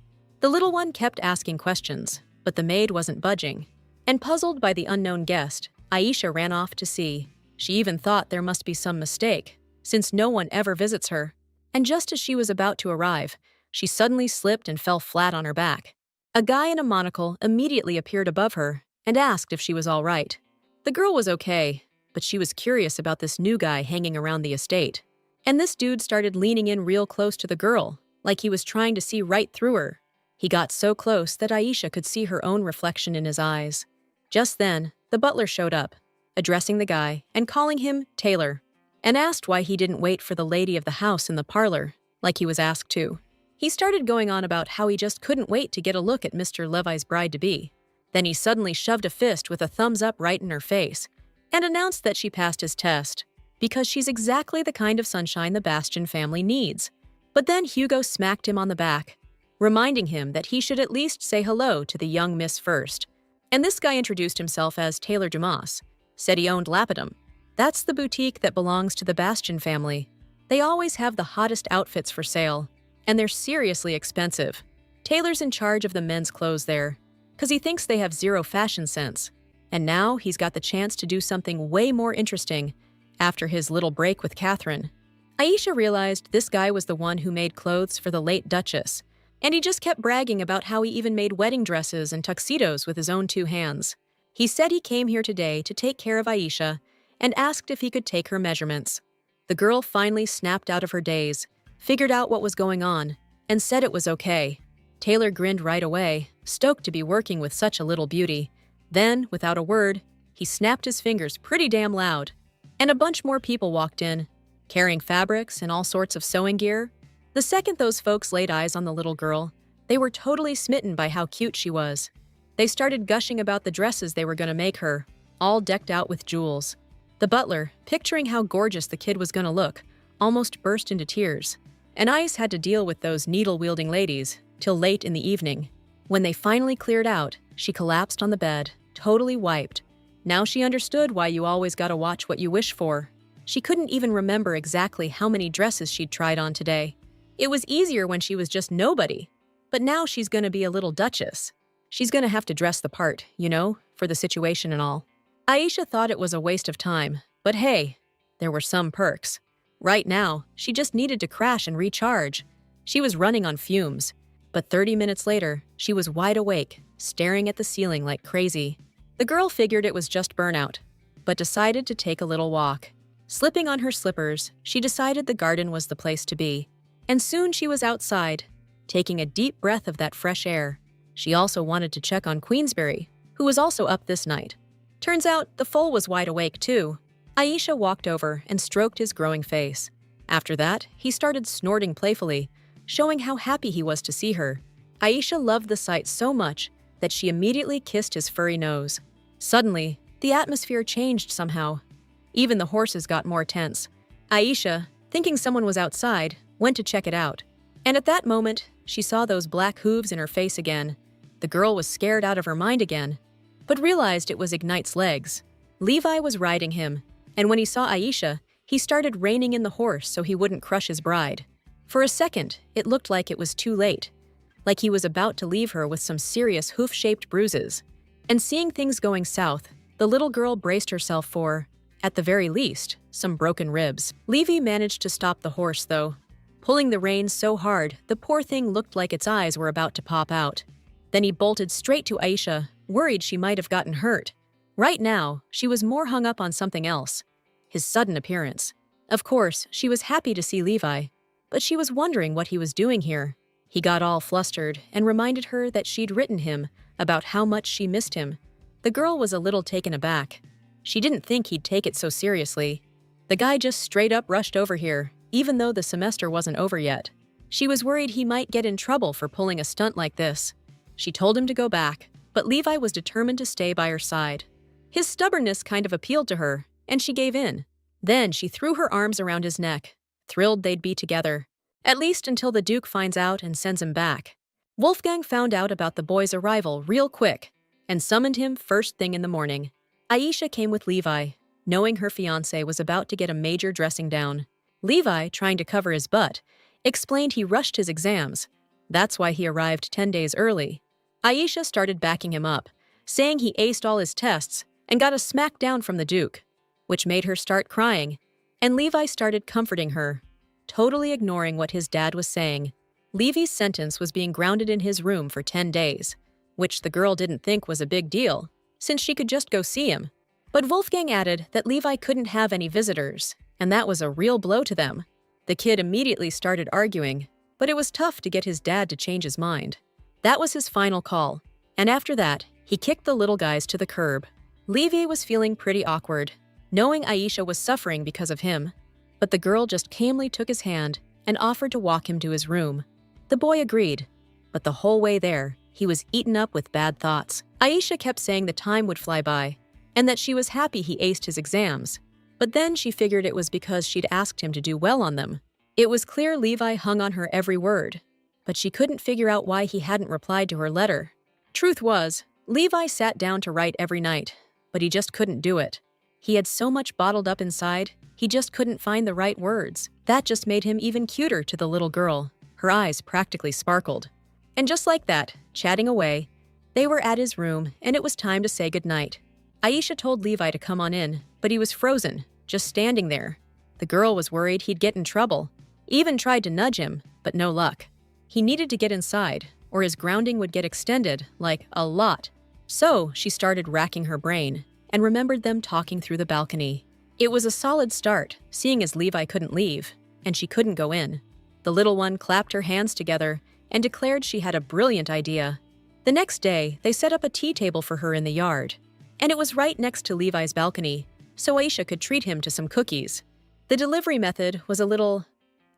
The little one kept asking questions, but the maid wasn't budging. And puzzled by the unknown guest, Aisha ran off to see. She even thought there must be some mistake, since no one ever visits her. And just as she was about to arrive, she suddenly slipped and fell flat on her back. A guy in a monocle immediately appeared above her and asked if she was all right. The girl was okay, but she was curious about this new guy hanging around the estate. And this dude started leaning in real close to the girl, like he was trying to see right through her. He got so close that Aisha could see her own reflection in his eyes. Just then, the butler showed up, addressing the guy and calling him Taylor, and asked why he didn't wait for the lady of the house in the parlor, like he was asked to. He started going on about how he just couldn't wait to get a look at Mr. Levi's bride-to-be. Then he suddenly shoved a fist with a thumbs up right in her face and announced that she passed his test because she's exactly the kind of sunshine the Bastion family needs. But then Hugo smacked him on the back, reminding him that he should at least say hello to the young miss first. And this guy introduced himself as Taylor Dumas, said he owned Lapidum. That's the boutique that belongs to the Bastion family. They always have the hottest outfits for sale, and they're seriously expensive. Taylor's in charge of the men's clothes there, because he thinks they have zero fashion sense. And now he's got the chance to do something way more interesting after his little break with Catherine. Aisha realized this guy was the one who made clothes for the late Duchess, and he just kept bragging about how he even made wedding dresses and tuxedos with his own two hands. He said he came here today to take care of Aisha and asked if he could take her measurements. The girl finally snapped out of her daze, figured out what was going on, and said it was okay. Taylor grinned right away, stoked to be working with such a little beauty. Then, without a word, he snapped his fingers pretty damn loud. And a bunch more people walked in, carrying fabrics and all sorts of sewing gear. The second those folks laid eyes on the little girl, they were totally smitten by how cute she was. They started gushing about the dresses they were going to make her, all decked out with jewels. The butler, picturing how gorgeous the kid was going to look, almost burst into tears. And Ice had to deal with those needle-wielding ladies till late in the evening. When they finally cleared out, she collapsed on the bed, totally wiped. Now she understood why you always gotta watch what you wish for. She couldn't even remember exactly how many dresses she'd tried on today. It was easier when she was just nobody. But now she's gonna be a little duchess. She's gonna have to dress the part, you know, for the situation and all. Aisha thought it was a waste of time, but hey, there were some perks. Right now, she just needed to crash and recharge. She was running on fumes. But 30 minutes later, she was wide awake, staring at the ceiling like crazy. The girl figured it was just burnout, but decided to take a little walk. Slipping on her slippers, she decided the garden was the place to be. And soon she was outside, taking a deep breath of that fresh air. She also wanted to check on Queensberry, who was also up this night. Turns out the foal was wide awake too. Aisha walked over and stroked his growing face. After that, he started snorting playfully, showing how happy he was to see her. Aisha loved the sight so much that she immediately kissed his furry nose. Suddenly, the atmosphere changed somehow. Even the horses got more tense. Aisha, thinking someone was outside, went to check it out. And at that moment, she saw those black hooves in her face again. The girl was scared out of her mind again, but realized it was Ignite's legs. Levi was riding him, and when he saw Aisha, he started reining in the horse so he wouldn't crush his bride. For a second, it looked like it was too late, like he was about to leave her with some serious hoof-shaped bruises. And seeing things going south, the little girl braced herself for, at the very least, some broken ribs. Levi managed to stop the horse, though. Pulling the reins so hard, the poor thing looked like its eyes were about to pop out. Then he bolted straight to Aisha, worried she might have gotten hurt. Right now, she was more hung up on something else. His sudden appearance. Of course, she was happy to see Levi, but she was wondering what he was doing here. He got all flustered and reminded her that she'd written him about how much she missed him. The girl was a little taken aback. She didn't think he'd take it so seriously. The guy just straight up rushed over here, even though the semester wasn't over yet. She was worried he might get in trouble for pulling a stunt like this. She told him to go back, but Levi was determined to stay by her side. His stubbornness kind of appealed to her, and she gave in. Then she threw her arms around his neck, thrilled they'd be together, at least until the Duke finds out and sends him back. Wolfgang found out about the boy's arrival real quick and summoned him first thing in the morning. Aisha came with Levi, knowing her fiancé was about to get a major dressing down. Levi, trying to cover his butt, explained he rushed his exams. That's why he arrived 10 days early. Aisha started backing him up, saying he aced all his tests and got a smack down from the Duke, which made her start crying, and Levi started comforting her, totally ignoring what his dad was saying. Levi's sentence was being grounded in his room for 10 days, which the girl didn't think was a big deal, since she could just go see him. But Wolfgang added that Levi couldn't have any visitors, and that was a real blow to them. The kid immediately started arguing, but it was tough to get his dad to change his mind. That was his final call, and after that, he kicked the little guys to the curb. Levi was feeling pretty awkward, knowing Aisha was suffering because of him, but the girl just calmly took his hand and offered to walk him to his room. The boy agreed, but the whole way there, he was eaten up with bad thoughts. Aisha kept saying the time would fly by, and that she was happy he aced his exams, but then she figured it was because she'd asked him to do well on them. It was clear Levi hung on her every word, but she couldn't figure out why he hadn't replied to her letter. Truth was, Levi sat down to write every night, but he just couldn't do it. He had so much bottled up inside, he just couldn't find the right words. That just made him even cuter to the little girl. Her eyes practically sparkled. And just like that, chatting away, they were at his room, and it was time to say goodnight. Aisha told Levi to come on in, but he was frozen, just standing there. The girl was worried he'd get in trouble, even tried to nudge him, but no luck. He needed to get inside, or his grounding would get extended, like a lot. So she started racking her brain, and remembered them talking through the balcony. It was a solid start, seeing as Levi couldn't leave, and she couldn't go in. The little one clapped her hands together and declared she had a brilliant idea. The next day, they set up a tea table for her in the yard, and it was right next to Levi's balcony, so Aisha could treat him to some cookies. The delivery method was a little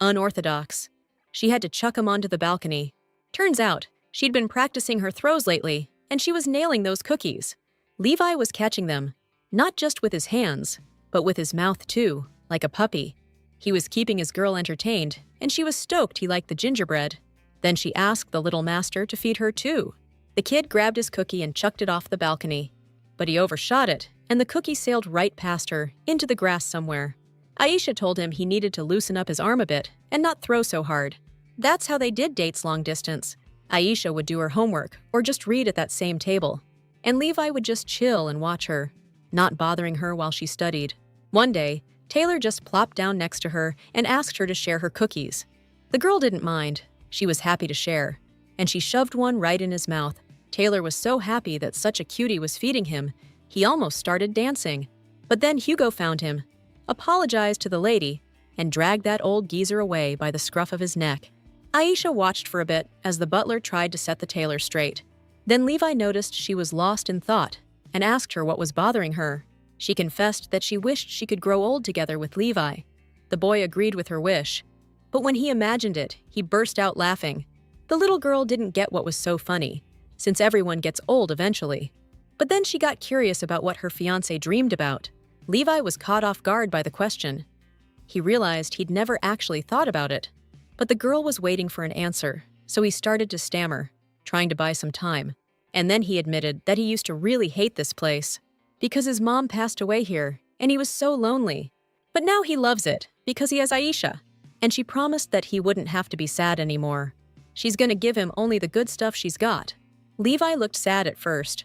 unorthodox. She had to chuck him onto the balcony. Turns out, she'd been practicing her throws lately, and she was nailing those cookies. Levi was catching them, not just with his hands, but with his mouth too, like a puppy. He was keeping his girl entertained, and she was stoked he liked the gingerbread. Then she asked the little master to feed her too. The kid grabbed his cookie and chucked it off the balcony, but he overshot it, and the cookie sailed right past her, into the grass somewhere. Aisha told him he needed to loosen up his arm a bit and not throw so hard. That's how they did dates long distance. Aisha would do her homework or just read at that same table, and Levi would just chill and watch her, not bothering her while she studied. One day, Taylor just plopped down next to her and asked her to share her cookies. The girl didn't mind. She was happy to share, and she shoved one right in his mouth. Taylor was so happy that such a cutie was feeding him, he almost started dancing. But then Hugo found him. apologized to the lady, and dragged that old geezer away by the scruff of his neck. Aisha watched for a bit as the butler tried to set the tailor straight. Then Levi noticed she was lost in thought and asked her what was bothering her. She confessed that she wished she could grow old together with Levi. The boy agreed with her wish, but when he imagined it, he burst out laughing. The little girl didn't get what was so funny, since everyone gets old eventually. But then she got curious about what her fiancé dreamed about. Levi was caught off guard by the question. He realized he'd never actually thought about it, but the girl was waiting for an answer, so he started to stammer, trying to buy some time. And then he admitted that he used to really hate this place because his mom passed away here and he was so lonely. But now he loves it because he has Aisha, and she promised that he wouldn't have to be sad anymore. She's gonna give him only the good stuff she's got. Levi looked sad at first,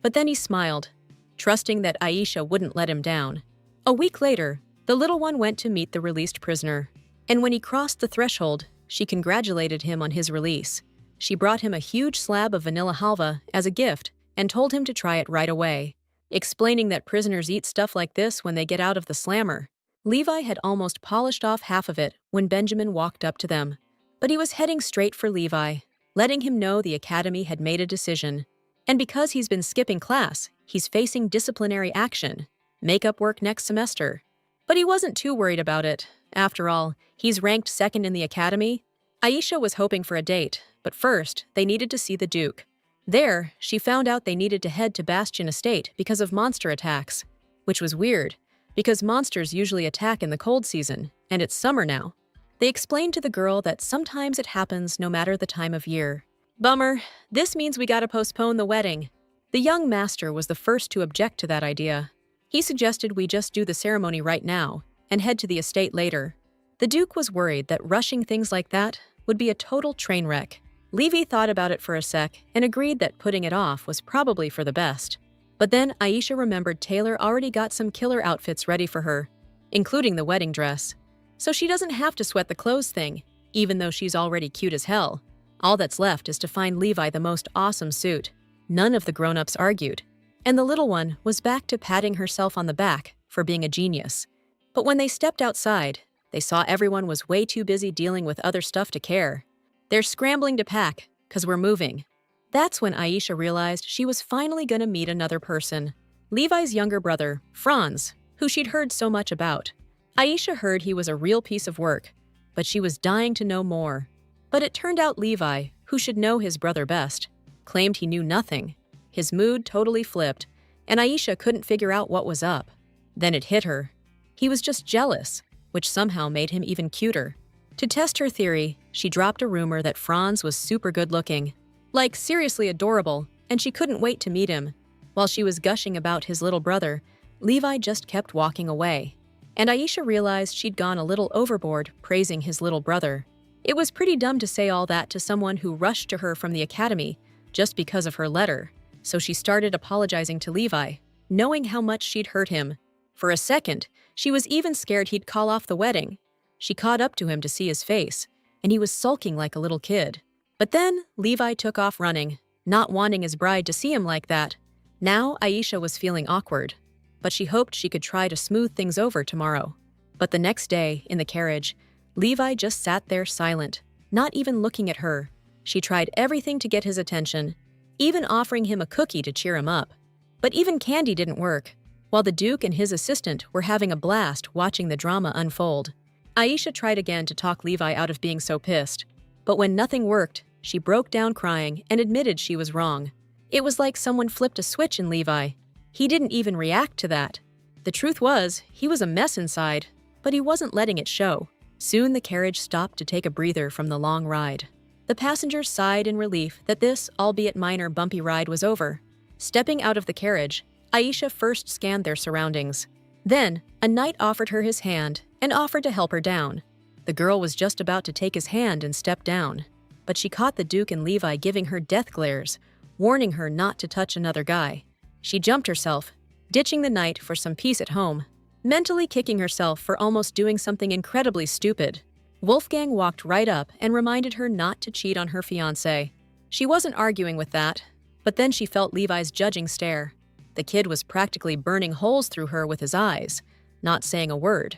but then he smiled, trusting that Aisha wouldn't let him down. A week later, the little one went to meet the released prisoner, and when he crossed the threshold, she congratulated him on his release. She brought him a huge slab of vanilla halva as a gift and told him to try it right away, explaining that prisoners eat stuff like this when they get out of the slammer. Levi had almost polished off half of it when Benjamin walked up to them, but he was heading straight for Levi, letting him know the academy had made a decision. And because he's been skipping class, he's facing disciplinary action, makeup work next semester. But he wasn't too worried about it. After all, he's ranked second in the academy. Aisha was hoping for a date, but first, they needed to see the Duke. There, she found out they needed to head to Bastion Estate because of monster attacks, which was weird, because monsters usually attack in the cold season, and it's summer now. They explained to the girl that sometimes it happens no matter the time of year. Bummer, this means we gotta postpone the wedding. The young master was the first to object to that idea. He suggested we just do the ceremony right now and head to the estate later. The Duke was worried that rushing things like that would be a total train wreck. Levi thought about it for a sec and agreed that putting it off was probably for the best. But then Aisha remembered Taylor already got some killer outfits ready for her, including the wedding dress. So she doesn't have to sweat the clothes thing, even though she's already cute as hell. All that's left is to find Levi the most awesome suit. None of the grown-ups argued, and the little one was back to patting herself on the back for being a genius. But when they stepped outside, they saw everyone was way too busy dealing with other stuff to care. They're scrambling to pack, 'cause we're moving. That's when Aisha realized she was finally gonna meet another person. Levi's younger brother, Franz, who she'd heard so much about. Aisha heard he was a real piece of work, but she was dying to know more. But it turned out Levi, who should know his brother best, claimed he knew nothing. His mood totally flipped, and Aisha couldn't figure out what was up. Then it hit her. He was just jealous, which somehow made him even cuter. To test her theory, she dropped a rumor that Franz was super good-looking, like seriously adorable, and she couldn't wait to meet him. While she was gushing about his little brother, Levi just kept walking away. And Aisha realized she'd gone a little overboard praising his little brother. It was pretty dumb to say all that to someone who rushed to her from the academy just because of her letter, so she started apologizing to Levi, knowing how much she'd hurt him. For a second, she was even scared he'd call off the wedding. She caught up to him to see his face, and he was sulking like a little kid. But then, Levi took off running, not wanting his bride to see him like that. Now, Aisha was feeling awkward, but she hoped she could try to smooth things over tomorrow. But the next day, in the carriage, Levi just sat there silent, not even looking at her. She tried everything to get his attention, even offering him a cookie to cheer him up. But even candy didn't work, while the Duke and his assistant were having a blast watching the drama unfold. Aisha tried again to talk Levi out of being so pissed, but when nothing worked, she broke down crying and admitted she was wrong. It was like someone flipped a switch in Levi. He didn't even react to that. The truth was, he was a mess inside, but he wasn't letting it show. Soon the carriage stopped to take a breather from the long ride. The passengers sighed in relief that this, albeit minor, bumpy ride was over. Stepping out of the carriage, Aisha first scanned their surroundings. Then, a knight offered her his hand and offered to help her down. The girl was just about to take his hand and step down, but she caught the Duke and Levi giving her death glares, warning her not to touch another guy. She jumped herself, ditching the knight for some peace at home, mentally kicking herself for almost doing something incredibly stupid. Wolfgang walked right up and reminded her not to cheat on her fiancé. She wasn't arguing with that, but then she felt Levi's judging stare. The kid was practically burning holes through her with his eyes, not saying a word.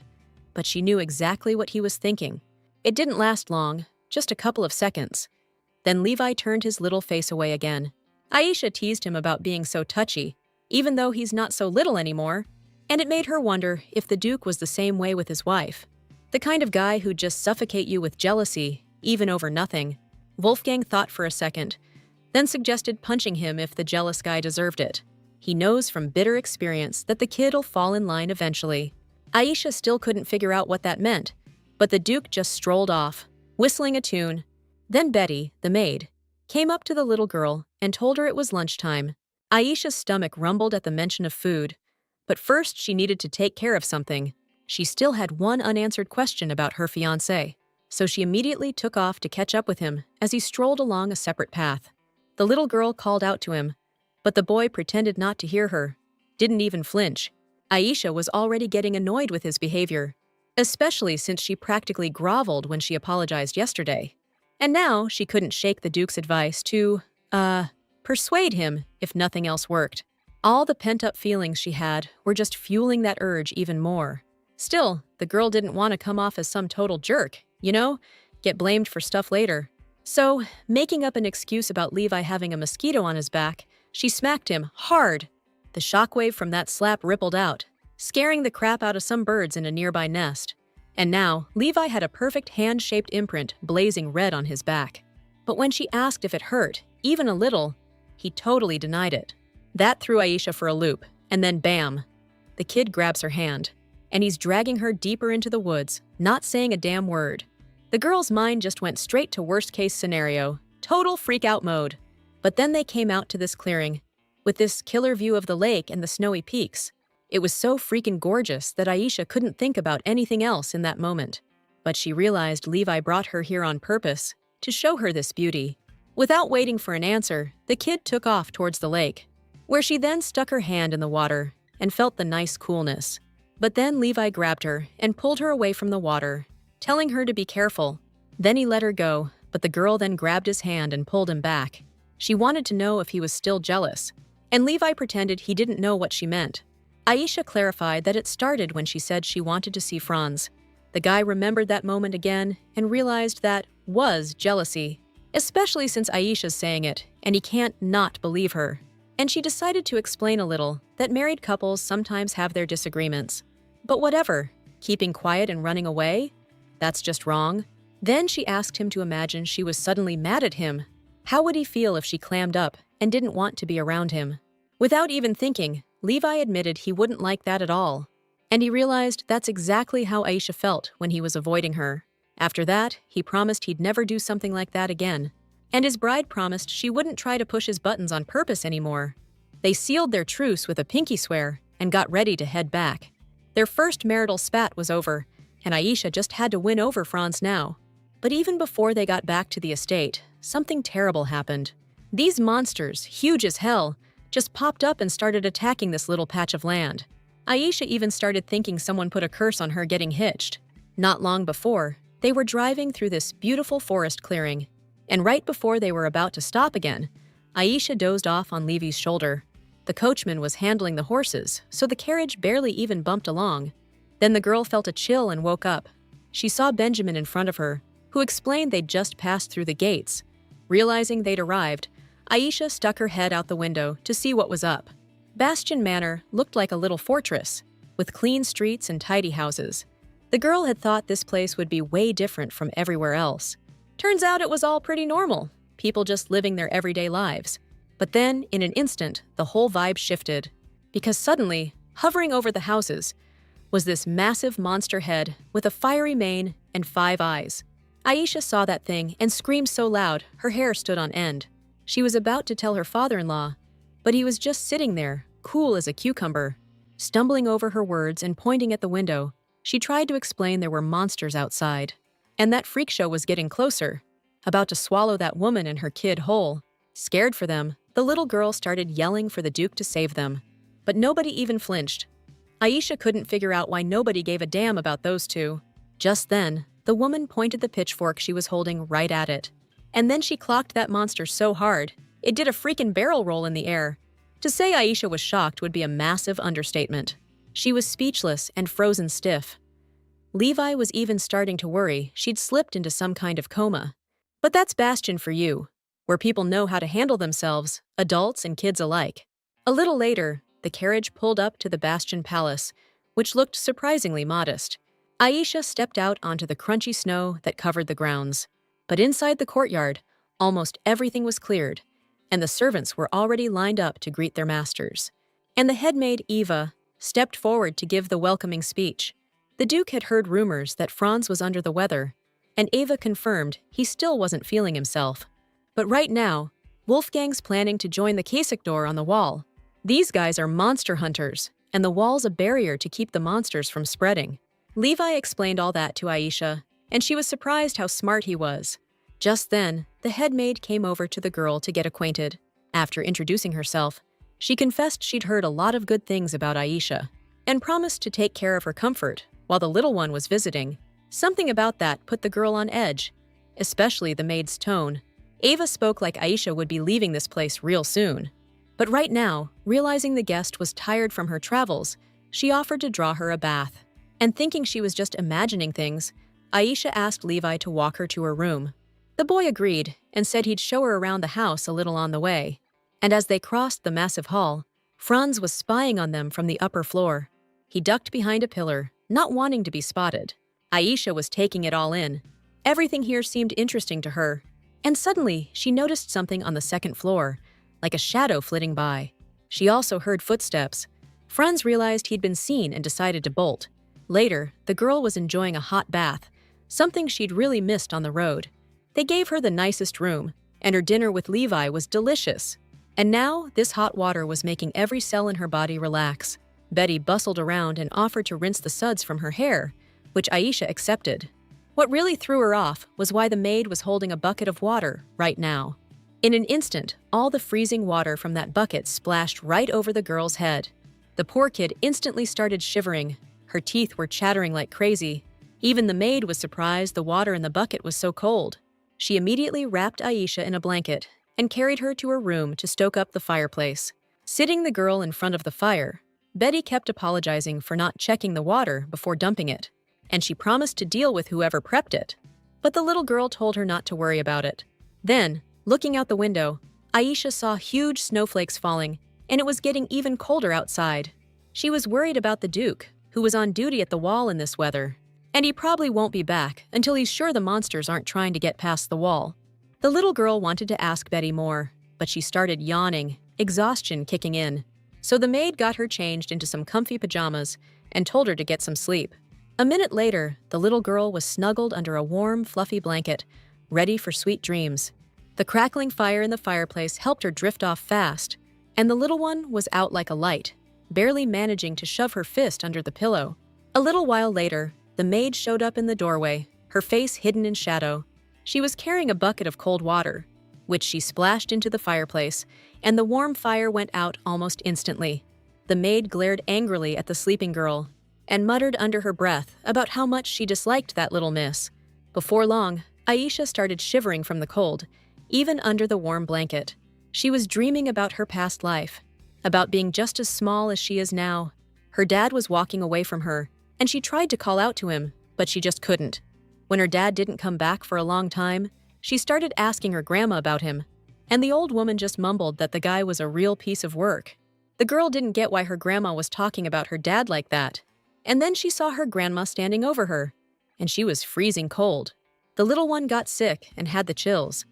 But she knew exactly what he was thinking. It didn't last long, just a couple of seconds. Then Levi turned his little face away again. Aisha teased him about being so touchy, even though he's not so little anymore, and it made her wonder if the Duke was the same way with his wife. The kind of guy who'd just suffocate you with jealousy, even over nothing. Wolfgang thought for a second, then suggested punching him if the jealous guy deserved it. He knows from bitter experience that the kid'll fall in line eventually. Aisha still couldn't figure out what that meant, but the Duke just strolled off, whistling a tune. Then Betty, the maid, came up to the little girl and told her it was lunchtime. Aisha's stomach rumbled at the mention of food, but first she needed to take care of something. She still had one unanswered question about her fiancé, so she immediately took off to catch up with him as he strolled along a separate path. The little girl called out to him, but the boy pretended not to hear her, didn't even flinch. Aisha was already getting annoyed with his behavior, especially since she practically groveled when she apologized yesterday. And now she couldn't shake the Duke's advice to, persuade him if nothing else worked. All the pent-up feelings she had were just fueling that urge even more. Still, the girl didn't want to come off as some total jerk, get blamed for stuff later. So, making up an excuse about Levi having a mosquito on his back, she smacked him hard. The shockwave from that slap rippled out, scaring the crap out of some birds in a nearby nest. And now, Levi had a perfect hand-shaped imprint blazing red on his back. But when she asked if it hurt, even a little, he totally denied it. That threw Aisha for a loop, and then bam! The kid grabs her hand, and he's dragging her deeper into the woods, not saying a damn word. The girl's mind just went straight to worst-case scenario, total freak-out mode. But then they came out to this clearing, with this killer view of the lake and the snowy peaks. It was so freaking gorgeous that Aisha couldn't think about anything else in that moment. But she realized Levi brought her here on purpose, to show her this beauty. Without waiting for an answer, the kid took off towards the lake, where she then stuck her hand in the water and felt the nice coolness. But then Levi grabbed her and pulled her away from the water, telling her to be careful. Then he let her go, but the girl then grabbed his hand and pulled him back. She wanted to know if he was still jealous, and Levi pretended he didn't know what she meant. Aisha clarified that it started when she said she wanted to see Franz. The guy remembered that moment again and realized that was jealousy, especially since Aisha's saying it, and he can't not believe her. And she decided to explain a little that married couples sometimes have their disagreements. But whatever, keeping quiet and running away? That's just wrong. Then she asked him to imagine she was suddenly mad at him. How would he feel if she clammed up and didn't want to be around him? Without even thinking, Levi admitted he wouldn't like that at all. And he realized that's exactly how Aisha felt when he was avoiding her. After that, he promised he'd never do something like that again. And his bride promised she wouldn't try to push his buttons on purpose anymore. They sealed their truce with a pinky swear and got ready to head back. Their first marital spat was over, and Aisha just had to win over Franz now. But even before they got back to the estate, something terrible happened. These monsters, huge as hell, just popped up and started attacking this little patch of land. Aisha even started thinking someone put a curse on her getting hitched. Not long before, they were driving through this beautiful forest clearing, and right before they were about to stop again, Aisha dozed off on Levy's shoulder. The coachman was handling the horses, so the carriage barely even bumped along. Then the girl felt a chill and woke up. She saw Benjamin in front of her, who explained they'd just passed through the gates. Realizing they'd arrived, Aisha stuck her head out the window to see what was up. Bastion Manor looked like a little fortress, with clean streets and tidy houses. The girl had thought this place would be way different from everywhere else. Turns out it was all pretty normal, people just living their everyday lives. But then, in an instant, the whole vibe shifted, because suddenly, hovering over the houses, was this massive monster head with a fiery mane and 5 eyes. Aisha saw that thing and screamed so loud her hair stood on end. She was about to tell her father-in-law, but he was just sitting there, cool as a cucumber. Stumbling over her words and pointing at the window, she tried to explain there were monsters outside, and that freak show was getting closer, about to swallow that woman and her kid whole. Scared for them, the little girl started yelling for the Duke to save them. But nobody even flinched. Aisha couldn't figure out why nobody gave a damn about those two. Just then, the woman pointed the pitchfork she was holding right at it. And then she clocked that monster so hard, it did a freaking barrel roll in the air. To say Aisha was shocked would be a massive understatement. She was speechless and frozen stiff. Levi was even starting to worry she'd slipped into some kind of coma. But that's Bastion for you, where people know how to handle themselves, adults and kids alike. A little later, the carriage pulled up to the Bastion Palace, which looked surprisingly modest. Aisha stepped out onto the crunchy snow that covered the grounds. But inside the courtyard, almost everything was cleared, and the servants were already lined up to greet their masters. And the headmaid, Eva, stepped forward to give the welcoming speech. The Duke had heard rumors that Franz was under the weather, and Eva confirmed he still wasn't feeling himself. But right now, Wolfgang's planning to join the Kasich door on the wall. These guys are monster hunters, and the wall's a barrier to keep the monsters from spreading. Levi explained all that to Aisha, and she was surprised how smart he was. Just then, the headmaid came over to the girl to get acquainted. After introducing herself, she confessed she'd heard a lot of good things about Aisha, and promised to take care of her comfort while the little one was visiting. Something about that put the girl on edge, especially the maid's tone. Ava spoke like Aisha would be leaving this place real soon. But right now, realizing the guest was tired from her travels, she offered to draw her a bath. And thinking she was just imagining things, Aisha asked Levi to walk her to her room. The boy agreed and said he'd show her around the house a little on the way. And as they crossed the massive hall, Franz was spying on them from the upper floor. He ducked behind a pillar, not wanting to be spotted. Aisha was taking it all in. Everything here seemed interesting to her. And suddenly, she noticed something on the second floor, like a shadow flitting by. She also heard footsteps. Franz realized he'd been seen and decided to bolt. Later, the girl was enjoying a hot bath, something she'd really missed on the road. They gave her the nicest room, and her dinner with Levi was delicious. And now, this hot water was making every cell in her body relax. Betty bustled around and offered to rinse the suds from her hair, which Aisha accepted. What really threw her off was why the maid was holding a bucket of water right now. In an instant, all the freezing water from that bucket splashed right over the girl's head. The poor kid instantly started shivering. Her teeth were chattering like crazy. Even the maid was surprised the water in the bucket was so cold. She immediately wrapped Aisha in a blanket and carried her to her room to stoke up the fireplace. Sitting the girl in front of the fire, Betty kept apologizing for not checking the water before dumping it, and she promised to deal with whoever prepped it. But the little girl told her not to worry about it. Then, looking out the window, Aisha saw huge snowflakes falling, and it was getting even colder outside. She was worried about the Duke, who was on duty at the wall in this weather, and he probably won't be back until he's sure the monsters aren't trying to get past the wall. The little girl wanted to ask Betty more, but she started yawning, exhaustion kicking in. So the maid got her changed into some comfy pajamas and told her to get some sleep. A minute later, the little girl was snuggled under a warm, fluffy blanket, ready for sweet dreams. The crackling fire in the fireplace helped her drift off fast, and the little one was out like a light, barely managing to shove her fist under the pillow. A little while later, the maid showed up in the doorway, her face hidden in shadow. She was carrying a bucket of cold water, which she splashed into the fireplace, and the warm fire went out almost instantly. The maid glared angrily at the sleeping girl and muttered under her breath about how much she disliked that little miss. Before long, Aisha started shivering from the cold, even under the warm blanket. She was dreaming about her past life, about being just as small as she is now. Her dad was walking away from her, and she tried to call out to him, but she just couldn't. When her dad didn't come back for a long time, she started asking her grandma about him, and the old woman just mumbled that the guy was a real piece of work. The girl didn't get why her grandma was talking about her dad like that. And then she saw her grandma standing over her, and she was freezing cold. The little one got sick and had the chills,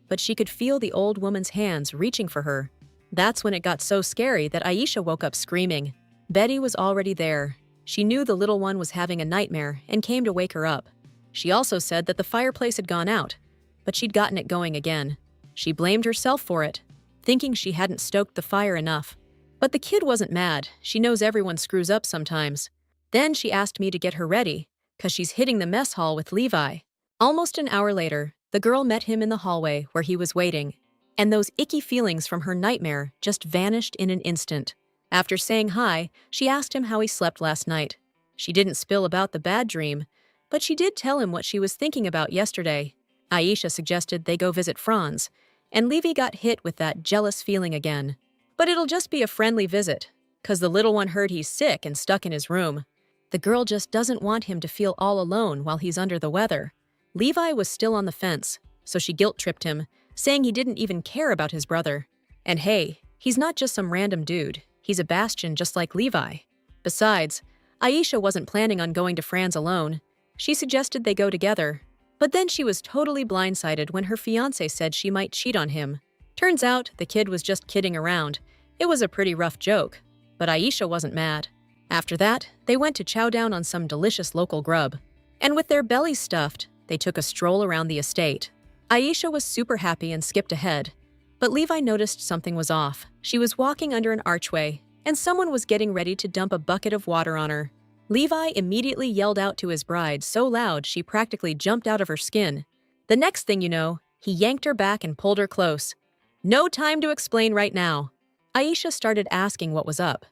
but she could feel the old woman's hands reaching for her. That's when it got so scary that Aisha woke up screaming. Betty was already there. She knew the little one was having a nightmare and came to wake her up. She also said that the fireplace had gone out, but she'd gotten it going again. She blamed herself for it, thinking she hadn't stoked the fire enough. But the kid wasn't mad. She knows everyone screws up sometimes. Then she asked me to get her ready, 'cause she's hitting the mess hall with Levi. Almost an hour later, the girl met him in the hallway where he was waiting, and those icky feelings from her nightmare just vanished in an instant. After saying hi, she asked him how he slept last night. She didn't spill about the bad dream, but she did tell him what she was thinking about yesterday. Aisha suggested they go visit Franz, and Levi got hit with that jealous feeling again. But it'll just be a friendly visit. 'cause the little one heard he's sick and stuck in his room. The girl just doesn't want him to feel all alone while he's under the weather. Levi was still on the fence, so she guilt-tripped him, saying he didn't even care about his brother. And hey, he's not just some random dude, he's a bastion just like Levi. Besides, Aisha wasn't planning on going to Franz alone. She suggested they go together. But then she was totally blindsided when her fiancé said she might cheat on him. Turns out, the kid was just kidding around. It was a pretty rough joke, but Aisha wasn't mad. After that, they went to chow down on some delicious local grub. And with their bellies stuffed, they took a stroll around the estate. Aisha was super happy and skipped ahead. But Levi noticed something was off. She was walking under an archway, and someone was getting ready to dump a bucket of water on her. Levi immediately yelled out to his bride so loud she practically jumped out of her skin. The next thing you know, he yanked her back and pulled her close. No time to explain right now. Aisha started asking what was up.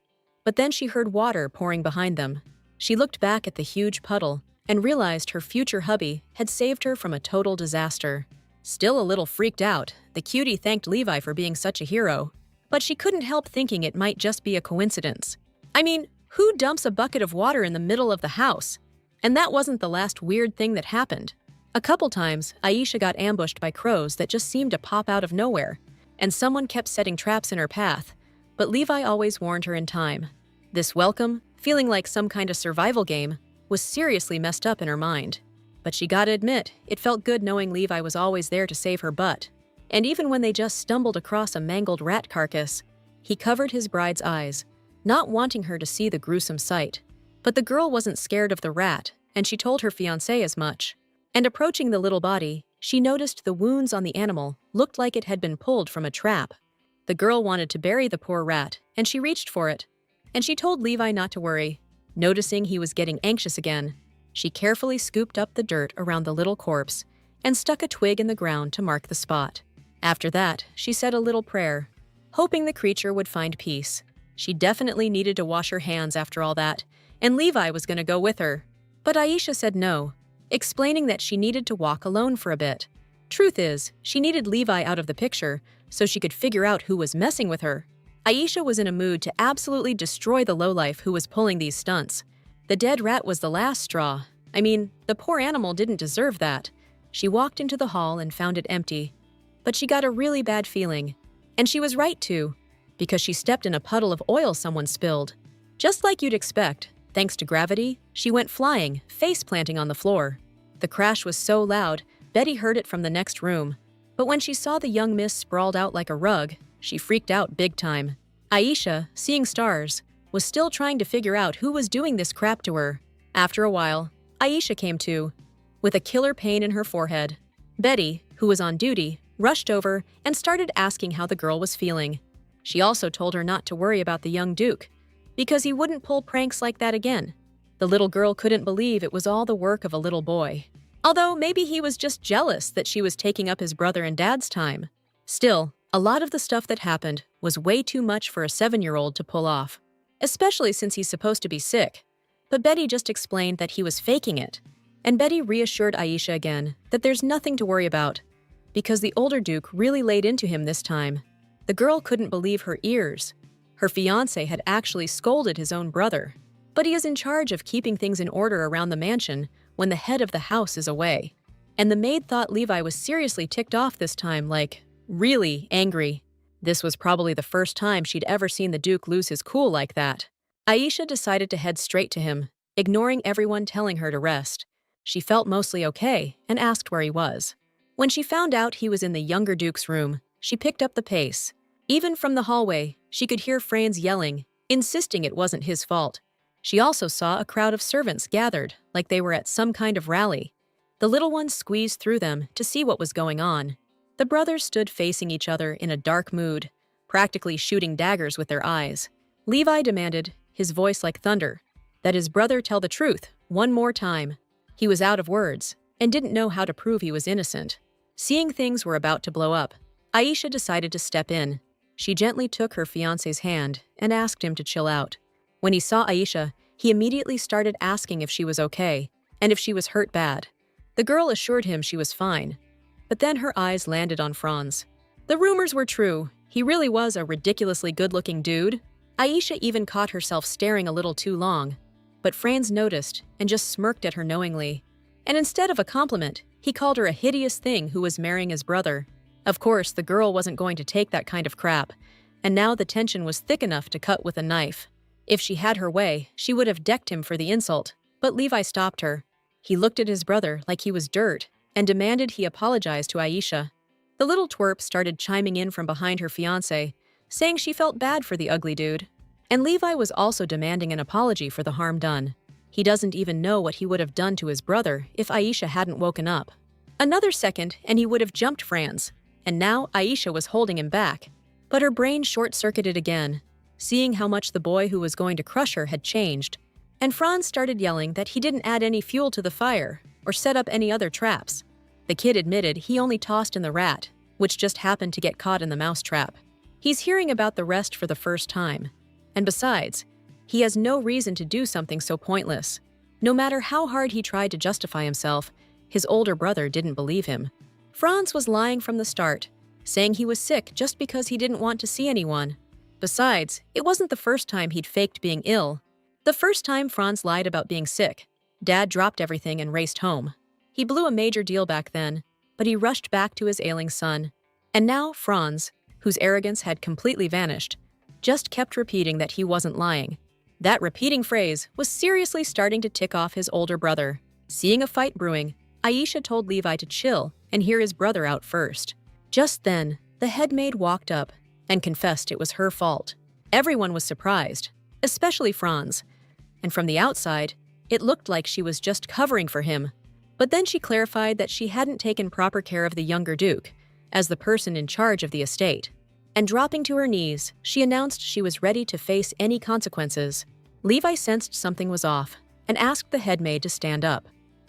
But then she heard water pouring behind them. She looked back at the huge puddle and realized her future hubby had saved her from a total disaster. Still a little freaked out, the cutie thanked Levi for being such a hero. But she couldn't help thinking it might just be a coincidence. I mean, who dumps a bucket of water in the middle of the house? And that wasn't the last weird thing that happened. A couple times, Aisha got ambushed by crows that just seemed to pop out of nowhere, and someone kept setting traps in her path, but Levi always warned her in time. This welcome, feeling like some kind of survival game, was seriously messed up in her mind. But she gotta admit, it felt good knowing Levi was always there to save her butt. And even when they just stumbled across a mangled rat carcass, he covered his bride's eyes, not wanting her to see the gruesome sight. But the girl wasn't scared of the rat, and she told her fiancé as much. And approaching the little body, she noticed the wounds on the animal looked like it had been pulled from a trap. The girl wanted to bury the poor rat, and she reached for it. And she told Levi not to worry. Noticing he was getting anxious again, she carefully scooped up the dirt around the little corpse and stuck a twig in the ground to mark the spot. After that, she said a little prayer, hoping the creature would find peace. She definitely needed to wash her hands after all that, and Levi was going to go with her. But Aisha said no, explaining that she needed to walk alone for a bit. Truth is, she needed Levi out of the picture so she could figure out who was messing with her. Aisha was in a mood to absolutely destroy the lowlife who was pulling these stunts. The dead rat was the last straw. I mean, the poor animal didn't deserve that. She walked into the hall and found it empty. But she got a really bad feeling. And she was right to, because she stepped in a puddle of oil someone spilled. Just like you'd expect, thanks to gravity, she went flying, face-planting on the floor. The crash was so loud, Betty heard it from the next room. But when she saw the young miss sprawled out like a rug, she freaked out big time. Aisha, seeing stars, was still trying to figure out who was doing this crap to her. After a while, Aisha came to, with a killer pain in her forehead. Betty, who was on duty, rushed over and started asking how the girl was feeling. She also told her not to worry about the young Duke, because he wouldn't pull pranks like that again. The little girl couldn't believe it was all the work of a little boy. Although maybe he was just jealous that she was taking up his brother and dad's time. Still, a lot of the stuff that happened was way too much for a 7-year-old to pull off, especially since he's supposed to be sick. But Betty just explained that he was faking it, and Betty reassured Aisha again that there's nothing to worry about, because the older Duke really laid into him this time. The girl couldn't believe her ears. Her fiancé had actually scolded his own brother, but he is in charge of keeping things in order around the mansion when the head of the house is away. And the maid thought Levi was seriously ticked off this time, like, really angry. This was probably the first time she'd ever seen the Duke lose his cool like that. Aisha decided to head straight to him, ignoring everyone telling her to rest. She felt mostly okay and asked where he was. When she found out he was in the younger Duke's room, she picked up the pace. Even from the hallway, she could hear Franz yelling, insisting it wasn't his fault. She also saw a crowd of servants gathered, like they were at some kind of rally. The little ones squeezed through them to see what was going on. The brothers stood facing each other in a dark mood, practically shooting daggers with their eyes. Levi demanded, his voice like thunder, that his brother tell the truth one more time. He was out of words and didn't know how to prove he was innocent. Seeing things were about to blow up, Aisha decided to step in. She gently took her fiancé's hand and asked him to chill out. When he saw Aisha, he immediately started asking if she was okay and if she was hurt bad. The girl assured him she was fine, but then her eyes landed on Franz. The rumors were true. He really was a ridiculously good-looking dude. Aisha even caught herself staring a little too long, but Franz noticed and just smirked at her knowingly. And instead of a compliment, he called her a hideous thing who was marrying his brother. Of course, the girl wasn't going to take that kind of crap, and now the tension was thick enough to cut with a knife. If she had her way, she would have decked him for the insult, but Levi stopped her. He looked at his brother like he was dirt and demanded he apologize to Aisha. The little twerp started chiming in from behind her fiancé, saying she felt bad for the ugly dude. And Levi was also demanding an apology for the harm done. He doesn't even know what he would have done to his brother if Aisha hadn't woken up. Another second and he would have jumped Franz, and now Aisha was holding him back. But her brain short-circuited again, seeing how much the boy who was going to crush her had changed. And Franz started yelling that he didn't add any fuel to the fire or set up any other traps. The kid admitted he only tossed in the rat, which just happened to get caught in the mousetrap. He's hearing about the rest for the first time. And besides, he has no reason to do something so pointless. No matter how hard he tried to justify himself, his older brother didn't believe him. Franz was lying from the start, saying he was sick just because he didn't want to see anyone. Besides, it wasn't the first time he'd faked being ill. The first time Franz lied about being sick, Dad dropped everything and raced home. He blew a major deal back then, but he rushed back to his ailing son. And now Franz, whose arrogance had completely vanished, just kept repeating that he wasn't lying. That repeating phrase was seriously starting to tick off his older brother. Seeing a fight brewing, Aisha told Levi to chill and hear his brother out first. Just then, the head maid walked up and confessed it was her fault. Everyone was surprised, especially Franz. And from the outside, it looked like she was just covering for him. But then she clarified that she hadn't taken proper care of the younger duke, as the person in charge of the estate. And dropping to her knees, she announced she was ready to face any consequences. Levi sensed something was off and asked the head maid to stand up.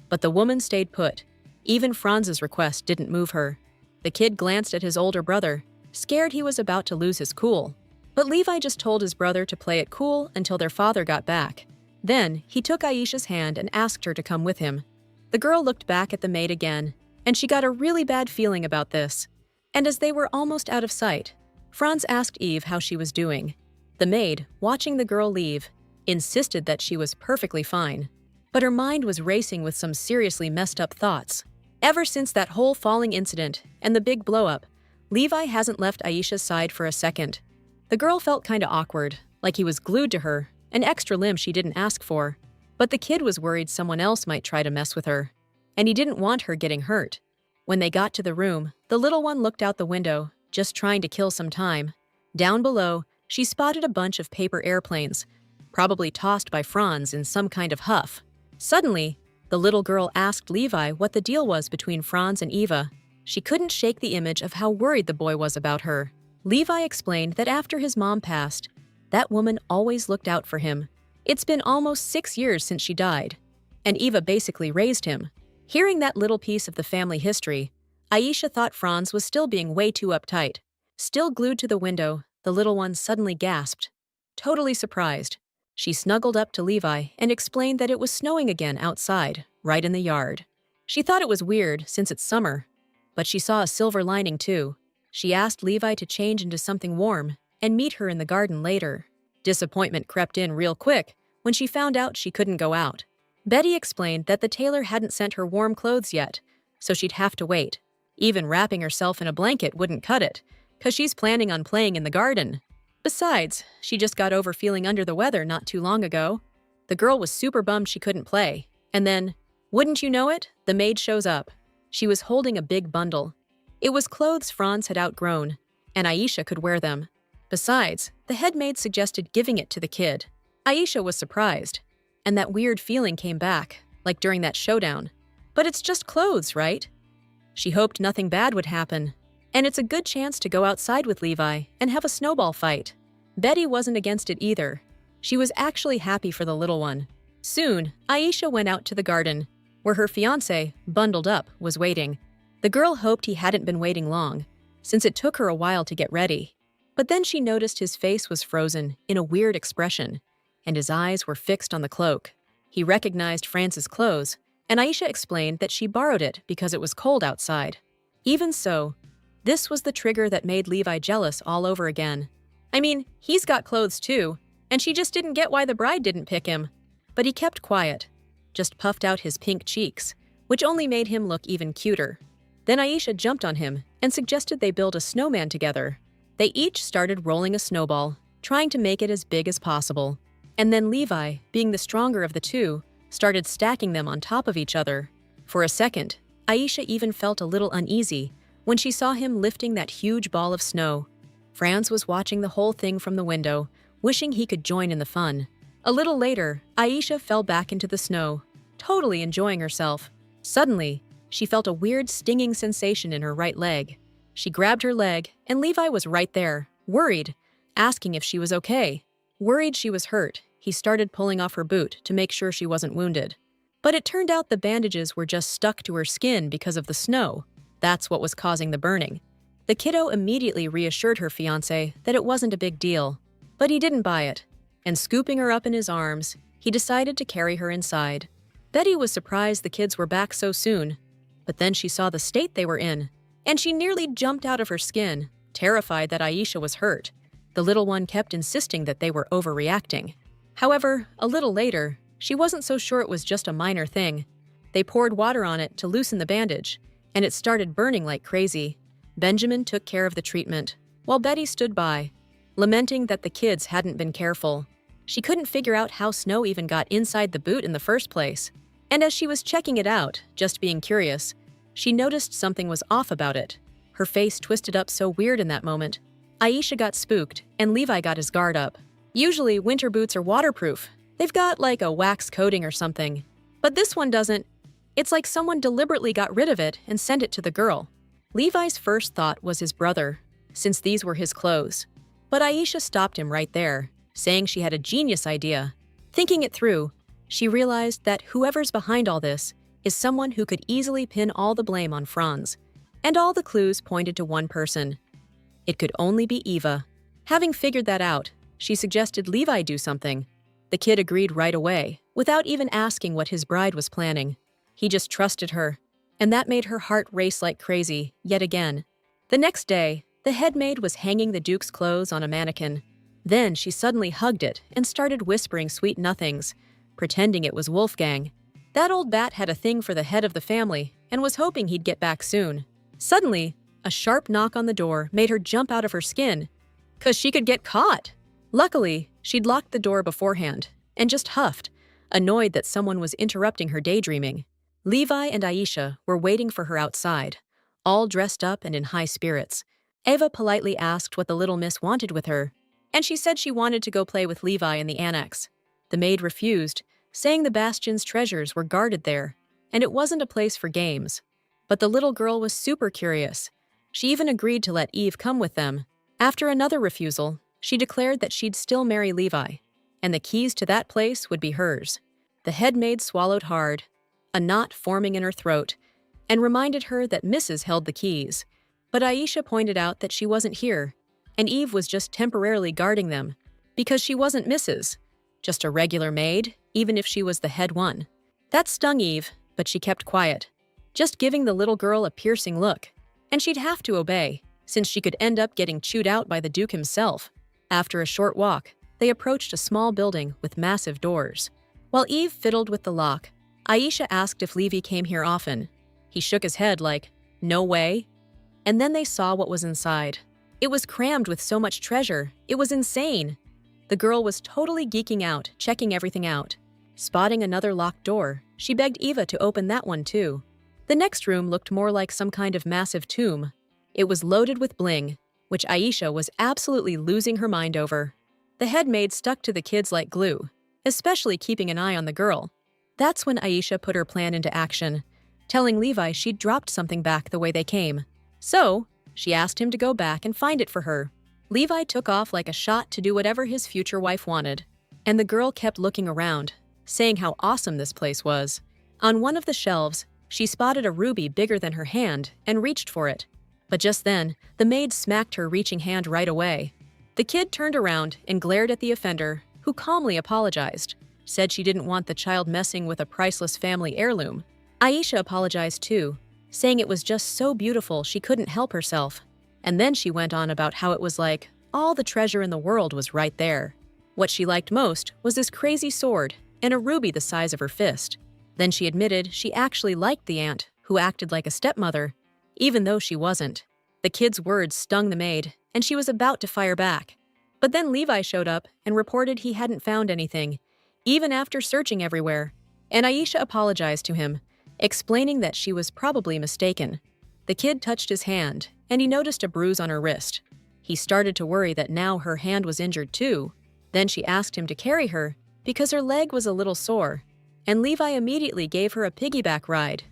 But the woman stayed put. Even Franz's request didn't move her. The kid glanced at his older brother, scared he was about to lose his cool. But Levi just told his brother to play it cool until their father got back. Then, he took Aisha's hand and asked her to come with him. The girl looked back at the maid again, and she got a really bad feeling about this. And as they were almost out of sight, Franz asked Eve how she was doing. The maid, watching the girl leave, insisted that she was perfectly fine. But her mind was racing with some seriously messed up thoughts. Ever since that whole falling incident and the big blow-up, Levi hasn't left Aisha's side for a second. The girl felt kinda awkward, like he was glued to her, an extra limb she didn't ask for. But the kid was worried someone else might try to mess with her, and he didn't want her getting hurt. When they got to the room, the little one looked out the window, just trying to kill some time. Down below, she spotted a bunch of paper airplanes, probably tossed by Franz in some kind of huff. Suddenly, the little girl asked Levi what the deal was between Franz and Eva. She couldn't shake the image of how worried the boy was about her. Levi explained that after his mom passed, that woman always looked out for him. It's been almost 6 years since she died, and Eva basically raised him. Hearing that little piece of the family history, Aisha thought Franz was still being way too uptight. Still glued to the window, the little one suddenly gasped. Totally surprised, she snuggled up to Levi and explained that it was snowing again outside, right in the yard. She thought it was weird since it's summer, but she saw a silver lining too. She asked Levi to change into something warm and meet her in the garden later. Disappointment crept in real quick when she found out she couldn't go out. Betty explained that the tailor hadn't sent her warm clothes yet, so she'd have to wait. Even wrapping herself in a blanket wouldn't cut it, 'cause she's planning on playing in the garden. Besides, she just got over feeling under the weather not too long ago. The girl was super bummed she couldn't play, and then, wouldn't you know it, the maid shows up. She was holding a big bundle. It was clothes Franz had outgrown, and Aisha could wear them. Besides, the head maid suggested giving it to the kid. Aisha was surprised, and that weird feeling came back, like during that showdown. But it's just clothes, right? She hoped nothing bad would happen, and it's a good chance to go outside with Levi and have a snowball fight. Betty wasn't against it either. She was actually happy for the little one. Soon, Aisha went out to the garden, where her fiancé, bundled up, was waiting. The girl hoped he hadn't been waiting long, since it took her a while to get ready. But then she noticed his face was frozen in a weird expression, and his eyes were fixed on the cloak. He recognized Franz's clothes, and Aisha explained that she borrowed it because it was cold outside. Even so, this was the trigger that made Levi jealous all over again. I mean, he's got clothes too, and she just didn't get why the bride didn't pick him. But he kept quiet, just puffed out his pink cheeks, which only made him look even cuter. Then Aisha jumped on him and suggested they build a snowman together. They each started rolling a snowball, trying to make it as big as possible. And then Levi, being the stronger of the two, started stacking them on top of each other. For a second, Aisha even felt a little uneasy when she saw him lifting that huge ball of snow. Franz was watching the whole thing from the window, wishing he could join in the fun. A little later, Aisha fell back into the snow, totally enjoying herself. Suddenly, she felt a weird stinging sensation in her right leg. She grabbed her leg, and Levi was right there, worried, asking if she was okay. Worried she was hurt, he started pulling off her boot to make sure she wasn't wounded. But it turned out the bandages were just stuck to her skin because of the snow. That's what was causing the burning. The kiddo immediately reassured her fiancé that it wasn't a big deal. But he didn't buy it, and scooping her up in his arms, he decided to carry her inside. Betty was surprised the kids were back so soon, but then she saw the state they were in, and she nearly jumped out of her skin, terrified that Aisha was hurt. The little one kept insisting that they were overreacting. However, a little later, she wasn't so sure it was just a minor thing. They poured water on it to loosen the bandage, and it started burning like crazy. Benjamin took care of the treatment, while Betty stood by, lamenting that the kids hadn't been careful. She couldn't figure out how snow even got inside the boot in the first place. And as she was checking it out, just being curious, she noticed something was off about it. Her face twisted up so weird in that moment. Aisha got spooked, and Levi got his guard up. Usually, winter boots are waterproof. They've got like a wax coating or something. But this one doesn't. It's like someone deliberately got rid of it and sent it to the girl. Levi's first thought was his brother, since these were his clothes. But Aisha stopped him right there, saying she had a genius idea. Thinking it through, she realized that whoever's behind all this is someone who could easily pin all the blame on Franz. And all the clues pointed to one person. It could only be Eva. Having figured that out, she suggested Levi do something. The kid agreed right away, without even asking what his bride was planning. He just trusted her, and that made her heart race like crazy, yet again. The next day, the head maid was hanging the Duke's clothes on a mannequin. Then she suddenly hugged it and started whispering sweet nothings, pretending it was Wolfgang. That old bat had a thing for the head of the family and was hoping he'd get back soon. Suddenly, a sharp knock on the door made her jump out of her skin, 'cause she could get caught. Luckily, she'd locked the door beforehand and just huffed, annoyed that someone was interrupting her daydreaming. Levi and Aisha were waiting for her outside, all dressed up and in high spirits. Eva politely asked what the little miss wanted with her, and she said she wanted to go play with Levi in the annex. The maid refused, saying the Bastion's treasures were guarded there, and it wasn't a place for games. But the little girl was super curious. She even agreed to let Eve come with them. After another refusal, she declared that she'd still marry Levi, and the keys to that place would be hers. The head maid swallowed hard, a knot forming in her throat, and reminded her that Mrs. held the keys. But Aisha pointed out that she wasn't here, and Eve was just temporarily guarding them, because she wasn't Mrs., just a regular maid, even if she was the head one. That stung Eve, but she kept quiet, just giving the little girl a piercing look. And she'd have to obey, since she could end up getting chewed out by the Duke himself. After a short walk, they approached a small building with massive doors. While Eve fiddled with the lock, Aisha asked if Levi came here often. He shook his head like, "No way." And then they saw what was inside. It was crammed with so much treasure. It was insane. The girl was totally geeking out, checking everything out. Spotting another locked door, she begged Eva to open that one too. The next room looked more like some kind of massive tomb. It was loaded with bling, which Aisha was absolutely losing her mind over. The head maid stuck to the kids like glue, especially keeping an eye on the girl. That's when Aisha put her plan into action, telling Levi she'd dropped something back the way they came. So, she asked him to go back and find it for her. Levi took off like a shot to do whatever his future wife wanted, and the girl kept looking around, saying how awesome this place was. On one of the shelves, she spotted a ruby bigger than her hand and reached for it. But just then, the maid smacked her reaching hand right away. The kid turned around and glared at the offender, who calmly apologized, said she didn't want the child messing with a priceless family heirloom. Aisha apologized too, saying it was just so beautiful she couldn't help herself. And then she went on about how it was like, all the treasure in the world was right there. What she liked most was this crazy sword and a ruby the size of her fist. Then she admitted she actually liked the aunt, who acted like a stepmother, even though she wasn't. The kid's words stung the maid, and she was about to fire back. But then Levi showed up and reported he hadn't found anything, even after searching everywhere, and Aisha apologized to him, explaining that she was probably mistaken. The kid touched his hand, and he noticed a bruise on her wrist. He started to worry that now her hand was injured too. Then she asked him to carry her because her leg was a little sore, and Levi immediately gave her a piggyback ride.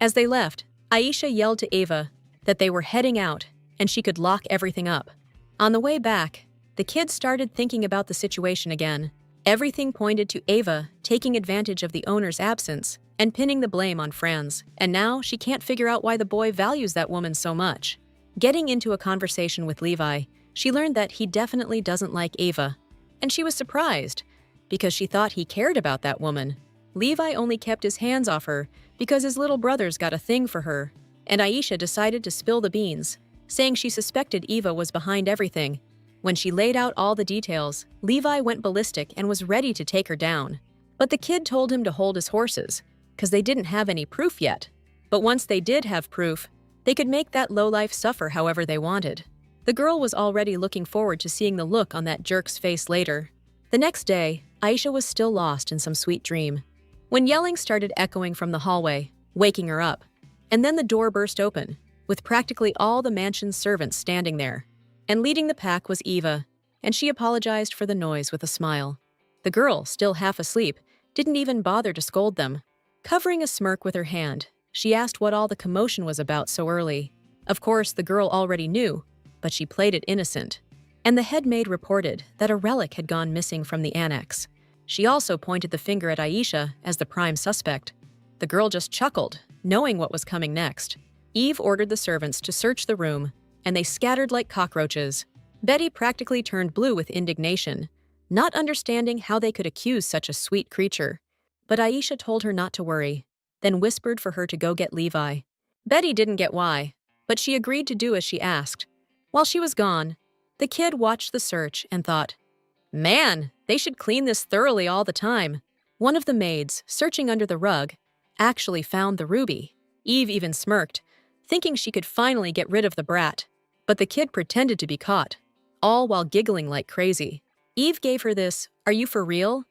As they left, Aisha yelled to Ava that they were heading out and she could lock everything up. On the way back, the kids started thinking about the situation again. Everything pointed to Ava taking advantage of the owner's absence and pinning the blame on Franz, and now she can't figure out why the boy values that woman so much. Getting into a conversation with Levi, she learned that he definitely doesn't like Ava, and she was surprised because she thought he cared about that woman. Levi only kept his hands off her because his little brothers got a thing for her, and Aisha decided to spill the beans, saying she suspected Eva was behind everything. When she laid out all the details, Levi went ballistic and was ready to take her down. But the kid told him to hold his horses, because they didn't have any proof yet. But once they did have proof, they could make that lowlife suffer however they wanted. The girl was already looking forward to seeing the look on that jerk's face later. The next day, Aisha was still lost in some sweet dream, when yelling started echoing from the hallway, waking her up. And then the door burst open, with practically all the mansion's servants standing there. And leading the pack was Eva, and she apologized for the noise with a smile. The girl, still half asleep, didn't even bother to scold them. Covering a smirk with her hand, she asked what all the commotion was about so early. Of course, the girl already knew, but she played it innocent. And the head maid reported that a relic had gone missing from the annex. She also pointed the finger at Aisha as the prime suspect. The girl just chuckled, knowing what was coming next. Eve ordered the servants to search the room, and they scattered like cockroaches. Betty practically turned blue with indignation, not understanding how they could accuse such a sweet creature. But Aisha told her not to worry, then whispered for her to go get Levi. Betty didn't get why, but she agreed to do as she asked. While she was gone, the kid watched the search and thought, "Man, they should clean this thoroughly all the time." One of the maids, searching under the rug, actually found the ruby. Eve even smirked, thinking she could finally get rid of the brat. But the kid pretended to be caught, all while giggling like crazy. Eve gave her this, "Are you for real?"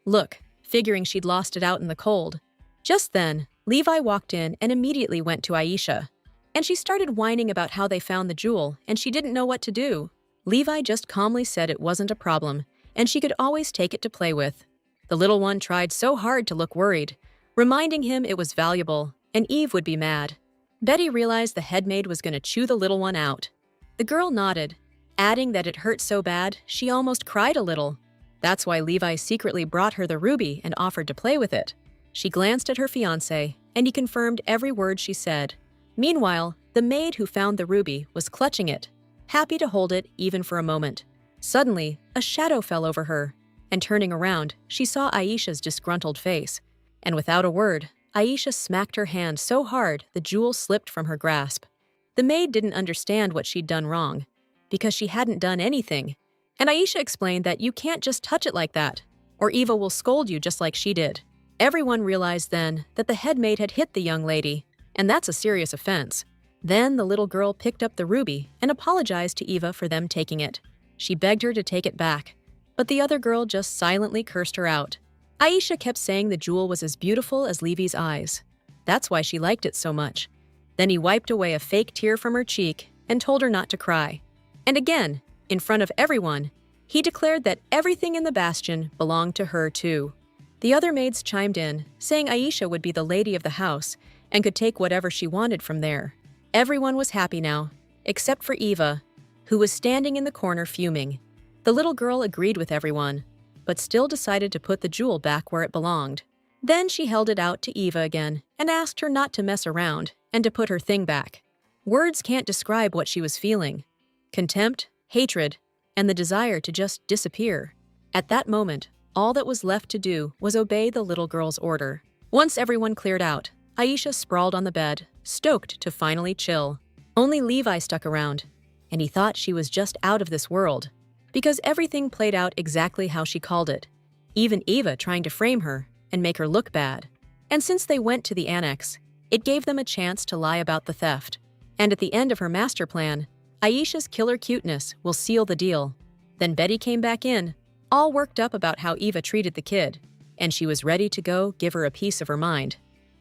look, figuring she'd lost it out in the cold. Just then, Levi walked in and immediately went to Aisha. And she started whining about how they found the jewel and she didn't know what to do. Levi just calmly said it wasn't a problem and she could always take it to play with. The little one tried so hard to look worried, reminding him it was valuable, and Eve would be mad. Betty realized the head maid was going to chew the little one out. The girl nodded, adding that it hurt so bad she almost cried a little. That's why Levi secretly brought her the ruby and offered to play with it. She glanced at her fiancé, and he confirmed every word she said. Meanwhile, the maid who found the ruby was clutching it, happy to hold it even for a moment. Suddenly, a shadow fell over her, and turning around, she saw Aisha's disgruntled face. And without a word, Aisha smacked her hand so hard the jewel slipped from her grasp. The maid didn't understand what she'd done wrong, because she hadn't done anything. And Aisha explained that you can't just touch it like that, or Eva will scold you just like she did. Everyone realized then that the head maid had hit the young lady, and that's a serious offense. Then the little girl picked up the ruby and apologized to Eva for them taking it. She begged her to take it back, but the other girl just silently cursed her out. Aisha kept saying the jewel was as beautiful as Levi's eyes. That's why she liked it so much. Then he wiped away a fake tear from her cheek and told her not to cry. And again, in front of everyone, he declared that everything in the bastion belonged to her too. The other maids chimed in, saying Aisha would be the lady of the house and could take whatever she wanted from there. Everyone was happy now, except for Eva, who was standing in the corner fuming. The little girl agreed with everyone, but still decided to put the jewel back where it belonged. Then she held it out to Eva again and asked her not to mess around and to put her thing back. Words can't describe what she was feeling. Contempt, hatred, and the desire to just disappear. At that moment, all that was left to do was obey the little girl's order. Once everyone cleared out, Aisha sprawled on the bed, stoked to finally chill. Only Levi stuck around, and he thought she was just out of this world. because everything played out exactly how she called it, even Eva trying to frame her and make her look bad. And since they went to the annex, it gave them a chance to lie about the theft. And at the end of her master plan, Aisha's killer cuteness will seal the deal. Then Betty came back in, all worked up about how Eva treated the kid, and she was ready to go give her a piece of her mind.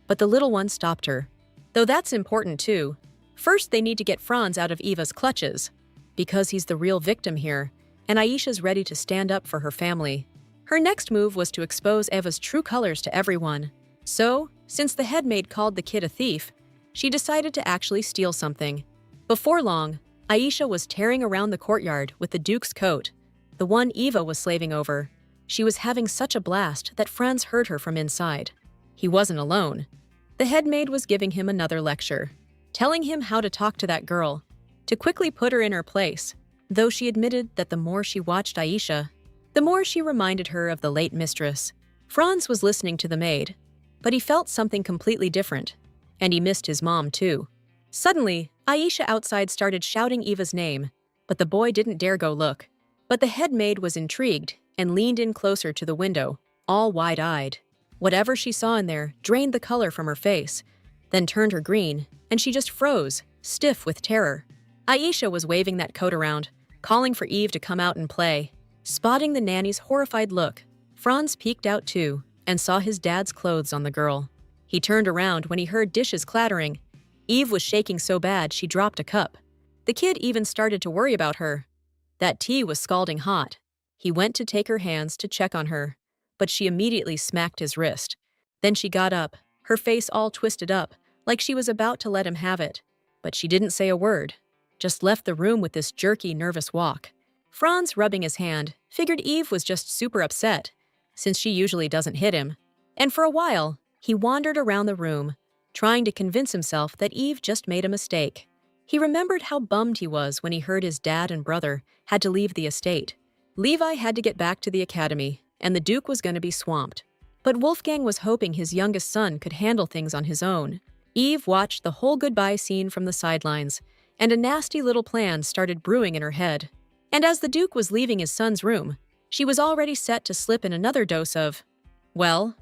But the little one stopped her. Though that's important too. First, they need to get Franz out of Eva's clutches, because he's the real victim here, and Aisha's ready to stand up for her family. Her next move was to expose Eva's true colors to everyone. So, since the head maid called the kid a thief, she decided to actually steal something. Before long, Aisha was tearing around the courtyard with the Duke's coat, the one Eva was slaving over. She was having such a blast that Franz heard her from inside. He wasn't alone. The head maid was giving him another lecture, telling him how to talk to that girl, to quickly put her in her place, though she admitted that the more she watched Aisha, the more she reminded her of the late mistress. Franz was listening to the maid, but he felt something completely different, and he missed his mom too. Suddenly, Aisha outside started shouting Eva's name, but the boy didn't dare go look. But the head maid was intrigued and leaned in closer to the window, all wide-eyed. Whatever she saw in there drained the color from her face, then turned her green, and she just froze, stiff with terror. Aisha was waving that coat around, calling for Eve to come out and play. Spotting the nanny's horrified look, Franz peeked out too and saw his dad's clothes on the girl. He turned around when he heard dishes clattering. Eve was shaking so bad she dropped a cup. The kid even started to worry about her. That tea was scalding hot. He went to take her hands to check on her, but she immediately smacked his wrist. Then she got up, her face all twisted up, like she was about to let him have it. But she didn't say a word, just left the room with this jerky, nervous walk. Franz, rubbing his hand, figured Eve was just super upset, since she usually doesn't hit him. And for a while, he wandered around the room, trying to convince himself that Eve just made a mistake. He remembered how bummed he was when he heard his dad and brother had to leave the estate. Levi had to get back to the academy, and the Duke was going to be swamped. But Wolfgang was hoping his youngest son could handle things on his own. Eve watched the whole goodbye scene from the sidelines, and a nasty little plan started brewing in her head. And as the Duke was leaving his son's room, she was already set to slip in another dose of, well,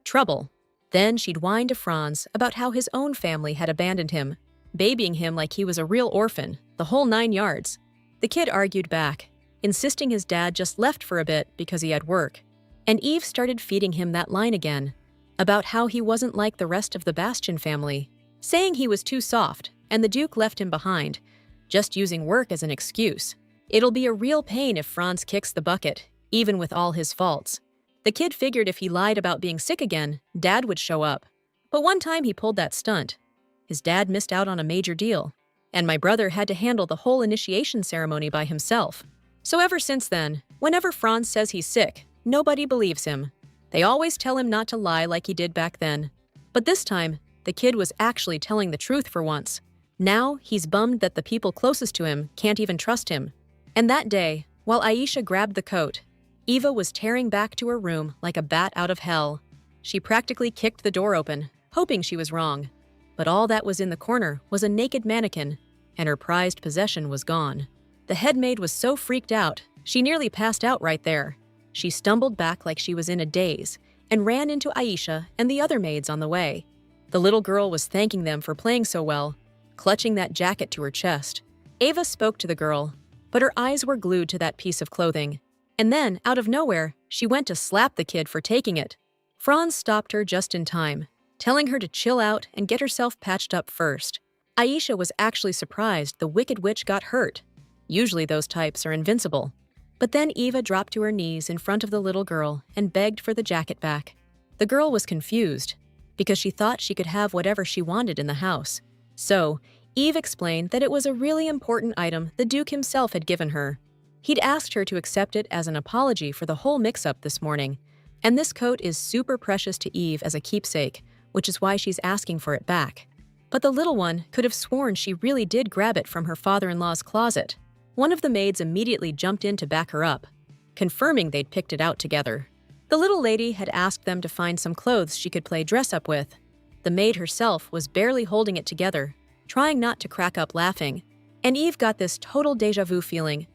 trouble. Then she'd whine to Franz about how his own family had abandoned him, babying him like he was a real orphan, the whole 9 yards. The kid argued back, insisting his dad just left for a bit because he had work. And Eve started feeding him that line again, about how he wasn't like the rest of the Bastian family, saying he was too soft, and the Duke left him behind, just using work as an excuse. It'll be a real pain if Franz kicks the bucket, even with all his faults. The kid figured if he lied about being sick again, Dad would show up. But one time he pulled that stunt. His dad missed out on a major deal, and my brother had to handle the whole initiation ceremony by himself. So ever since then, whenever Franz says he's sick, nobody believes him. They always tell him not to lie like he did back then. But this time, the kid was actually telling the truth for once. Now, he's bummed that the people closest to him can't even trust him. And that day, while Aisha grabbed the coat, Eva was tearing back to her room like a bat out of hell. She practically kicked the door open, hoping she was wrong. But all that was in the corner was a naked mannequin, and her prized possession was gone. The head maid was so freaked out, she nearly passed out right there. She stumbled back like she was in a daze and ran into Aisha and the other maids on the way. The little girl was thanking them for playing so well, clutching that jacket to her chest. Eva spoke to the girl, but her eyes were glued to that piece of clothing. And then, out of nowhere, she went to slap the kid for taking it. Franz stopped her just in time, telling her to chill out and get herself patched up first. Aisha was actually surprised the Wicked Witch got hurt. Usually those types are invincible. But then Eva dropped to her knees in front of the little girl and begged for the jacket back. The girl was confused, because she thought she could have whatever she wanted in the house. So, Eve explained that it was a really important item the Duke himself had given her. He'd asked her to accept it as an apology for the whole mix-up this morning, and this coat is super precious to Eve as a keepsake, which is why she's asking for it back. But the little one could have sworn she really did grab it from her father-in-law's closet. One of the maids immediately jumped in to back her up, confirming they'd picked it out together. The little lady had asked them to find some clothes she could play dress-up with. The maid herself was barely holding it together, trying not to crack up laughing, and Eve got this total déjà vu feeling,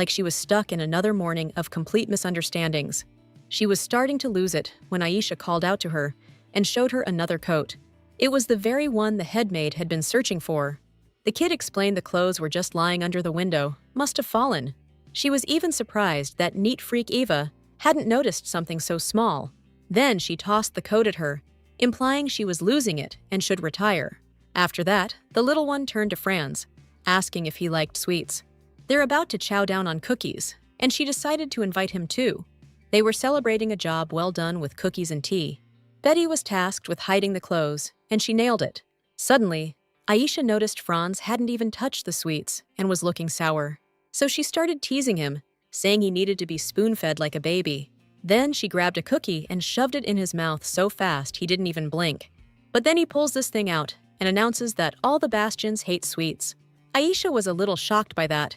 like she was stuck in another morning of complete misunderstandings. She was starting to lose it when Aisha called out to her and showed her another coat. It was the very one the headmaid had been searching for. The kid explained the clothes were just lying under the window, must have fallen. She was even surprised that neat freak Eva hadn't noticed something so small. Then she tossed the coat at her, implying she was losing it and should retire. After that, the little one turned to Franz, asking if he liked sweets. They're about to chow down on cookies, and she decided to invite him too. They were celebrating a job well done with cookies and tea. Betty was tasked with hiding the clothes, and she nailed it. Suddenly, Aisha noticed Franz hadn't even touched the sweets and was looking sour. So she started teasing him, saying he needed to be spoon-fed like a baby. Then she grabbed a cookie and shoved it in his mouth so fast he didn't even blink. But then he pulls this thing out and announces that all the Bastions hate sweets. Aisha was a little shocked by that,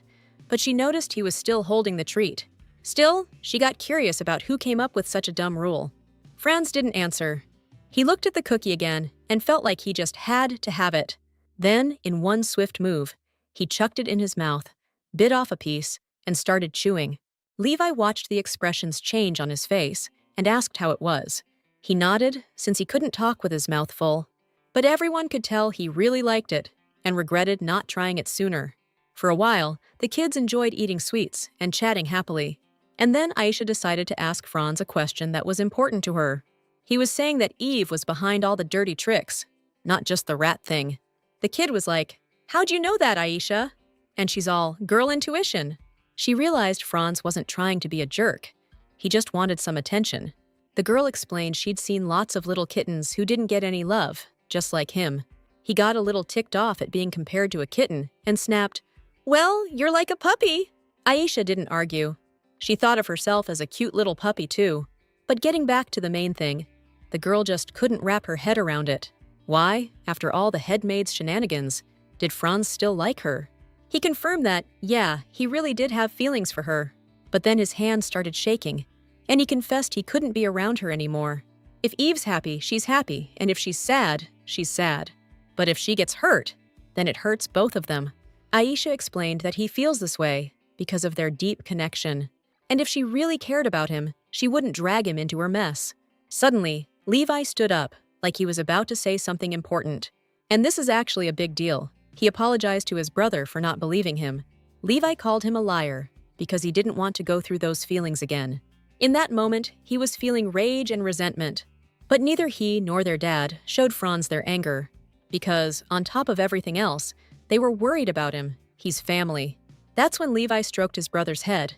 but she noticed he was still holding the treat. Still, she got curious about who came up with such a dumb rule. Franz didn't answer. He looked at the cookie again and felt like he just had to have it. Then, in one swift move, he chucked it in his mouth, bit off a piece, and started chewing. Levi watched the expressions change on his face and asked how it was. He nodded, since he couldn't talk with his mouth full. But everyone could tell he really liked it and regretted not trying it sooner. For a while, the kids enjoyed eating sweets and chatting happily. And then Aisha decided to ask Franz a question that was important to her. He was saying that Eve was behind all the dirty tricks, not just the rat thing. The kid was like, "How'd you know that, Aisha?" And she's all, "Girl intuition." She realized Franz wasn't trying to be a jerk. He just wanted some attention. The girl explained she'd seen lots of little kittens who didn't get any love, just like him. He got a little ticked off at being compared to a kitten and snapped, "Well, you're like a puppy." Aisha didn't argue. She thought of herself as a cute little puppy too. But getting back to the main thing, the girl just couldn't wrap her head around it. Why, after all the headmaid's shenanigans, did Franz still like her? He confirmed that, yeah, he really did have feelings for her. But then his hand started shaking, and he confessed he couldn't be around her anymore. If Eve's happy, she's happy, and if she's sad, she's sad. But if she gets hurt, then it hurts both of them. Aisha explained that he feels this way because of their deep connection. And if she really cared about him, she wouldn't drag him into her mess. Suddenly, Levi stood up, like he was about to say something important. And this is actually a big deal. He apologized to his brother for not believing him. Levi called him a liar because he didn't want to go through those feelings again. In that moment, he was feeling rage and resentment. But neither he nor their dad showed Franz their anger. Because, on top of everything else, they were worried about him. He's family. That's when Levi stroked his brother's head,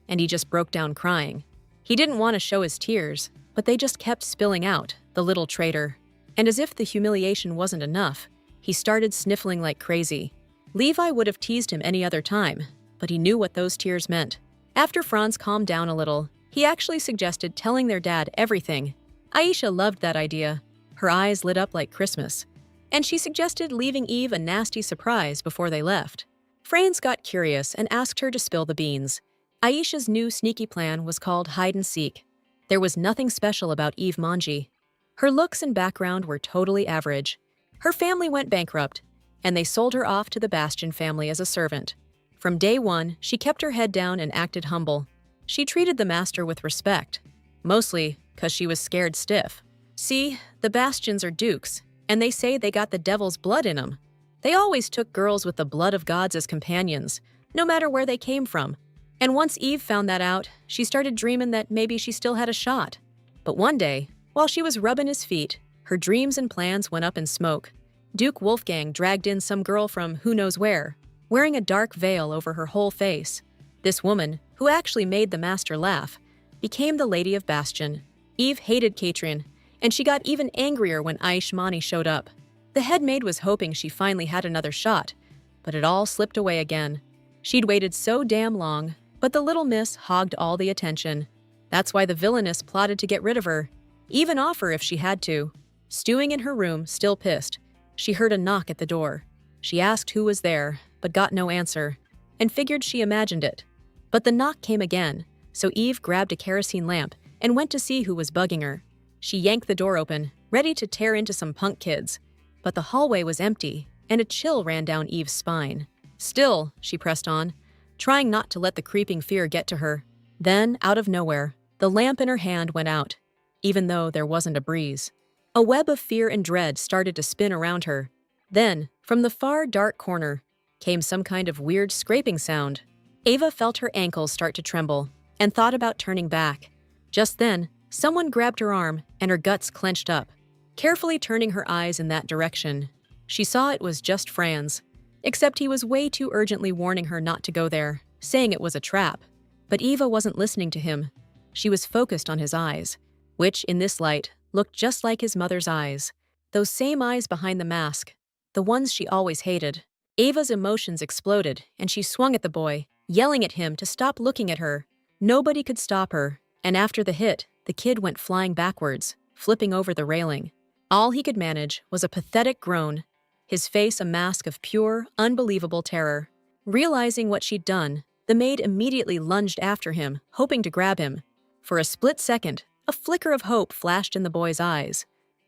and he just broke down crying. He didn't want to show his tears, but they just kept spilling out, the little traitor. And as if the humiliation wasn't enough, he started sniffling like crazy. Levi would have teased him any other time, but he knew what those tears meant. After Franz calmed down a little, he actually suggested telling their dad everything. Aisha loved that idea. Her eyes lit up like Christmas. And she suggested leaving Eve a nasty surprise before they left. Franz got curious and asked her to spill the beans. Aisha's new sneaky plan was called hide and seek. There was nothing special about Eve Manji. Her looks and background were totally average. Her family went bankrupt, and they sold her off to the Bastion family as a servant. From day one, she kept her head down and acted humble. She treated the master with respect, mostly because she was scared stiff. See, the Bastions are dukes, and they say they got the devil's blood in them. They always took girls with the blood of gods as companions, no matter where they came from. And once Eve found that out, she started dreaming that maybe she still had a shot. But one day, while she was rubbing his feet, her dreams and plans went up in smoke. Duke Wolfgang dragged in some girl from who knows where, wearing a dark veil over her whole face. This woman, who actually made the master laugh, became the Lady of Bastion. Eve hated Katrin, and she got even angrier when Aishmani showed up. The headmaid was hoping she finally had another shot, but it all slipped away again. She'd waited so damn long, but the little miss hogged all the attention. That's why the villainess plotted to get rid of her, even off her if she had to. Stewing in her room, still pissed, she heard a knock at the door. She asked who was there, but got no answer, and figured she imagined it. But the knock came again, so Eve grabbed a kerosene lamp and went to see who was bugging her. She yanked the door open, ready to tear into some punk kids. But the hallway was empty, and a chill ran down Eve's spine. Still, she pressed on, trying not to let the creeping fear get to her. Then, out of nowhere, the lamp in her hand went out, even though there wasn't a breeze. A web of fear and dread started to spin around her. Then, from the far dark corner, came some kind of weird scraping sound. Ava felt her ankles start to tremble and thought about turning back. Just then, someone grabbed her arm and her guts clenched up. Carefully turning her eyes in that direction, she saw it was just Franz, except he was way too urgently warning her not to go there, saying it was a trap. But Eva wasn't listening to him. She was focused on his eyes, which, in this light, looked just like his mother's eyes. Those same eyes behind the mask, the ones she always hated. Ava's emotions exploded, and she swung at the boy, yelling at him to stop looking at her. Nobody could stop her, and after the hit, the kid went flying backwards, flipping over the railing. All he could manage was a pathetic groan, his face a mask of pure, unbelievable terror. Realizing what she'd done, the maid immediately lunged after him, hoping to grab him. For a split second, a flicker of hope flashed in the boy's eyes,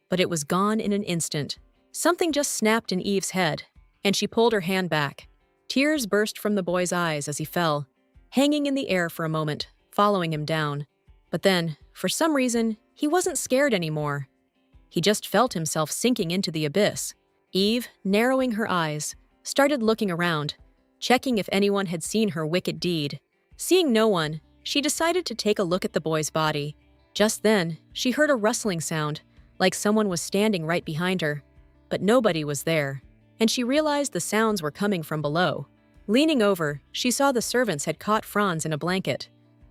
but it was gone in an instant. Something just snapped in Eve's head, and she pulled her hand back. Tears burst from the boy's eyes as he fell, hanging in the air for a moment, following him down. But then, for some reason, he wasn't scared anymore. He just felt himself sinking into the abyss. Eve, narrowing her eyes, started looking around, checking if anyone had seen her wicked deed. Seeing no one, she decided to take a look at the boy's body. Just then, she heard a rustling sound, like someone was standing right behind her. But nobody was there, and she realized the sounds were coming from below. Leaning over, she saw the servants had caught Franz in a blanket,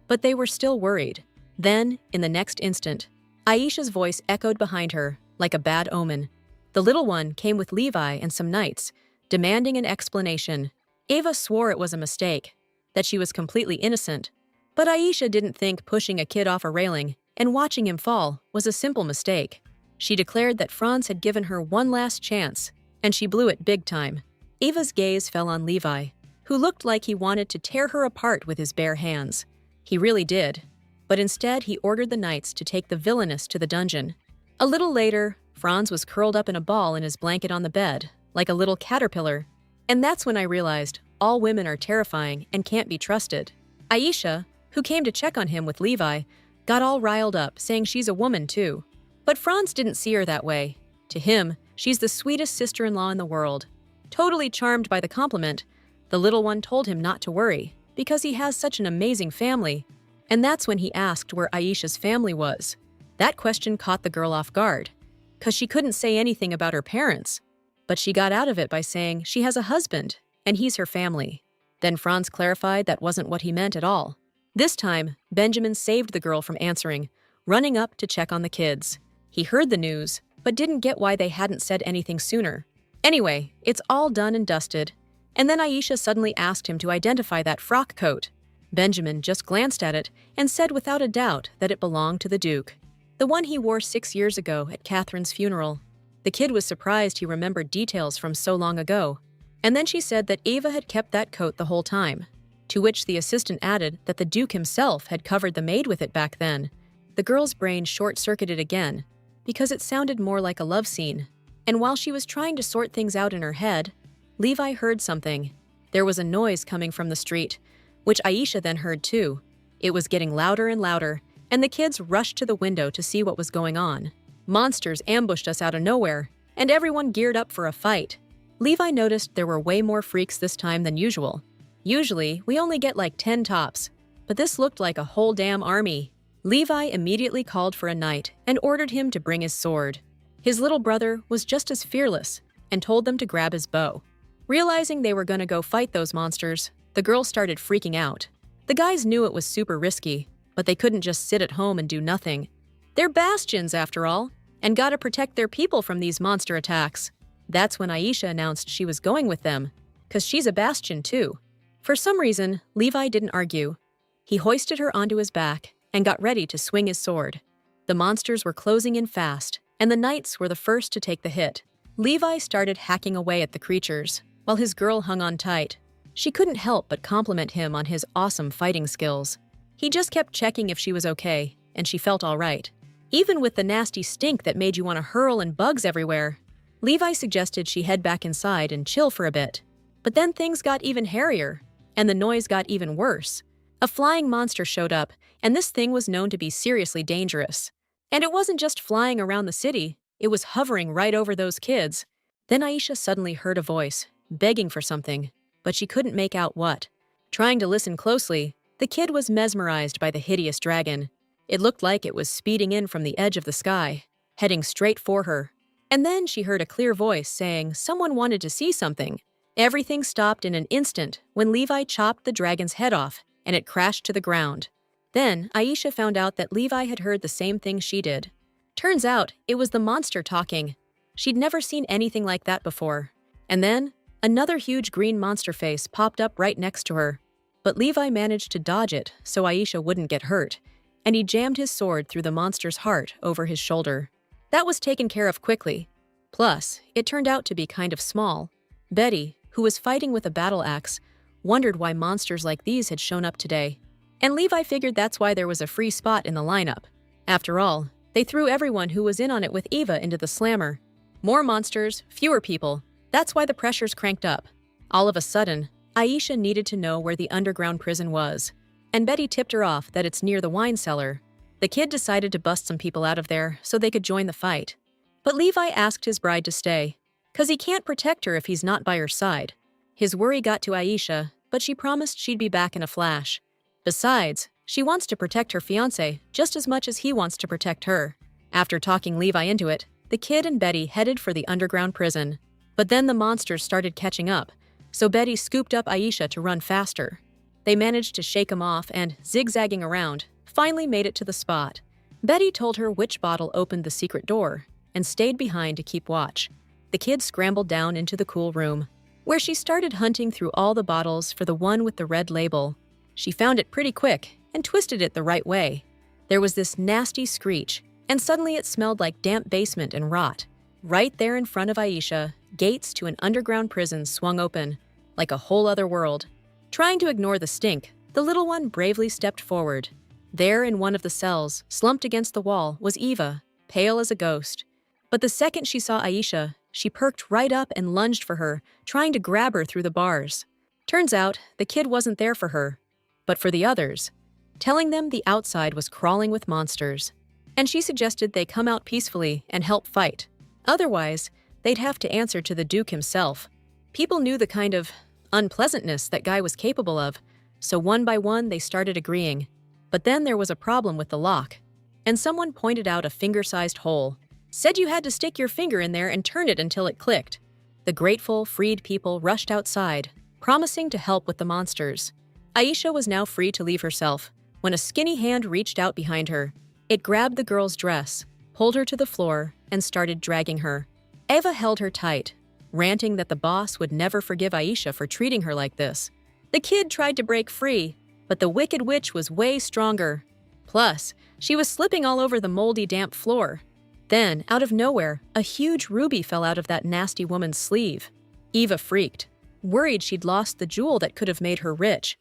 but they were still worried. Then, in the next instant, Aisha's voice echoed behind her, like a bad omen. The little one came with Levi and some knights, demanding an explanation. Ava swore it was a mistake, that she was completely innocent. But Aisha didn't think pushing a kid off a railing and watching him fall was a simple mistake. She declared that Franz had given her one last chance, and she blew it big time. Ava's gaze fell on Levi, who looked like he wanted to tear her apart with his bare hands. He really did. But instead he ordered the knights to take the villainess to the dungeon. A little later, Franz was curled up in a ball in his blanket on the bed, like a little caterpillar. And that's when I realized all women are terrifying and can't be trusted. Aisha, who came to check on him with Levi, got all riled up, saying she's a woman too. But Franz didn't see her that way. To him, she's the sweetest sister-in-law in the world. Totally charmed by the compliment, the little one told him not to worry, because he has such an amazing family. And that's when he asked where Aisha's family was. That question caught the girl off guard, because she couldn't say anything about her parents. But she got out of it by saying she has a husband, and he's her family. Then Franz clarified that wasn't what he meant at all. This time, Benjamin saved the girl from answering, running up to check on the kids. He heard the news, but didn't get why they hadn't said anything sooner. Anyway, it's all done and dusted. And then Aisha suddenly asked him to identify that frock coat. Benjamin just glanced at it and said without a doubt that it belonged to the Duke, the one he wore 6 years ago at Catherine's funeral. The kid was surprised he remembered details from so long ago. And then she said that Ava had kept that coat the whole time, to which the assistant added that the Duke himself had covered the maid with it back then. The girl's brain short-circuited again, because it sounded more like a love scene. And while she was trying to sort things out in her head, Levi heard something. There was a noise coming from the street, which Aisha then heard too. It was getting louder and louder, and the kids rushed to the window to see what was going on. Monsters ambushed us out of nowhere, and everyone geared up for a fight. Levi noticed there were way more freaks this time than usual. Usually, we only get like 10 tops, but this looked like a whole damn army. Levi immediately called for a knight and ordered him to bring his sword. His little brother was just as fearless and told them to grab his bow. Realizing they were going to go fight those monsters, the girl started freaking out. The guys knew it was super risky, but they couldn't just sit at home and do nothing. They're bastions, after all, and gotta protect their people from these monster attacks. That's when Aisha announced she was going with them, 'cause she's a bastion too. For some reason, Levi didn't argue. He hoisted her onto his back and got ready to swing his sword. The monsters were closing in fast, and the knights were the first to take the hit. Levi started hacking away at the creatures, while his girl hung on tight. She couldn't help but compliment him on his awesome fighting skills. He just kept checking if she was okay, and she felt all right. Even with the nasty stink that made you want to hurl and bugs everywhere, Levi suggested she head back inside and chill for a bit. But then things got even hairier. And the noise got even worse. A flying monster showed up, and this thing was known to be seriously dangerous. And it wasn't just flying around the city, it was hovering right over those kids. Then Aisha suddenly heard a voice, begging for something, but she couldn't make out what. Trying to listen closely, the kid was mesmerized by the hideous dragon. It looked like it was speeding in from the edge of the sky, heading straight for her. And then she heard a clear voice saying someone wanted to see something. Everything stopped in an instant when Levi chopped the dragon's head off, and it crashed to the ground. Then Aisha found out that Levi had heard the same thing she did. Turns out it was the monster talking. She'd never seen anything like that before. And then another huge green monster face popped up right next to her. But Levi managed to dodge it so Aisha wouldn't get hurt, and he jammed his sword through the monster's heart over his shoulder. That was taken care of quickly. Plus, it turned out to be kind of small. Betty, who was fighting with a battle axe, wondered why monsters like these had shown up today. And Levi figured that's why there was a free spot in the lineup. After all, they threw everyone who was in on it with Eva into the slammer. More monsters, fewer people. That's why the pressure's cranked up. All of a sudden, Aisha needed to know where the underground prison was, and Betty tipped her off that it's near the wine cellar. The kid decided to bust some people out of there so they could join the fight. But Levi asked his bride to stay, 'cause he can't protect her if he's not by her side. His worry got to Aisha, but she promised she'd be back in a flash. Besides, she wants to protect her fiancé just as much as he wants to protect her. After talking Levi into it, the kid and Betty headed for the underground prison. But then the monsters started catching up, so Betty scooped up Aisha to run faster. They managed to shake him off and, zigzagging around, finally made it to the spot. Betty told her which bottle opened the secret door and stayed behind to keep watch. The kid scrambled down into the cool room, where she started hunting through all the bottles for the one with the red label. She found it pretty quick and twisted it the right way. There was this nasty screech, and suddenly it smelled like damp basement and rot. Right there in front of Aisha, gates to an underground prison swung open, like a whole other world. Trying to ignore the stink, the little one bravely stepped forward. There in one of the cells, slumped against the wall, was Eva, pale as a ghost. But the second she saw Aisha, she perked right up and lunged for her, trying to grab her through the bars. Turns out, the kid wasn't there for her, but for the others, telling them the outside was crawling with monsters. And she suggested they come out peacefully and help fight. Otherwise, they'd have to answer to the Duke himself. People knew the kind of unpleasantness that guy was capable of, so one by one they started agreeing. But then there was a problem with the lock, and someone pointed out a finger-sized hole. Said you had to stick your finger in there and turn it until it clicked. The grateful, freed people rushed outside, promising to help with the monsters. Aisha was now free to leave herself, when a skinny hand reached out behind her. It grabbed the girl's dress, pulled her to the floor, and started dragging her. Eva held her tight, ranting that the boss would never forgive Aisha for treating her like this. The kid tried to break free, but the wicked witch was way stronger. Plus, she was slipping all over the moldy, damp floor. Then, out of nowhere, a huge ruby fell out of that nasty woman's sleeve. Eva freaked, worried she'd lost the jewel that could have made her rich.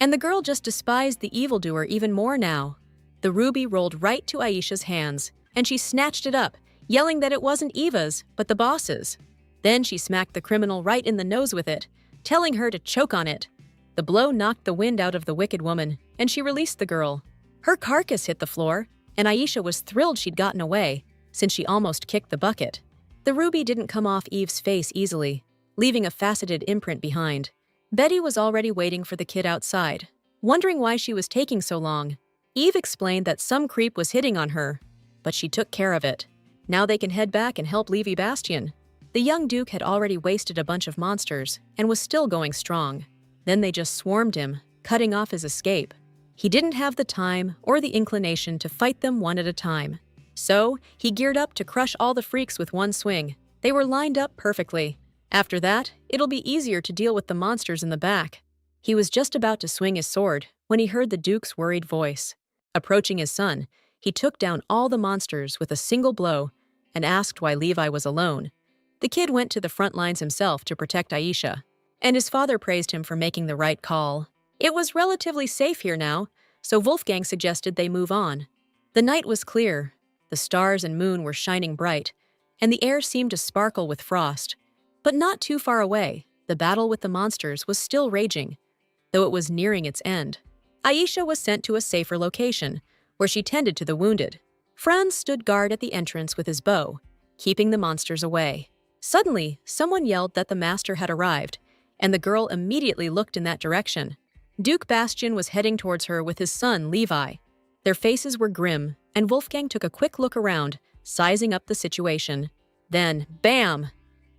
And the girl just despised the evildoer even more now. The ruby rolled right to Aisha's hands, and she snatched it up, yelling that it wasn't Eva's, but the boss's. Then she smacked the criminal right in the nose with it, telling her to choke on it. The blow knocked the wind out of the wicked woman, and she released the girl. Her carcass hit the floor, and Aisha was thrilled she'd gotten away, since she almost kicked the bucket. The ruby didn't come off Eve's face easily, leaving a faceted imprint behind. Betty was already waiting for the kid outside, wondering why she was taking so long. Eve explained that some creep was hitting on her, but she took care of it. Now they can head back and help Levi Bastion. The young Duke had already wasted a bunch of monsters and was still going strong. Then they just swarmed him, cutting off his escape. He didn't have the time or the inclination to fight them one at a time. So, he geared up to crush all the freaks with one swing. They were lined up perfectly. After that, it'll be easier to deal with the monsters in the back. He was just about to swing his sword when he heard the Duke's worried voice. Approaching his son, he took down all the monsters with a single blow and asked why Levi was alone. The kid went to the front lines himself to protect Aisha, and his father praised him for making the right call. It was relatively safe here now, so Wolfgang suggested they move on. The night was clear. The stars and moon were shining bright, and the air seemed to sparkle with frost. But not too far away, the battle with the monsters was still raging. though it was nearing its end. Aisha was sent to a safer location, where she tended to the wounded. Franz stood guard at the entrance with his bow, keeping the monsters away. Suddenly, someone yelled that the master had arrived, and the girl immediately looked in that direction. Duke Bastian was heading towards her with his son, Levi. Their faces were grim, and Wolfgang took a quick look around, sizing up the situation. Then, bam!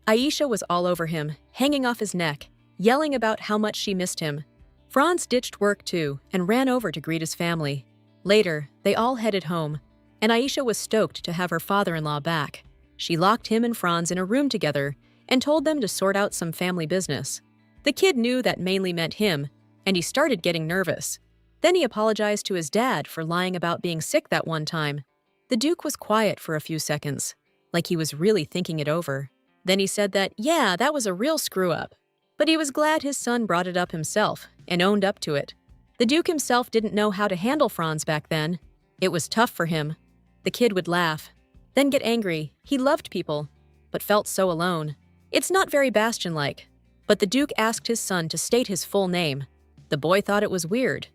Aisha was all over him, hanging off his neck, yelling about how much she missed him. Franz ditched work too and ran over to greet his family. Later, they all headed home, and Aisha was stoked to have her father-in-law back. She locked him and Franz in a room together and told them to sort out some family business. The kid knew that mainly meant him, and he started getting nervous. Then he apologized to his dad for lying about being sick that one time. The Duke was quiet for a few seconds, like he was really thinking it over. Then he said that, yeah, that was a real screw-up. But he was glad his son brought it up himself and owned up to it. The Duke himself didn't know how to handle Franz back then. It was tough for him. The kid would laugh, then get angry. He loved people, but felt so alone. It's not very Bastian-like, but the Duke asked his son to state his full name. The boy thought it was weird,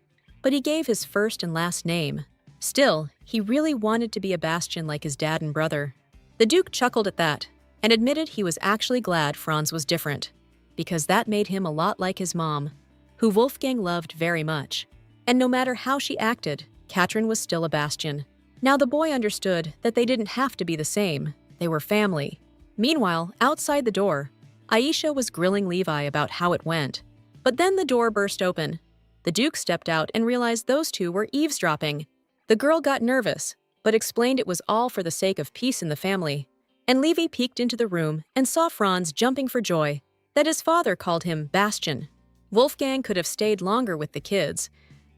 but he gave his first and last name. Still, he really wanted to be a Bastian like his dad and brother. The Duke chuckled at that and admitted he was actually glad Franz was different, because that made him a lot like his mom, who Wolfgang loved very much. And no matter how she acted, Katrin was still a Bastian. Now the boy understood that they didn't have to be the same. They were family. Meanwhile, outside the door, Aisha was grilling Levi about how it went. But then the door burst open. The Duke stepped out and realized those two were eavesdropping. The girl got nervous, but explained it was all for the sake of peace in the family. And Levi peeked into the room and saw Franz jumping for joy that his father called him Bastian. Wolfgang could have stayed longer with the kids,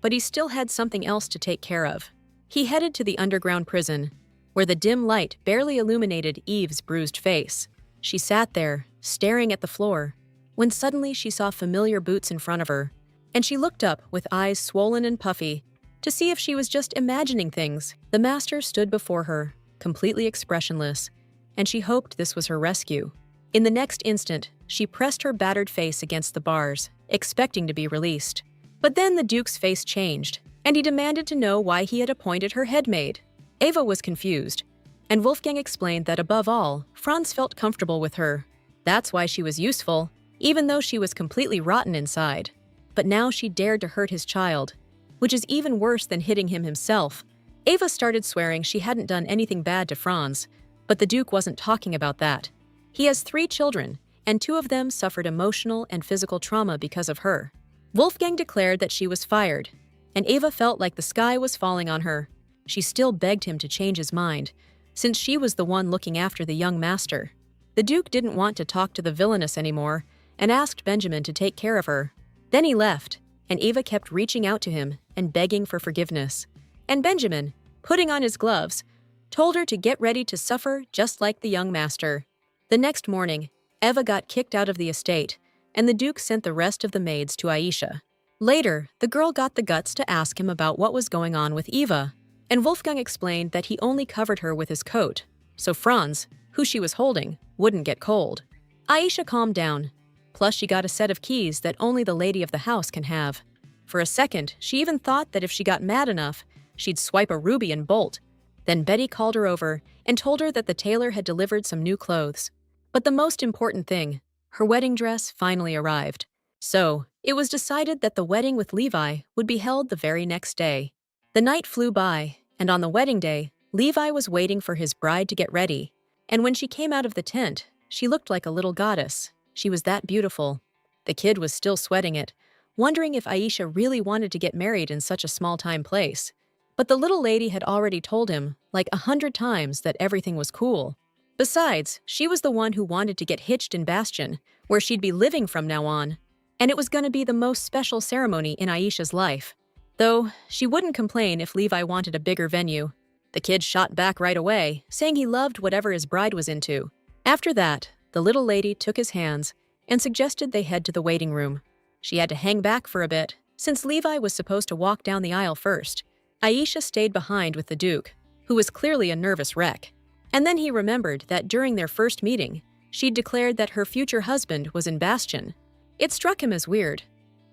but he still had something else to take care of. He headed to the underground prison, where the dim light barely illuminated Eve's bruised face. She sat there, staring at the floor, when suddenly she saw familiar boots in front of her, and she looked up with eyes swollen and puffy to see if she was just imagining things. The master stood before her, completely expressionless, and she hoped this was her rescue. In the next instant, she pressed her battered face against the bars, expecting to be released. But then the Duke's face changed, and he demanded to know why he had appointed her headmaid. Eva was confused, and Wolfgang explained that above all, Franz felt comfortable with her. That's why she was useful, even though she was completely rotten inside. But now she dared to hurt his child, which is even worse than hitting him himself. Eva started swearing she hadn't done anything bad to Franz, but the Duke wasn't talking about that. He has 3 children, and 2 of them suffered emotional and physical trauma because of her. Wolfgang declared that she was fired, and Eva felt like the sky was falling on her. She still begged him to change his mind, since she was the one looking after the young master. The Duke didn't want to talk to the villainess anymore and asked Benjamin to take care of her. Then he left, and Eva kept reaching out to him and begging for forgiveness. And Benjamin, putting on his gloves, told her to get ready to suffer just like the young master. The next morning, Eva got kicked out of the estate, and the Duke sent the rest of the maids to Aisha. Later, the girl got the guts to ask him about what was going on with Eva, and Wolfgang explained that he only covered her with his coat, so Franz, who she was holding, wouldn't get cold. Aisha calmed down. Plus, she got a set of keys that only the lady of the house can have. For a second, she even thought that if she got mad enough, she'd swipe a ruby and bolt. Then Betty called her over and told her that the tailor had delivered some new clothes. But the most important thing, her wedding dress finally arrived. So, it was decided that the wedding with Levi would be held the very next day. The night flew by, and on the wedding day, Levi was waiting for his bride to get ready. And when she came out of the tent, she looked like a little goddess. She was that beautiful. The kid was still sweating it, wondering if Aisha really wanted to get married in such a small-time place. But the little lady had already told him, like 100 times, that everything was cool. Besides, she was the one who wanted to get hitched in Bastion, where she'd be living from now on. And it was going to be the most special ceremony in Aisha's life. Though, she wouldn't complain if Levi wanted a bigger venue. The kid shot back right away, saying he loved whatever his bride was into. After that, the little lady took his hands and suggested they head to the waiting room. She had to hang back for a bit, since Levi was supposed to walk down the aisle first. Aisha stayed behind with the Duke, who was clearly a nervous wreck. And then he remembered that during their first meeting, she'd declared that her future husband was in Bastion. It struck him as weird,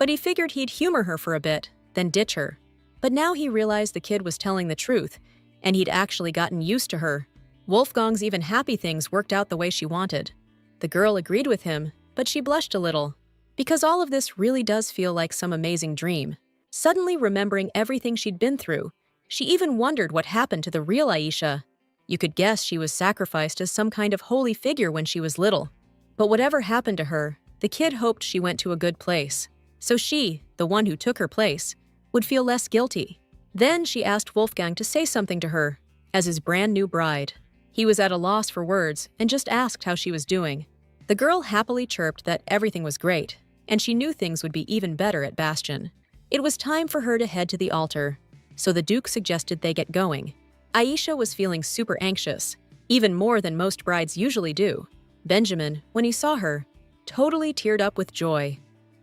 but he figured he'd humor her for a bit, then ditch her. But now he realized the kid was telling the truth, and he'd actually gotten used to her. Wolfgang's even happy things worked out the way she wanted. The girl agreed with him, but she blushed a little, because all of this really does feel like some amazing dream. Suddenly remembering everything she'd been through, she even wondered what happened to the real Aisha. You could guess she was sacrificed as some kind of holy figure when she was little. But whatever happened to her, the kid hoped she went to a good place, so she, the one who took her place, would feel less guilty. Then she asked Wolfgang to say something to her, as his brand new bride. He was at a loss for words and just asked how she was doing. The girl happily chirped that everything was great, and she knew things would be even better at Bastion. It was time for her to head to the altar, so the Duke suggested they get going. Aisha was feeling super anxious, even more than most brides usually do. Benjamin, when he saw her, totally teared up with joy.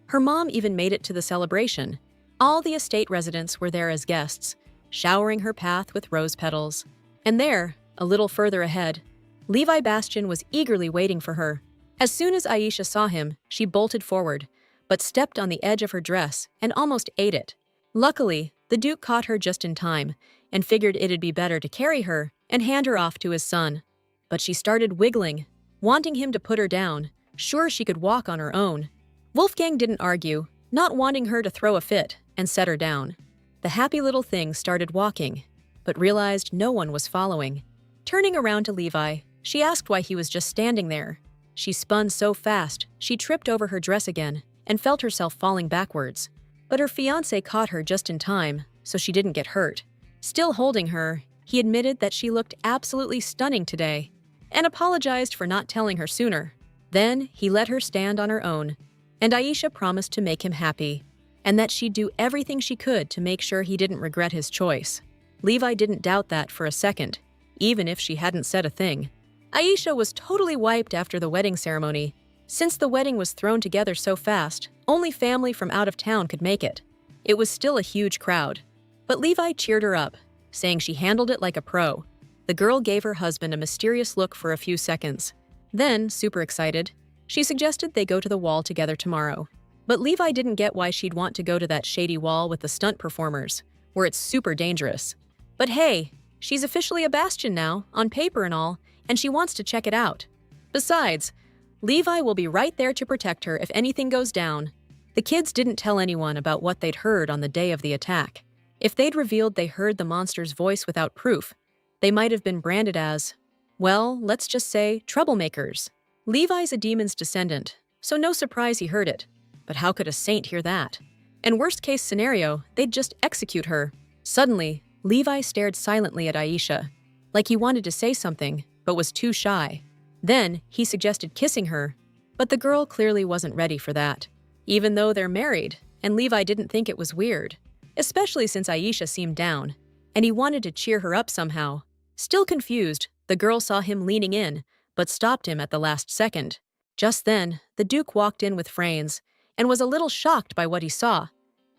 Her mom even made it to the celebration. All the estate residents were there as guests, showering her path with rose petals. And there, a little further ahead, Levi Bastion was eagerly waiting for her. As soon as Aisha saw him, she bolted forward, but stepped on the edge of her dress and almost ate it. Luckily, the Duke caught her just in time and figured it'd be better to carry her and hand her off to his son. But she started wiggling, wanting him to put her down, sure she could walk on her own. Wolfgang didn't argue, not wanting her to throw a fit, and set her down. The happy little thing started walking, but realized no one was following. Turning around to Levi, she asked why he was just standing there. She spun so fast, she tripped over her dress again and felt herself falling backwards. But her fiancé caught her just in time, so she didn't get hurt. Still holding her, he admitted that she looked absolutely stunning today and apologized for not telling her sooner. Then he let her stand on her own, and Aisha promised to make him happy, and that she'd do everything she could to make sure he didn't regret his choice. Levi didn't doubt that for a second, even if she hadn't said a thing. Aisha was totally wiped after the wedding ceremony. Since the wedding was thrown together so fast, only family from out of town could make it. It was still a huge crowd, but Levi cheered her up, saying she handled it like a pro. The girl gave her husband a mysterious look for a few seconds. Then, super excited, she suggested they go to the wall together tomorrow. But Levi didn't get why she'd want to go to that shady wall with the stunt performers, where it's super dangerous. But hey, she's officially a Bastion now, on paper and all, and she wants to check it out. Besides, Levi will be right there to protect her if anything goes down. The kids didn't tell anyone about what they'd heard on the day of the attack. If they'd revealed they heard the monster's voice without proof, they might have been branded as, well, let's just say, troublemakers. Levi's a demon's descendant, so no surprise he heard it. But how could a saint hear that? And worst case scenario, they'd just execute her. Suddenly, Levi stared silently at Aisha, like he wanted to say something, but was too shy. Then, he suggested kissing her, but the girl clearly wasn't ready for that, even though they're married, and Levi didn't think it was weird, especially since Aisha seemed down, and he wanted to cheer her up somehow. Still confused, the girl saw him leaning in, but stopped him at the last second. Just then, the Duke walked in with Franz, and was a little shocked by what he saw,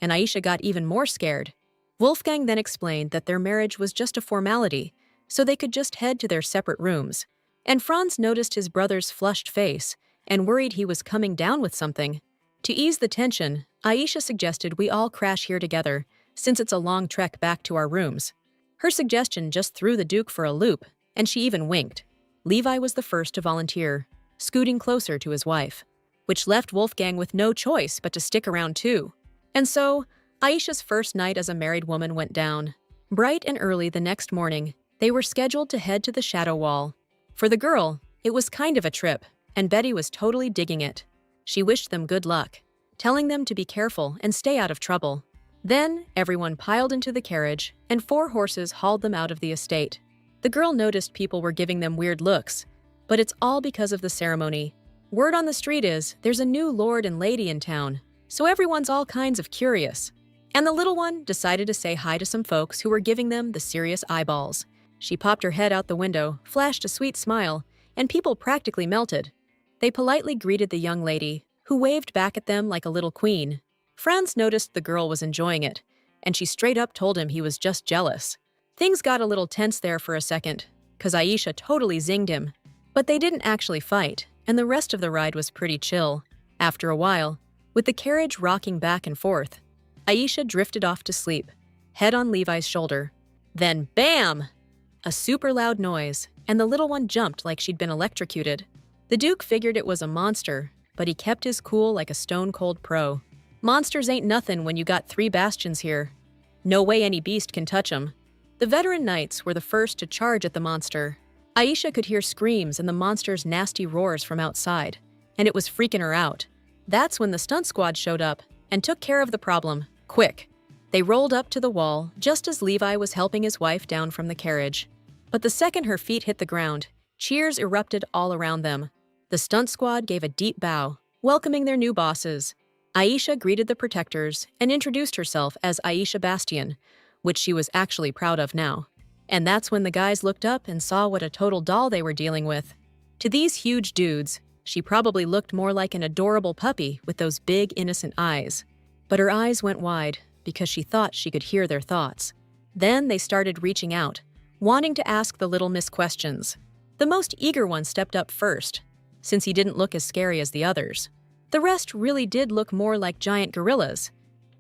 and Aisha got even more scared. Wolfgang then explained that their marriage was just a formality, so they could just head to their separate rooms. And Franz noticed his brother's flushed face and worried he was coming down with something. To ease the tension, Aisha suggested we all crash here together, since it's a long trek back to our rooms. Her suggestion just threw the Duke for a loop, and she even winked. Levi was the first to volunteer, scooting closer to his wife, which left Wolfgang with no choice but to stick around too. And so, Aisha's first night as a married woman went down. Bright and early the next morning, they were scheduled to head to the Shadow Wall. For the girl, it was kind of a trip, and Betty was totally digging it. She wished them good luck, telling them to be careful and stay out of trouble. Then, everyone piled into the carriage, and 4 horses hauled them out of the estate. The girl noticed people were giving them weird looks, but it's all because of the ceremony. Word on the street is there's a new lord and lady in town, so everyone's all kinds of curious. And the little one decided to say hi to some folks who were giving them the serious eyeballs. She popped her head out the window, flashed a sweet smile, and people practically melted. They politely greeted the young lady, who waved back at them like a little queen. Franz noticed the girl was enjoying it, and she straight up told him he was just jealous. Things got a little tense there for a second, 'cause Aisha totally zinged him. But they didn't actually fight, and the rest of the ride was pretty chill. After a while, With the carriage rocking back and forth, Aisha drifted off to sleep, head on Levi's shoulder. Then bam! A super loud noise, and the little one jumped like she'd been electrocuted. The Duke figured it was a monster, but he kept his cool like a stone-cold pro. Monsters ain't nothing when you got 3 bastions here. No way any beast can touch 'em. The veteran knights were the first to charge at the monster. Aisha could hear screams and the monster's nasty roars from outside, and it was freaking her out. That's when the stunt squad showed up and took care of the problem, quick. They rolled up to the wall just as Levi was helping his wife down from the carriage. But the second her feet hit the ground, cheers erupted all around them. The stunt squad gave a deep bow, welcoming their new bosses. Aisha greeted the protectors and introduced herself as Aisha Bastion, which she was actually proud of now. And that's when the guys looked up and saw what a total doll they were dealing with. To these huge dudes, she probably looked more like an adorable puppy with those big, innocent eyes. But her eyes went wide because she thought she could hear their thoughts. Then they started reaching out, wanting to ask the little miss questions. The most eager one stepped up first, since he didn't look as scary as the others. The rest really did look more like giant gorillas,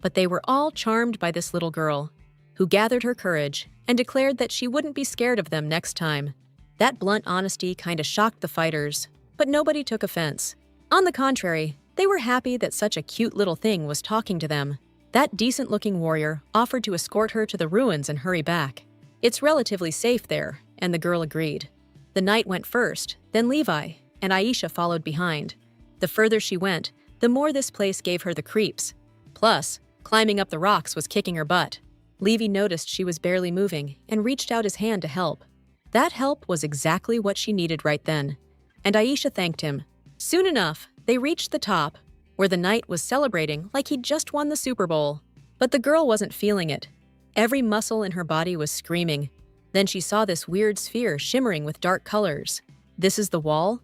but they were all charmed by this little girl, who gathered her courage and declared that she wouldn't be scared of them next time. That blunt honesty kinda shocked the fighters, but nobody took offense. On the contrary, they were happy that such a cute little thing was talking to them. That decent-looking warrior offered to escort her to the ruins and hurry back. It's relatively safe there, and the girl agreed. The knight went first, then Levi, and Aisha followed behind. The further she went, the more this place gave her the creeps. Plus, climbing up the rocks was kicking her butt. Levi noticed she was barely moving and reached out his hand to help. That help was exactly what she needed right then, and Aisha thanked him. Soon enough, they reached the top, where the knight was celebrating like he'd just won the Super Bowl. But the girl wasn't feeling it. Every muscle in her body was screaming. Then she saw this weird sphere shimmering with dark colors. This is the wall?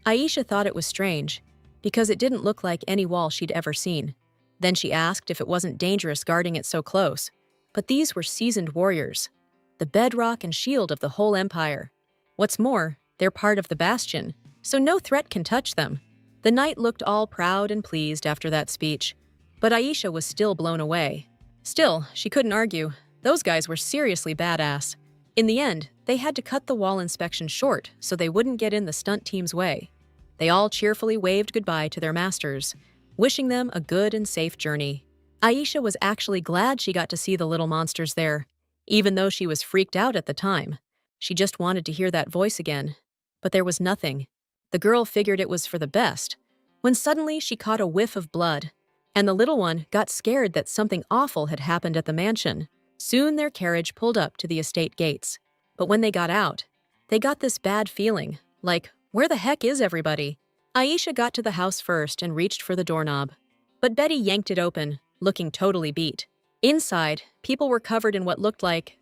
Aisha thought it was strange, because it didn't look like any wall she'd ever seen. Then she asked if it wasn't dangerous guarding it so close. But these were seasoned warriors, the bedrock and shield of the whole empire. What's more, they're part of the bastion, so no threat can touch them. The knight looked all proud and pleased after that speech, but Aisha was still blown away. Still, she couldn't argue. Those guys were seriously badass. In the end, they had to cut the wall inspection short so they wouldn't get in the stunt team's way. They all cheerfully waved goodbye to their masters, wishing them a good and safe journey. Aisha was actually glad she got to see the little monsters there, even though she was freaked out at the time. She just wanted to hear that voice again. But there was nothing. The girl figured it was for the best, when suddenly she caught a whiff of blood, and the little one got scared that something awful had happened at the mansion. Soon their carriage pulled up to the estate gates. But when they got out, they got this bad feeling, like, where the heck is everybody? Aisha got to the house first and reached for the doorknob. But Betty yanked it open, looking totally beat. Inside, people were covered in what looked like,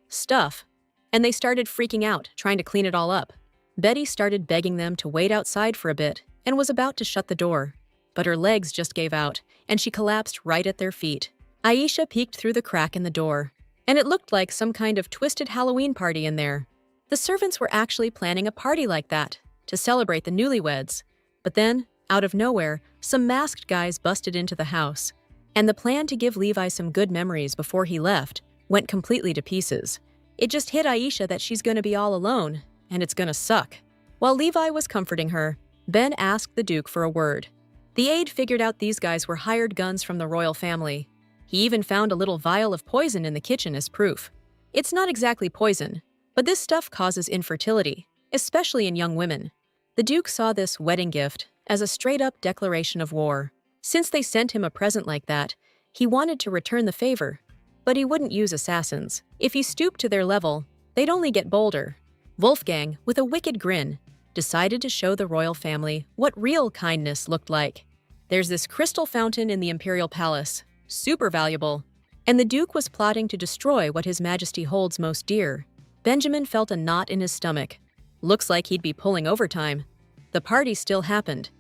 stuff, and they started freaking out, trying to clean it all up. Betty started begging them to wait outside for a bit and was about to shut the door. But her legs just gave out, and she collapsed right at their feet. Aisha peeked through the crack in the door, and it looked like some kind of twisted Halloween party in there. The servants were actually planning a party like that, to celebrate the newlyweds. But then, out of nowhere, some masked guys busted into the house. And the plan to give Levi some good memories before he left went completely to pieces. It just hit Aisha that she's gonna be all alone, and it's gonna suck. While Levi was comforting her, Ben asked the Duke for a word. The aide figured out these guys were hired guns from the royal family. He even found a little vial of poison in the kitchen as proof. It's not exactly poison, but this stuff causes infertility, especially in young women. The Duke saw this wedding gift as a straight-up declaration of war. Since they sent him a present like that, he wanted to return the favor, but he wouldn't use assassins. If he stooped to their level, they'd only get bolder. Wolfgang, with a wicked grin, decided to show the royal family what real kindness looked like. There's this crystal fountain in the imperial palace, super valuable, and the Duke was plotting to destroy what His Majesty holds most dear. Benjamin felt a knot in his stomach. Looks like he'd be pulling overtime. The party still happened.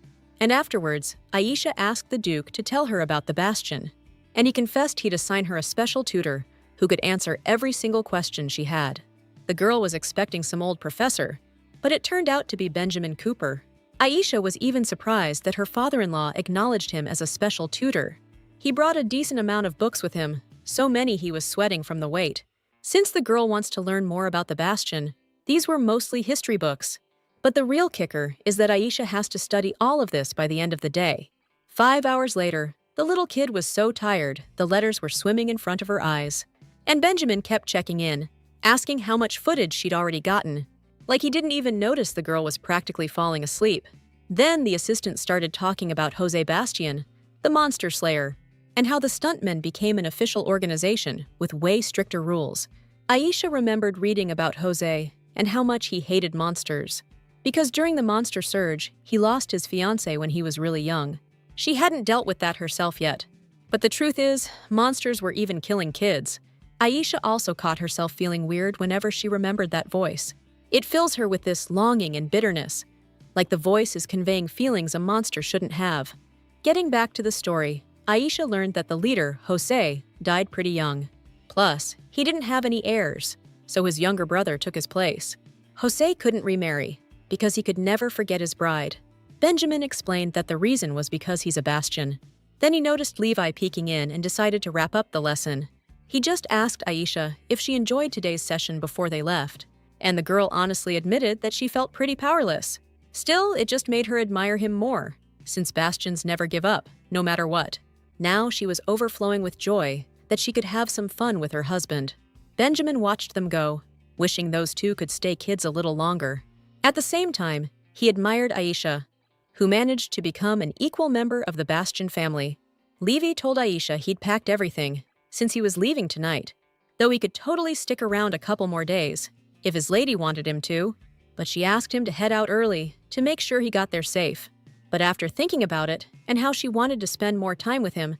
And afterwards, Aisha asked the Duke to tell her about the bastion, and he confessed he'd assign her a special tutor who could answer every single question she had. The girl was expecting some old professor, but it turned out to be Benjamin Cooper. Aisha was even surprised that her father-in-law acknowledged him as a special tutor. He brought a decent amount of books with him, so many he was sweating from the weight. Since the girl wants to learn more about the Bastion, these were mostly history books. But the real kicker is that Aisha has to study all of this by the end of the day. 5 hours later, the little kid was so tired, the letters were swimming in front of her eyes. And Benjamin kept checking in, asking how much footage she'd already gotten, like he didn't even notice the girl was practically falling asleep. Then the assistant started talking about Jose Bastian, the monster slayer, and how the stuntmen became an official organization with way stricter rules. Aisha remembered reading about Jose and how much he hated monsters. Because during the monster surge, he lost his fiancée when he was really young. She hadn't dealt with that herself yet. But the truth is, monsters were even killing kids. Aisha also caught herself feeling weird whenever she remembered that voice. It fills her with this longing and bitterness, like the voice is conveying feelings a monster shouldn't have. Getting back to the story, Aisha learned that the leader, Jose, died pretty young. Plus, he didn't have any heirs, so his younger brother took his place. Jose couldn't remarry, because he could never forget his bride. Benjamin explained that the reason was because he's a Bastion. Then he noticed Levi peeking in and decided to wrap up the lesson. He just asked Aisha if she enjoyed today's session before they left, and the girl honestly admitted that she felt pretty powerless. Still, it just made her admire him more, since Bastions never give up, no matter what. Now she was overflowing with joy that she could have some fun with her husband. Benjamin watched them go, wishing those two could stay kids a little longer. At the same time, he admired Aisha, who managed to become an equal member of the Bastion family. Levi told Aisha he'd packed everything, since he was leaving tonight, though he could totally stick around a couple more days, if his lady wanted him to, but she asked him to head out early to make sure he got there safe. But after thinking about it and how she wanted to spend more time with him,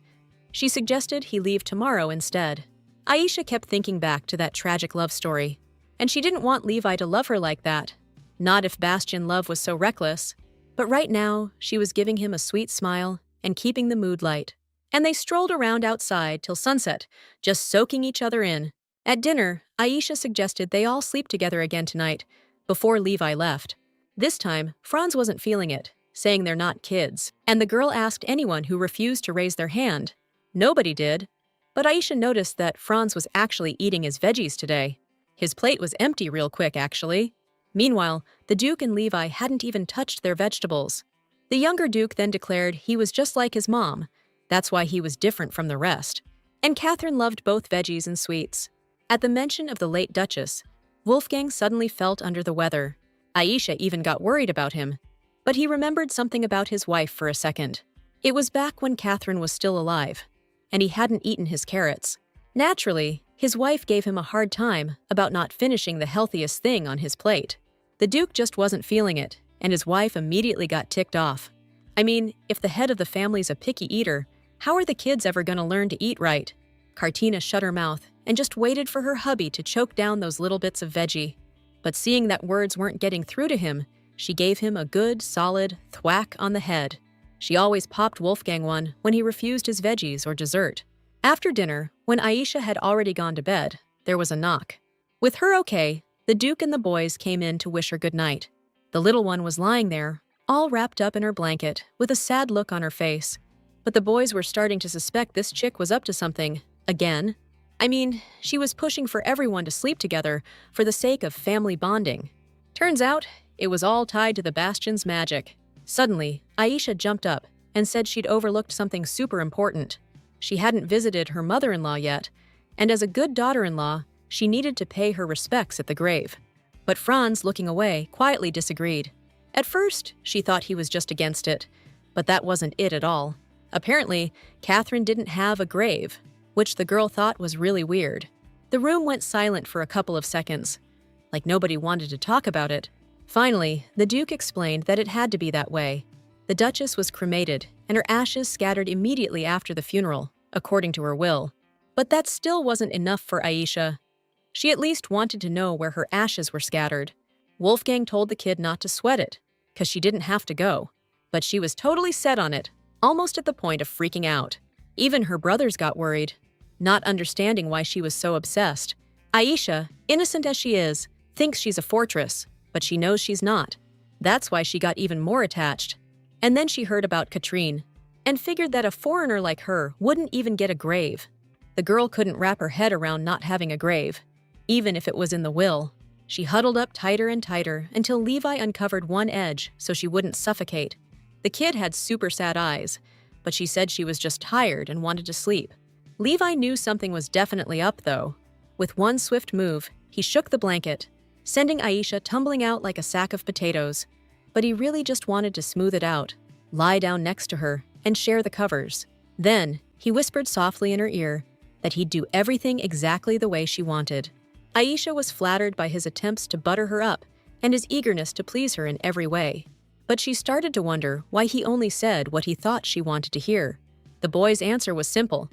she suggested he leave tomorrow instead. Aisha kept thinking back to that tragic love story, and she didn't want Levi to love her like that. Not if Bastion love was so reckless. But right now, she was giving him a sweet smile and keeping the mood light. And they strolled around outside till sunset, just soaking each other in. At dinner, Aisha suggested they all sleep together again tonight, before Levi left. This time, Franz wasn't feeling it, saying they're not kids, and the girl asked anyone who refused to raise their hand. Nobody did. But Aisha noticed that Franz was actually eating his veggies today. His plate was empty real quick, actually. Meanwhile, the Duke and Levi hadn't even touched their vegetables. The younger Duke then declared he was just like his mom. That's why he was different from the rest. And Catherine loved both veggies and sweets. At the mention of the late Duchess, Wolfgang suddenly felt under the weather. Aisha even got worried about him. But he remembered something about his wife for a second. It was back when Catherine was still alive, and he hadn't eaten his carrots. Naturally, his wife gave him a hard time about not finishing the healthiest thing on his plate. The Duke just wasn't feeling it, and his wife immediately got ticked off. I mean, if the head of the family's a picky eater, how are the kids ever gonna learn to eat right? Cartina shut her mouth and just waited for her hubby to choke down those little bits of veggie. But seeing that words weren't getting through to him, she gave him a good, solid thwack on the head. She always popped Wolfgang one when he refused his veggies or dessert. After dinner, when Aisha had already gone to bed, there was a knock. With her okay, the Duke and the boys came in to wish her good night. The little one was lying there, all wrapped up in her blanket, with a sad look on her face. But the boys were starting to suspect this chick was up to something, again. I mean, she was pushing for everyone to sleep together for the sake of family bonding. Turns out, it was all tied to the Bastion's magic. Suddenly, Aisha jumped up and said she'd overlooked something super important. She hadn't visited her mother-in-law yet, and as a good daughter-in-law, she needed to pay her respects at the grave. But Franz, looking away, quietly disagreed. At first, she thought he was just against it, but that wasn't it at all. Apparently, Catherine didn't have a grave, which the girl thought was really weird. The room went silent for a couple of seconds, like nobody wanted to talk about it. Finally, the Duke explained that it had to be that way. The Duchess was cremated, and her ashes scattered immediately after the funeral, according to her will. But that still wasn't enough for Aisha. She at least wanted to know where her ashes were scattered. Wolfgang told the kid not to sweat it, because she didn't have to go. But she was totally set on it, almost at the point of freaking out. Even her brothers got worried, not understanding why she was so obsessed. Aisha, innocent as she is, thinks she's a fortress, but she knows she's not. That's why she got even more attached. And then she heard about Katrine and figured that a foreigner like her wouldn't even get a grave. The girl couldn't wrap her head around not having a grave, even if it was in the will. She huddled up tighter and tighter until Levi uncovered one edge so she wouldn't suffocate. The kid had super sad eyes, but she said she was just tired and wanted to sleep. Levi knew something was definitely up, though. With one swift move, he shook the blanket, sending Aisha tumbling out like a sack of potatoes. But he really just wanted to smooth it out, lie down next to her, and share the covers. Then, he whispered softly in her ear that he'd do everything exactly the way she wanted. Aisha was flattered by his attempts to butter her up and his eagerness to please her in every way. But she started to wonder why he only said what he thought she wanted to hear. The boy's answer was simple: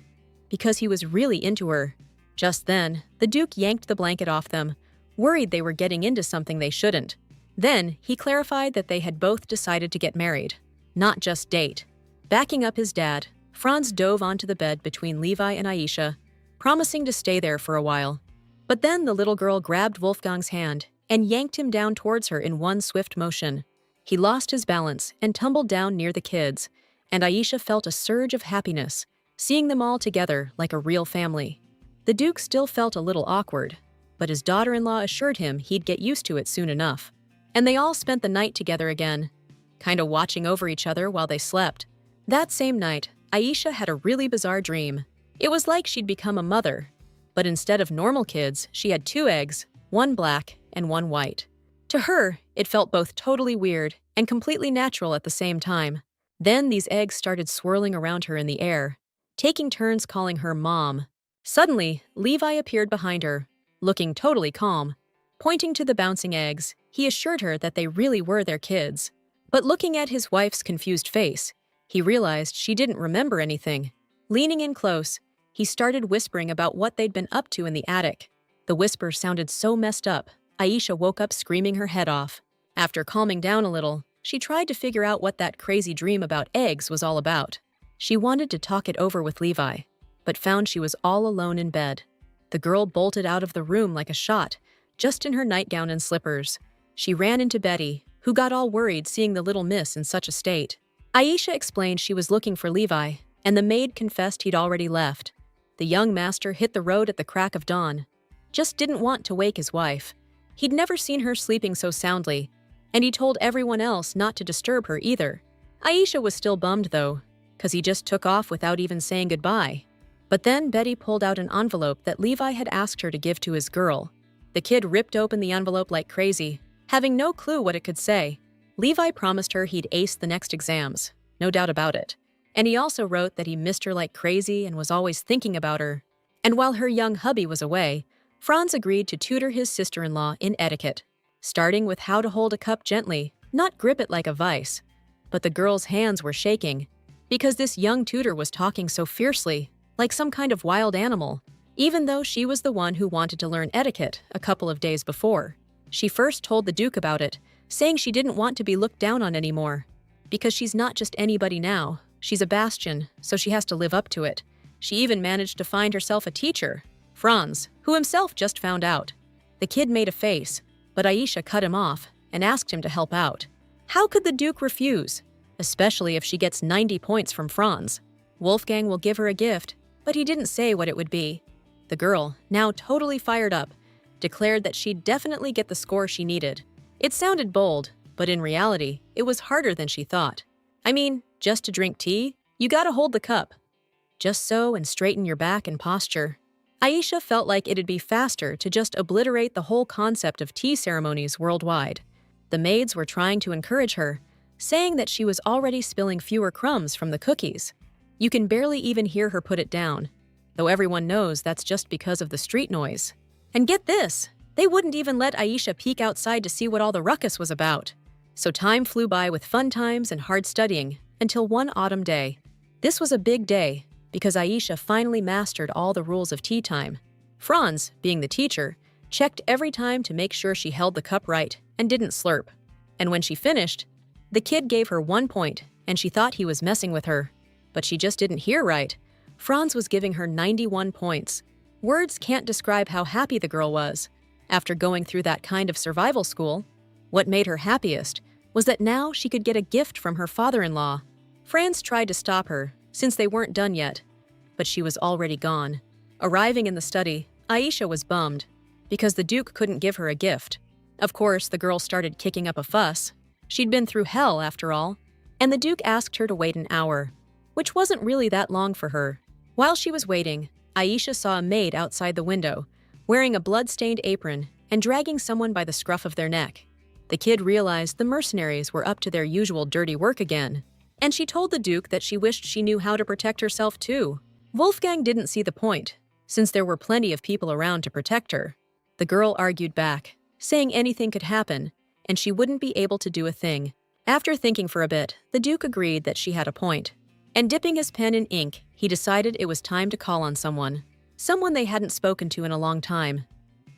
because he was really into her. Just then, the Duke yanked the blanket off them, worried they were getting into something they shouldn't. Then, he clarified that they had both decided to get married, not just date. Backing up his dad, Franz dove onto the bed between Levi and Aisha, promising to stay there for a while. But then the little girl grabbed Wolfgang's hand and yanked him down towards her in one swift motion. He lost his balance and tumbled down near the kids, and Aisha felt a surge of happiness, seeing them all together like a real family. The Duke still felt a little awkward, but his daughter-in-law assured him he'd get used to it soon enough. And they all spent the night together again, kinda watching over each other while they slept. That same night, Aisha had a really bizarre dream. It was like she'd become a mother, but instead of normal kids, she had 2 eggs, one black and one white. To her, it felt both totally weird and completely natural at the same time. Then these eggs started swirling around her in the air, taking turns calling her Mom. Suddenly, Levi appeared behind her, looking totally calm. Pointing to the bouncing eggs, he assured her that they really were their kids. But looking at his wife's confused face, he realized she didn't remember anything. Leaning in close, he started whispering about what they'd been up to in the attic. The whisper sounded so messed up, Aisha woke up screaming her head off. After calming down a little, she tried to figure out what that crazy dream about eggs was all about. She wanted to talk it over with Levi, but found she was all alone in bed. The girl bolted out of the room like a shot, just in her nightgown and slippers. She ran into Betty, who got all worried seeing the little miss in such a state. Aisha explained she was looking for Levi, and the maid confessed he'd already left. The young master hit the road at the crack of dawn. Just didn't want to wake his wife. He'd never seen her sleeping so soundly, and he told everyone else not to disturb her either. Aisha was still bummed though, 'cause he just took off without even saying goodbye. But then Betty pulled out an envelope that Levi had asked her to give to his girl. The kid ripped open the envelope like crazy, having no clue what it could say. Levi promised her he'd ace the next exams, no doubt about it. And he also wrote that he missed her like crazy and was always thinking about her. And while her young hubby was away, Franz agreed to tutor his sister-in-law in etiquette, starting with how to hold a cup gently, not grip it like a vice. But the girl's hands were shaking, because this young tutor was talking so fiercely, like some kind of wild animal, even though she was the one who wanted to learn etiquette a couple of days before. She first told the Duke about it, saying she didn't want to be looked down on anymore. Because she's not just anybody now, she's a bastion, so she has to live up to it. She even managed to find herself a teacher, Franz, who himself just found out. The kid made a face, but Aisha cut him off and asked him to help out. How could the Duke refuse? Especially if she gets 90 points from Franz. Wolfgang will give her a gift, but he didn't say what it would be. The girl, now totally fired up, declared that she'd definitely get the score she needed. It sounded bold, but in reality, it was harder than she thought. I mean, just to drink tea, you gotta hold the cup. Just so and straighten your back and posture. Aisha felt like it'd be faster to just obliterate the whole concept of tea ceremonies worldwide. The maids were trying to encourage her, saying that she was already spilling fewer crumbs from the cookies. You can barely even hear her put it down, though everyone knows that's just because of the street noise. And get this, they wouldn't even let Aisha peek outside to see what all the ruckus was about. So time flew by with fun times and hard studying, until one autumn day. This was a big day, because Aisha finally mastered all the rules of tea time. Franz, being the teacher, checked every time to make sure she held the cup right and didn't slurp. And when she finished, the kid gave her 1 point, and she thought he was messing with her. But she just didn't hear right. Franz was giving her 91 points. Words can't describe how happy the girl was. After going through that kind of survival school, what made her happiest was that now she could get a gift from her father-in-law. Franz tried to stop her, since they weren't done yet, but she was already gone. Arriving in the study, Aisha was bummed, because the Duke couldn't give her a gift. Of course, the girl started kicking up a fuss. She'd been through hell, after all, and the Duke asked her to wait an hour, which wasn't really that long for her. While she was waiting, Aisha saw a maid outside the window, wearing a blood-stained apron and dragging someone by the scruff of their neck. The kid realized the mercenaries were up to their usual dirty work again, and she told the Duke that she wished she knew how to protect herself too. Wolfgang didn't see the point, since there were plenty of people around to protect her. The girl argued back, saying anything could happen, and she wouldn't be able to do a thing. After thinking for a bit, the Duke agreed that she had a point. And dipping his pen in ink, he decided it was time to call on someone. Someone they hadn't spoken to in a long time.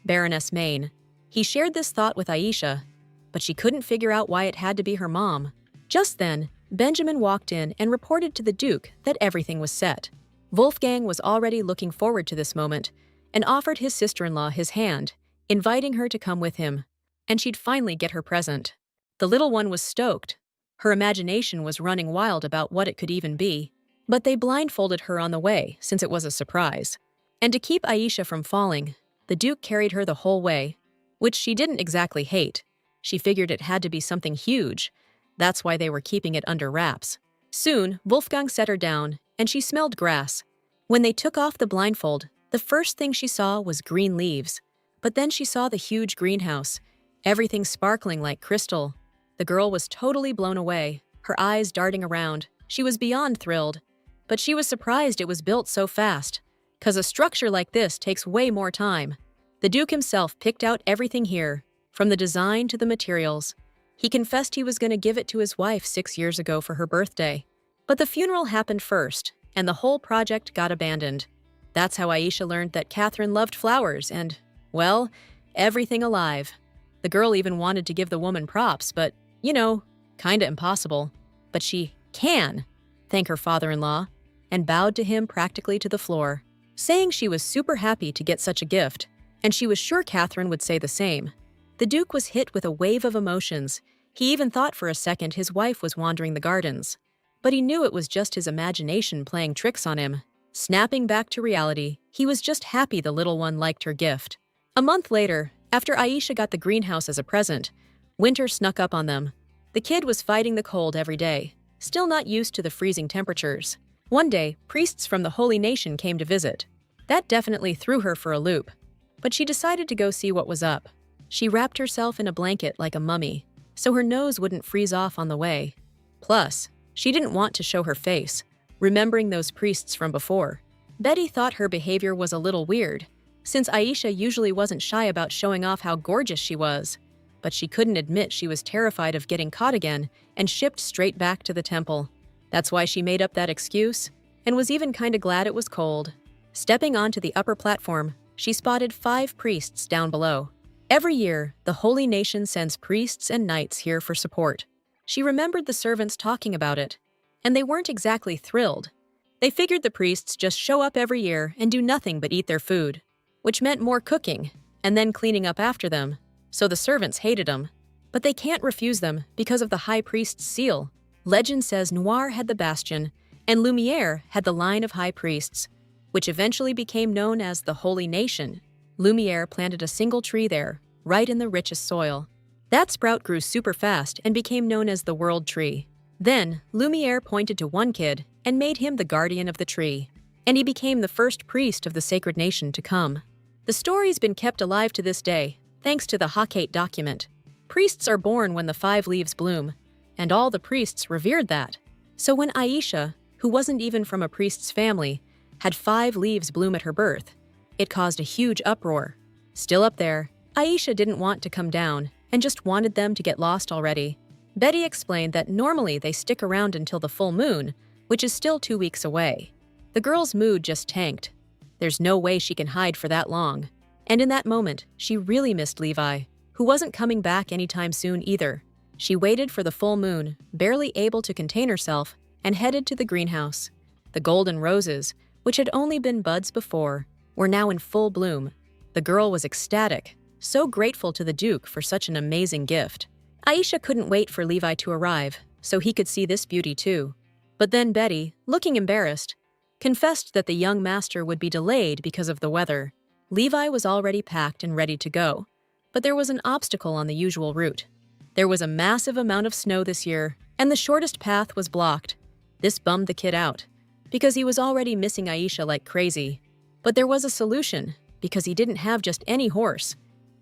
Baroness Maine. He shared this thought with Aisha, but she couldn't figure out why it had to be her mom. Just then, Benjamin walked in and reported to the Duke that everything was set. Wolfgang was already looking forward to this moment and offered his sister-in-law his hand, inviting her to come with him, and she'd finally get her present. The little one was stoked. Her imagination was running wild about what it could even be, but they blindfolded her on the way since it was a surprise. And to keep Aisha from falling, the Duke carried her the whole way, which she didn't exactly hate. She figured it had to be something huge. That's why they were keeping it under wraps. Soon, Wolfgang set her down, and she smelled grass. When they took off the blindfold, the first thing she saw was green leaves. But then she saw the huge greenhouse, everything sparkling like crystal. The girl was totally blown away, her eyes darting around. She was beyond thrilled. But she was surprised it was built so fast, 'cause a structure like this takes way more time. The Duke himself picked out everything here, from the design to the materials. He confessed he was going to give it to his wife 6 years ago for her birthday. But the funeral happened first, and the whole project got abandoned. That's how Aisha learned that Catherine loved flowers and, well, everything alive. The girl even wanted to give the woman props, but, kinda impossible. But she can thank her father-in-law, and bowed to him practically to the floor, saying she was super happy to get such a gift, and she was sure Catherine would say the same. The Duke was hit with a wave of emotions. He even thought for a second his wife was wandering the gardens. But he knew it was just his imagination playing tricks on him. Snapping back to reality, he was just happy the little one liked her gift. A month later, after Aisha got the greenhouse as a present, winter snuck up on them. The kid was fighting the cold every day, still not used to the freezing temperatures. One day, priests from the Holy Nation came to visit. That definitely threw her for a loop. But she decided to go see what was up. She wrapped herself in a blanket like a mummy, so her nose wouldn't freeze off on the way. Plus, she didn't want to show her face, remembering those priests from before. Betty thought her behavior was a little weird, since Aisha usually wasn't shy about showing off how gorgeous she was. But she couldn't admit she was terrified of getting caught again and shipped straight back to the temple. That's why she made up that excuse, and was even kinda glad it was cold. Stepping onto the upper platform, she spotted 5 priests down below. Every year, the Holy Nation sends priests and knights here for support. She remembered the servants talking about it, and they weren't exactly thrilled. They figured the priests just show up every year and do nothing but eat their food, which meant more cooking, and then cleaning up after them, so the servants hated them. But they can't refuse them because of the High Priest's seal. Legend says Noir had the bastion, and Lumiere had the line of high priests, which eventually became known as the Holy Nation. Lumiere planted a single tree there, right in the richest soil. That sprout grew super fast and became known as the World Tree. Then, Lumiere pointed to one kid and made him the guardian of the tree, and he became the first priest of the sacred nation to come. The story's been kept alive to this day, thanks to the Hakate document. Priests are born when the 5 leaves bloom, and all the priests revered that. So when Aisha, who wasn't even from a priest's family, had 5 leaves bloom at her birth, it caused a huge uproar. Still up there, Aisha didn't want to come down and just wanted them to get lost already. Betty explained that normally they stick around until the full moon, which is still 2 weeks away. The girl's mood just tanked. There's no way she can hide for that long. And in that moment, she really missed Levi, who wasn't coming back anytime soon either. She waited for the full moon, barely able to contain herself, and headed to the greenhouse. The golden roses, which had only been buds before, were now in full bloom. The girl was ecstatic, so grateful to the Duke for such an amazing gift. Aisha couldn't wait for Levi to arrive, so he could see this beauty too. But then Betty, looking embarrassed, confessed that the young master would be delayed because of the weather. Levi was already packed and ready to go, but there was an obstacle on the usual route. There was a massive amount of snow this year, and the shortest path was blocked. This bummed the kid out, because he was already missing Aisha like crazy. But there was a solution, because he didn't have just any horse.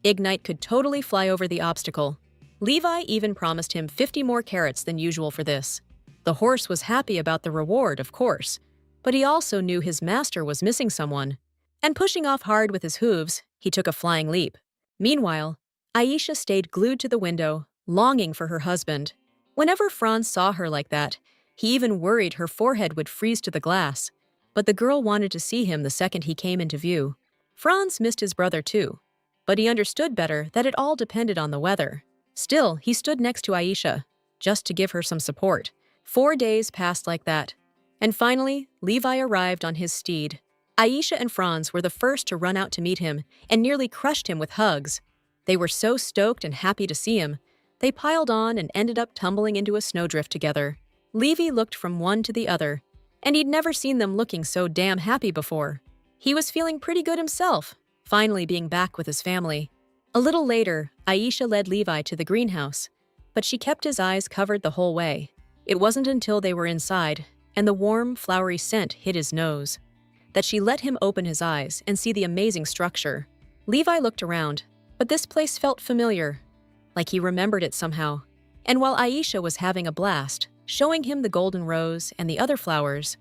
Ignite could totally fly over the obstacle. Levi even promised him 50 more carrots than usual for this. The horse was happy about the reward, of course, but he also knew his master was missing someone. And pushing off hard with his hooves, he took a flying leap. Meanwhile, Aisha stayed glued to the window, longing for her husband. Whenever Franz saw her like that, he even worried her forehead would freeze to the glass. But the girl wanted to see him the second he came into view. Franz missed his brother too, but he understood better that it all depended on the weather. Still, he stood next to Aisha, just to give her some support. 4 days passed like that. And finally, Levi arrived on his steed. Aisha and Franz were the first to run out to meet him and nearly crushed him with hugs. They were so stoked and happy to see him. They piled on and ended up tumbling into a snowdrift together. Levi looked from one to the other, and he'd never seen them looking so damn happy before. He was feeling pretty good himself, finally being back with his family. A little later, Aisha led Levi to the greenhouse, but she kept his eyes covered the whole way. It wasn't until they were inside, and the warm, flowery scent hit his nose, that she let him open his eyes and see the amazing structure. Levi looked around, but this place felt familiar, like he remembered it somehow. And while Aisha was having a blast, showing him the golden rose and the other flowers,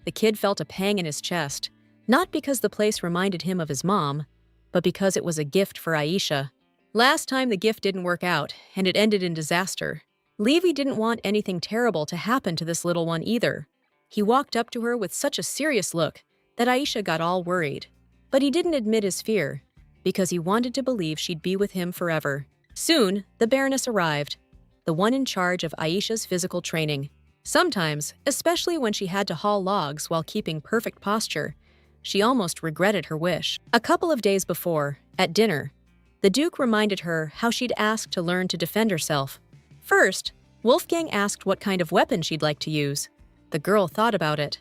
the kid felt a pang in his chest, not because the place reminded him of his mom, but because it was a gift for Aisha. Last time the gift didn't work out, and it ended in disaster. Levi didn't want anything terrible to happen to this little one either. He walked up to her with such a serious look that Aisha got all worried. But he didn't admit his fear, because he wanted to believe she'd be with him forever. Soon, the Baroness arrived, the one in charge of Aisha's physical training. Sometimes, especially when she had to haul logs while keeping perfect posture, she almost regretted her wish. A couple of days before, at dinner, the Duke reminded her how she'd asked to learn to defend herself. First, Wolfgang asked what kind of weapon she'd like to use. The girl thought about it.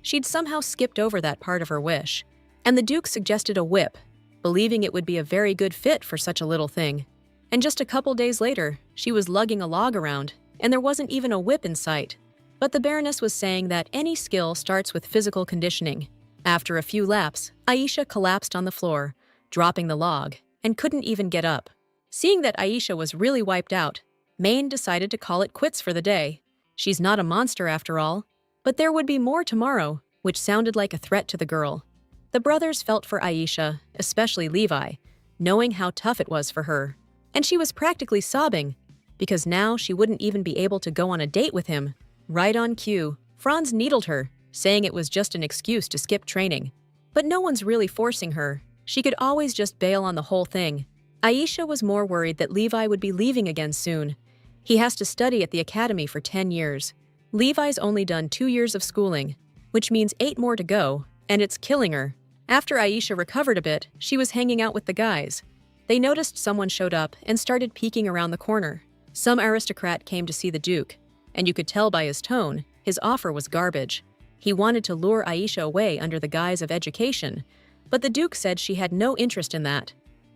She'd somehow skipped over that part of her wish, and the Duke suggested a whip, believing it would be a very good fit for such a little thing. And just a couple days later, she was lugging a log around, and there wasn't even a whip in sight. But the Baroness was saying that any skill starts with physical conditioning. After a few laps, Aisha collapsed on the floor, dropping the log, and couldn't even get up. Seeing that Aisha was really wiped out, Maine decided to call it quits for the day. She's not a monster after all, but there would be more tomorrow, which sounded like a threat to the girl. The brothers felt for Aisha, especially Levi, knowing how tough it was for her. And she was practically sobbing, because now she wouldn't even be able to go on a date with him. Right on cue, Franz needled her, saying it was just an excuse to skip training. But no one's really forcing her. She could always just bail on the whole thing. Aisha was more worried that Levi would be leaving again soon. He has to study at the academy for 10 years. Levi's only done 2 years of schooling, which means 8 more to go, and it's killing her. After Aisha recovered a bit, she was hanging out with the guys. They noticed someone showed up and started peeking around the corner. Some aristocrat came to see the Duke, and you could tell by his tone, his offer was garbage. He wanted to lure Aisha away under the guise of education, but the Duke said she had no interest in that.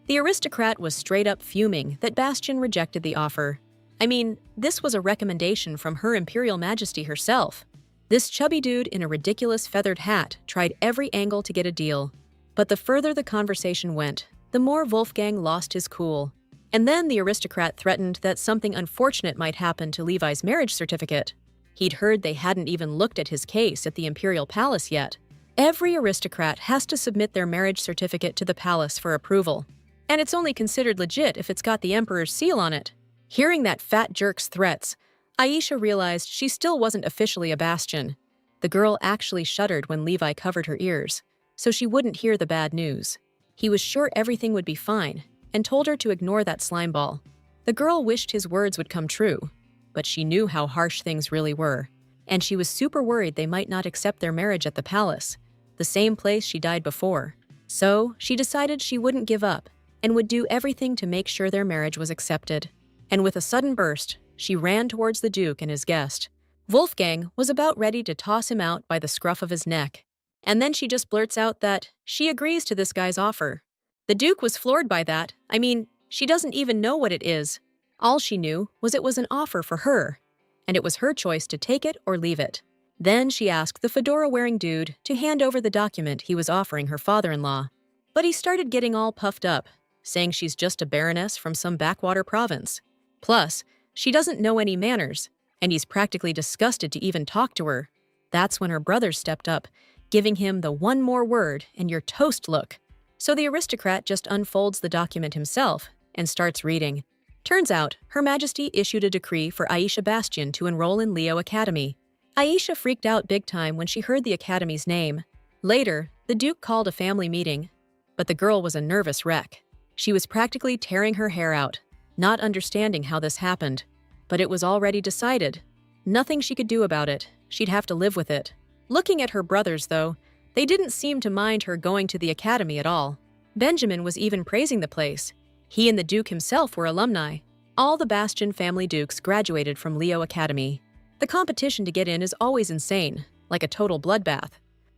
The aristocrat was straight up fuming that Bastian rejected the offer. I mean, this was a recommendation from Her Imperial Majesty herself. This chubby dude in a ridiculous feathered hat tried every angle to get a deal. But the further the conversation went, the more Wolfgang lost his cool. And then the aristocrat threatened that something unfortunate might happen to Levi's marriage certificate. He'd heard they hadn't even looked at his case at the Imperial Palace yet. Every aristocrat has to submit their marriage certificate to the palace for approval. And it's only considered legit if it's got the Emperor's seal on it. Hearing that fat jerk's threats, Aisha realized she still wasn't officially a Bastian. The girl actually shuddered when Levi covered her ears, so she wouldn't hear the bad news. He was sure everything would be fine, and told her to ignore that slime ball. The girl wished his words would come true, but she knew how harsh things really were, and she was super worried they might not accept their marriage at the palace, the same place she died before. So she decided she wouldn't give up, and would do everything to make sure their marriage was accepted. and with a sudden burst, she ran towards the Duke and his guest. Wolfgang was about ready to toss him out by the scruff of his neck. And then she just blurts out that she agrees to this guy's offer. The Duke was floored by that. I mean, she doesn't even know what it is. All she knew was it was an offer for her, and it was her choice to take it or leave it. Then she asked the fedora-wearing dude to hand over the document he was offering her father-in-law. But he started getting all puffed up, saying she's just a baroness from some backwater province. Plus, she doesn't know any manners, and he's practically disgusted to even talk to her. That's when her brothers stepped up, giving him the one more word and you're toast look. So the aristocrat just unfolds the document himself and starts reading. Turns out, Her Majesty issued a decree for Aisha Bastian to enroll in Leo Academy. Aisha freaked out big time when she heard the academy's name. Later, the Duke called a family meeting, but the girl was a nervous wreck. She was practically tearing her hair out, not understanding how this happened. But it was already decided. Nothing she could do about it. She'd have to live with it. Looking at her brothers, though, they didn't seem to mind her going to the academy at all. Benjamin was even praising the place. He and the Duke himself were alumni. All the Bastian family dukes graduated from Leo Academy. The competition to get in is always insane, like a total bloodbath.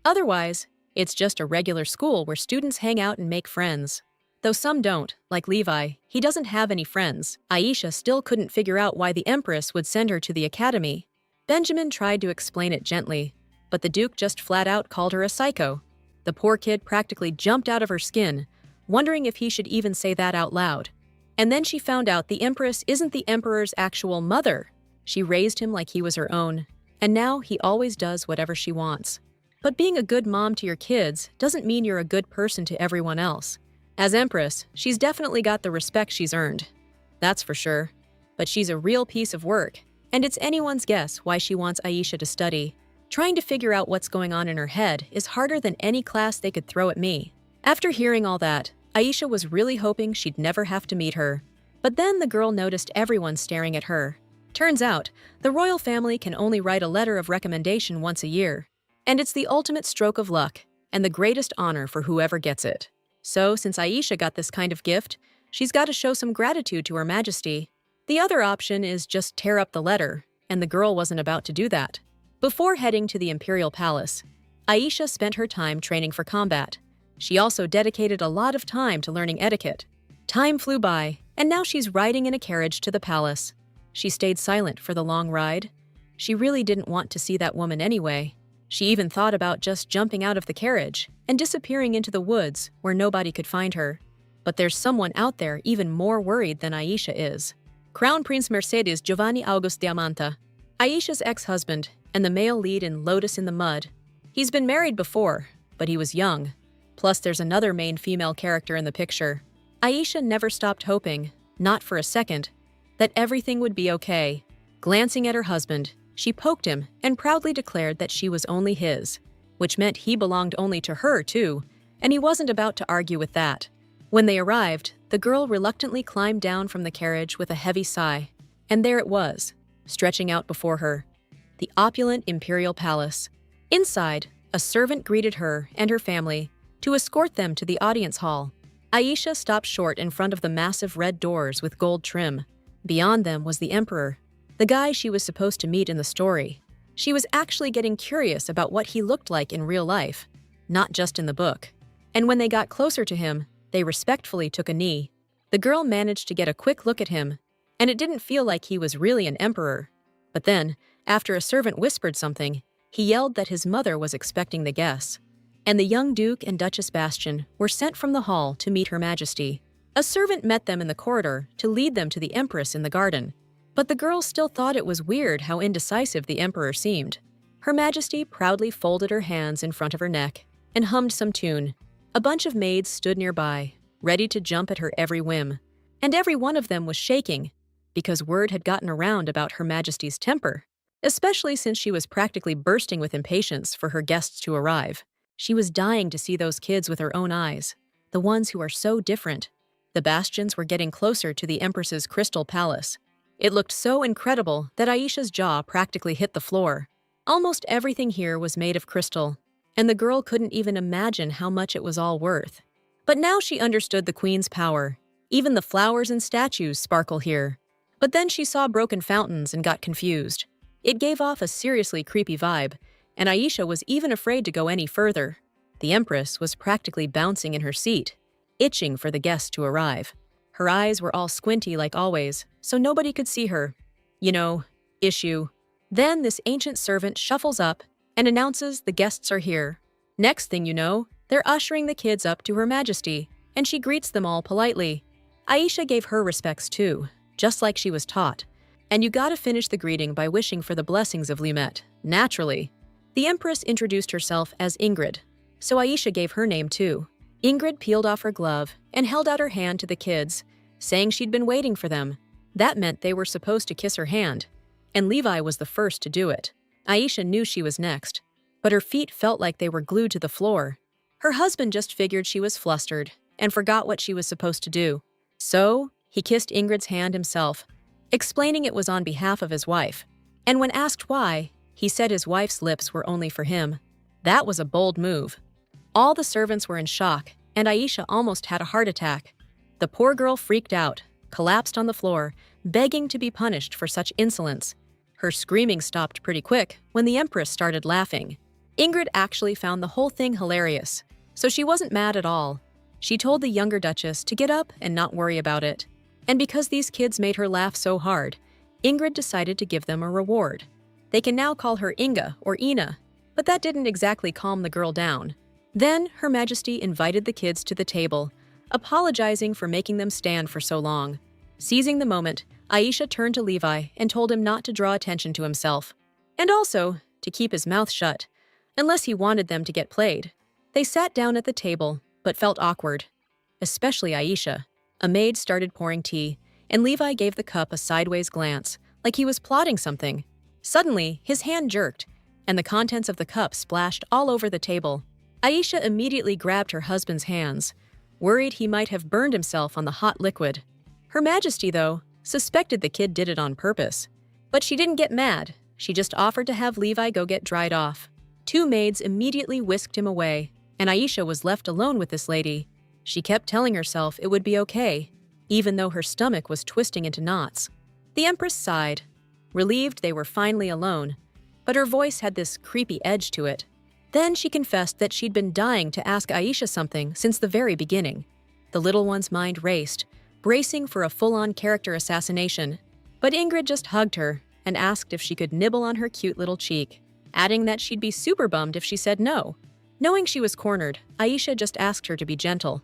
Otherwise, it's just a regular school where students hang out and make friends. Though some don't, like Levi, he doesn't have any friends. Aisha still couldn't figure out why the Empress would send her to the academy. Benjamin tried to explain it gently, but the Duke just flat out called her a psycho. The poor kid practically jumped out of her skin, wondering if he should even say that out loud. And then she found out the Empress isn't the Emperor's actual mother. She raised him like he was her own, and now he always does whatever she wants. But being a good mom to your kids doesn't mean you're a good person to everyone else. As Empress, she's definitely got the respect she's earned. That's for sure. But she's a real piece of work, and it's anyone's guess why she wants Aisha to study. Trying to figure out what's going on in her head is harder than any class they could throw at me. After hearing all that, Aisha was really hoping she'd never have to meet her. But then the girl noticed everyone staring at her. Turns out, the royal family can only write a letter of recommendation once a year. And it's the ultimate stroke of luck, and the greatest honor for whoever gets it. So, since Aisha got this kind of gift, she's got to show some gratitude to Her Majesty. The other option is just tear up the letter, and the girl wasn't about to do that. Before heading to the Imperial Palace, Aisha spent her time training for combat. She also dedicated a lot of time to learning etiquette. Time flew by, and now she's riding in a carriage to the palace. She stayed silent for the long ride. She really didn't want to see that woman anyway. She even thought about just jumping out of the carriage and disappearing into the woods where nobody could find her. But there's someone out there even more worried than Aisha is. Crown Prince Mercedes Giovanni August Diamanta, Aisha's ex-husband and the male lead in Lotus in the Mud. He's been married before, but he was young. Plus there's another main female character in the picture. Aisha never stopped hoping, not for a second, that everything would be okay. Glancing at her husband, she poked him and proudly declared that she was only his, which meant he belonged only to her too, and he wasn't about to argue with that. When they arrived, the girl reluctantly climbed down from the carriage with a heavy sigh, and there it was, stretching out before her, the opulent imperial palace. Inside, a servant greeted her and her family to escort them to the audience hall. Aisha stopped short in front of the massive red doors with gold trim. Beyond them was the emperor, the guy she was supposed to meet in the story. She was actually getting curious about what he looked like in real life, not just in the book. And when they got closer to him, they respectfully took a knee. The girl managed to get a quick look at him, and it didn't feel like he was really an emperor. But then, after a servant whispered something, he yelled that his mother was expecting the guests. And the young Duke and Duchess Bastian were sent from the hall to meet Her Majesty. A servant met them in the corridor to lead them to the Empress in the garden. But the girls still thought it was weird how indecisive the Emperor seemed. Her Majesty proudly folded her hands in front of her neck and hummed some tune. A bunch of maids stood nearby, ready to jump at her every whim. And every one of them was shaking, because word had gotten around about Her Majesty's temper, especially since she was practically bursting with impatience for her guests to arrive. She was dying to see those kids with her own eyes, the ones who are so different. The Bastians were getting closer to the Empress's crystal palace. It looked so incredible that Aisha's jaw practically hit the floor. Almost everything here was made of crystal, and the girl couldn't even imagine how much it was all worth. But now she understood the Queen's power. Even the flowers and statues sparkle here. But then she saw broken fountains and got confused. It gave off a seriously creepy vibe, and Aisha was even afraid to go any further. The Empress was practically bouncing in her seat, itching for the guests to arrive. Her eyes were all squinty like always, so nobody could see her. Issue. Then this ancient servant shuffles up and announces the guests are here. Next thing you know, they're ushering the kids up to Her Majesty, and she greets them all politely. Aisha gave her respects too, just like she was taught. And you gotta finish the greeting by wishing for the blessings of Lumet, naturally. The Empress introduced herself as Ingrid, so Aisha gave her name too. Ingrid peeled off her glove and held out her hand to the kids, saying she'd been waiting for them. That meant they were supposed to kiss her hand, and Levi was the first to do it. Aisha knew she was next, but her feet felt like they were glued to the floor. Her husband just figured she was flustered and forgot what she was supposed to do. So, he kissed Ingrid's hand himself, explaining it was on behalf of his wife. And when asked why, he said his wife's lips were only for him. That was a bold move. All the servants were in shock, and Aisha almost had a heart attack. The poor girl freaked out, collapsed on the floor, begging to be punished for such insolence. Her screaming stopped pretty quick when the Empress started laughing. Ingrid actually found the whole thing hilarious, so she wasn't mad at all. She told the younger Duchess to get up and not worry about it. And because these kids made her laugh so hard, Ingrid decided to give them a reward. They can now call her Inga or Ina, but that didn't exactly calm the girl down. Then Her Majesty invited the kids to the table, apologizing for making them stand for so long. Seizing the moment, Aisha turned to Levi and told him not to draw attention to himself, and also to keep his mouth shut, unless he wanted them to get played. They sat down at the table, but felt awkward, especially Aisha. A maid started pouring tea, and Levi gave the cup a sideways glance, like he was plotting something. Suddenly, his hand jerked, and the contents of the cup splashed all over the table. Aisha immediately grabbed her husband's hands, worried he might have burned himself on the hot liquid. Her Majesty, though, suspected the kid did it on purpose. But she didn't get mad. She just offered to have Levi go get dried off. Two maids immediately whisked him away, and Aisha was left alone with this lady. She kept telling herself it would be okay, even though her stomach was twisting into knots. The Empress sighed, relieved they were finally alone, but her voice had this creepy edge to it. Then she confessed that she'd been dying to ask Aisha something since the very beginning. The little one's mind raced, bracing for a full-on character assassination. But Ingrid just hugged her and asked if she could nibble on her cute little cheek, adding that she'd be super bummed if she said no. Knowing she was cornered, Aisha just asked her to be gentle.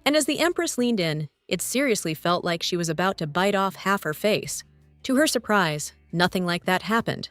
And as the Empress leaned in, it seriously felt like she was about to bite off half her face. To her surprise, nothing like that happened.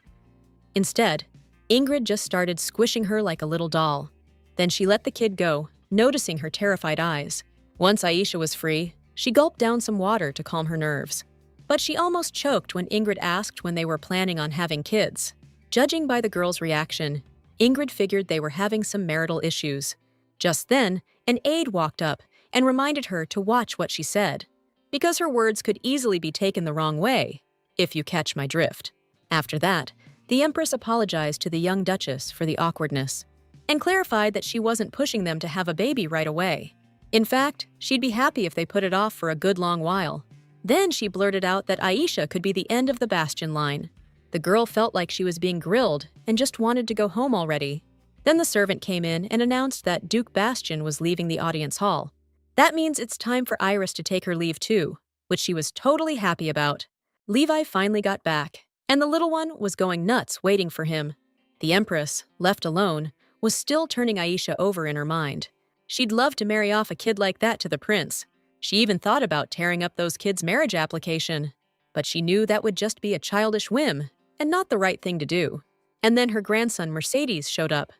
Instead, Ingrid just started squishing her like a little doll. Then she let the kid go, noticing her terrified eyes. Once Aisha was free, she gulped down some water to calm her nerves. But she almost choked when Ingrid asked when they were planning on having kids. Judging by the girl's reaction, Ingrid figured they were having some marital issues. Just then, an aide walked up and reminded her to watch what she said, because her words could easily be taken the wrong way, if you catch my drift. After that, the Empress apologized to the young Duchess for the awkwardness, and clarified that she wasn't pushing them to have a baby right away. In fact, she'd be happy if they put it off for a good long while. Then she blurted out that Aisha could be the end of the Bastion line. The girl felt like she was being grilled and just wanted to go home already. Then the servant came in and announced that Duke Bastion was leaving the audience hall. That means it's time for Iris to take her leave too, which she was totally happy about. Levi finally got back, and the little one was going nuts waiting for him. The Empress, left alone, was still turning Aisha over in her mind. She'd love to marry off a kid like that to the prince. She even thought about tearing up those kids' marriage application. But she knew that would just be a childish whim, and not the right thing to do. And then her grandson Mercedes showed up,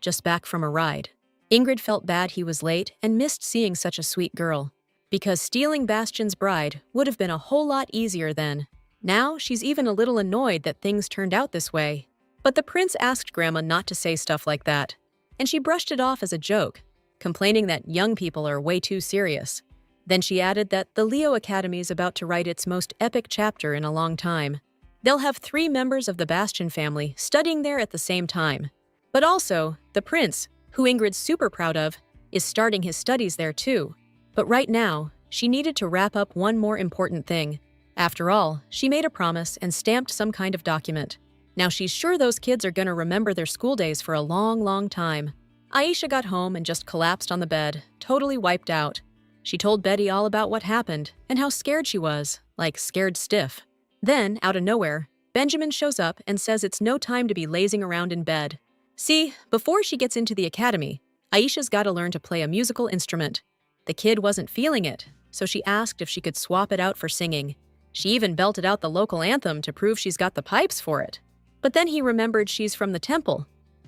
just back from a ride. Ingrid felt bad he was late and missed seeing such a sweet girl, because stealing Bastion's bride would have been a whole lot easier then. Now she's even a little annoyed that things turned out this way. But the prince asked Grandma not to say stuff like that, and she brushed it off as a joke, complaining that young people are way too serious. Then she added that the Leo Academy is about to write its most epic chapter in a long time. They'll have 3 members of the Bastion family studying there at the same time. But also, the prince, who Ingrid's super proud of, is starting his studies there too. But right now, she needed to wrap up one more important thing. After all, she made a promise and stamped some kind of document. Now she's sure those kids are gonna remember their school days for a long, long time. Aisha got home and just collapsed on the bed, totally wiped out. She told Betty all about what happened and how scared she was, like scared stiff. Then, out of nowhere, Benjamin shows up and says it's no time to be lazing around in bed. See, before she gets into the academy, Aisha's gotta learn to play a musical instrument. The kid wasn't feeling it, so she asked if she could swap it out for singing. She even belted out the local anthem to prove she's got the pipes for it. But then he remembered she's from the temple.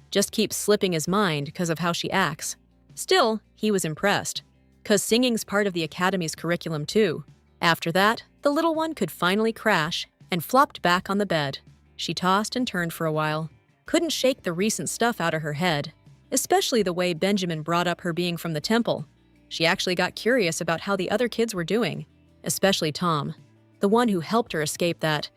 Just keeps slipping his mind because of how she acts. Still, he was impressed, because singing's part of the academy's curriculum too. After that, the little one could finally crash and flopped back on the bed. She tossed and turned for a while. Couldn't shake the recent stuff out of her head, especially the way Benjamin brought up her being from the temple. She actually got curious about how the other kids were doing, especially Tom, the one who helped her escape that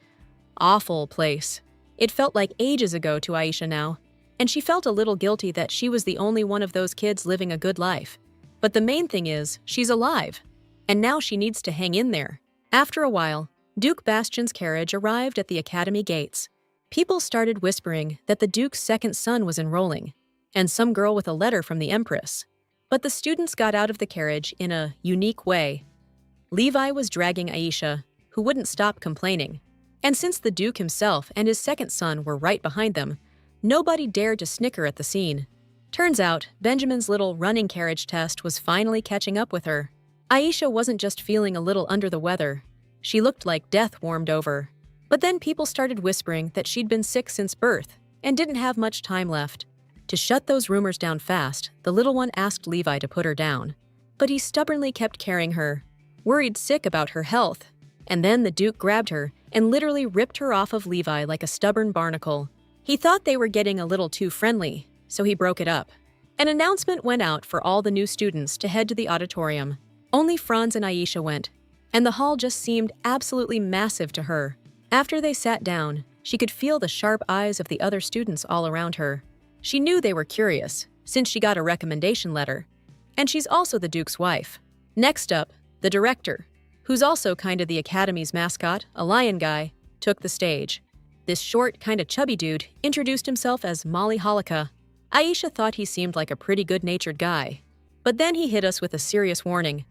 awful place. It felt like ages ago to Aisha now, and she felt a little guilty that she was the only one of those kids living a good life. But the main thing is, she's alive, and now she needs to hang in there. After a while, Duke Bastian's carriage arrived at the academy gates. People started whispering that the Duke's second son was enrolling, and some girl with a letter from the Empress. But the students got out of the carriage in a unique way. Levi was dragging Aisha, who wouldn't stop complaining. And since the Duke himself and his second son were right behind them, nobody dared to snicker at the scene. Turns out, Benjamin's little running carriage test was finally catching up with her. Aisha wasn't just feeling a little under the weather. She looked like death warmed over. But then people started whispering that she'd been sick since birth and didn't have much time left. To shut those rumors down fast, the little one asked Levi to put her down. But he stubbornly kept carrying her, worried sick about her health. And then the Duke grabbed her and literally ripped her off of Levi like a stubborn barnacle. He thought they were getting a little too friendly, so he broke it up. An announcement went out for all the new students to head to the auditorium. Only Franz and Aisha went, and the hall just seemed absolutely massive to her. After they sat down, she could feel the sharp eyes of the other students all around her. She knew they were curious, since she got a recommendation letter. And she's also the Duke's wife. Next up, the director, who's also kind of the academy's mascot, a lion guy, took the stage. This short, kind of chubby dude introduced himself as Molly Holika. Aisha thought he seemed like a pretty good-natured guy. But then he hit us with a serious warning.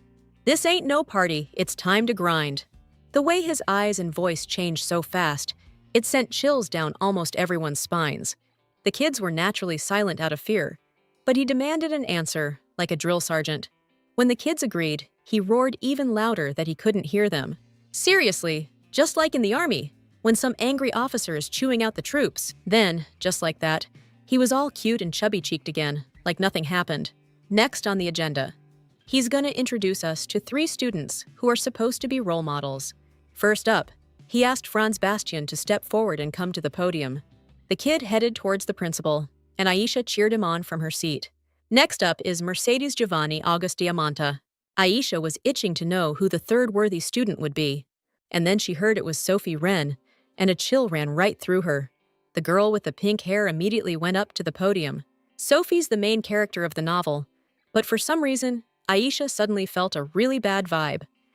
This ain't no party, it's time to grind. The way his eyes and voice changed so fast, it sent chills down almost everyone's spines. The kids were naturally silent out of fear, but he demanded an answer, like a drill sergeant. When the kids agreed, he roared even louder that he couldn't hear them. Seriously, just like in the army, when some angry officer is chewing out the troops. Then, just like that, he was all cute and chubby-cheeked again, like nothing happened. Next on the agenda, he's gonna introduce us to 3 students who are supposed to be role models. First up, he asked Franz Bastian to step forward and come to the podium. The kid headed towards the principal, and Aisha cheered him on from her seat. Next up is Mercedes Giovanni August Diamanta. Aisha was itching to know who the third worthy student would be. And then she heard it was Sophie Wren, and a chill ran right through her. The girl with the pink hair immediately went up to the podium. Sophie's the main character of the novel, but for some reason, Aisha suddenly felt a really bad vibe.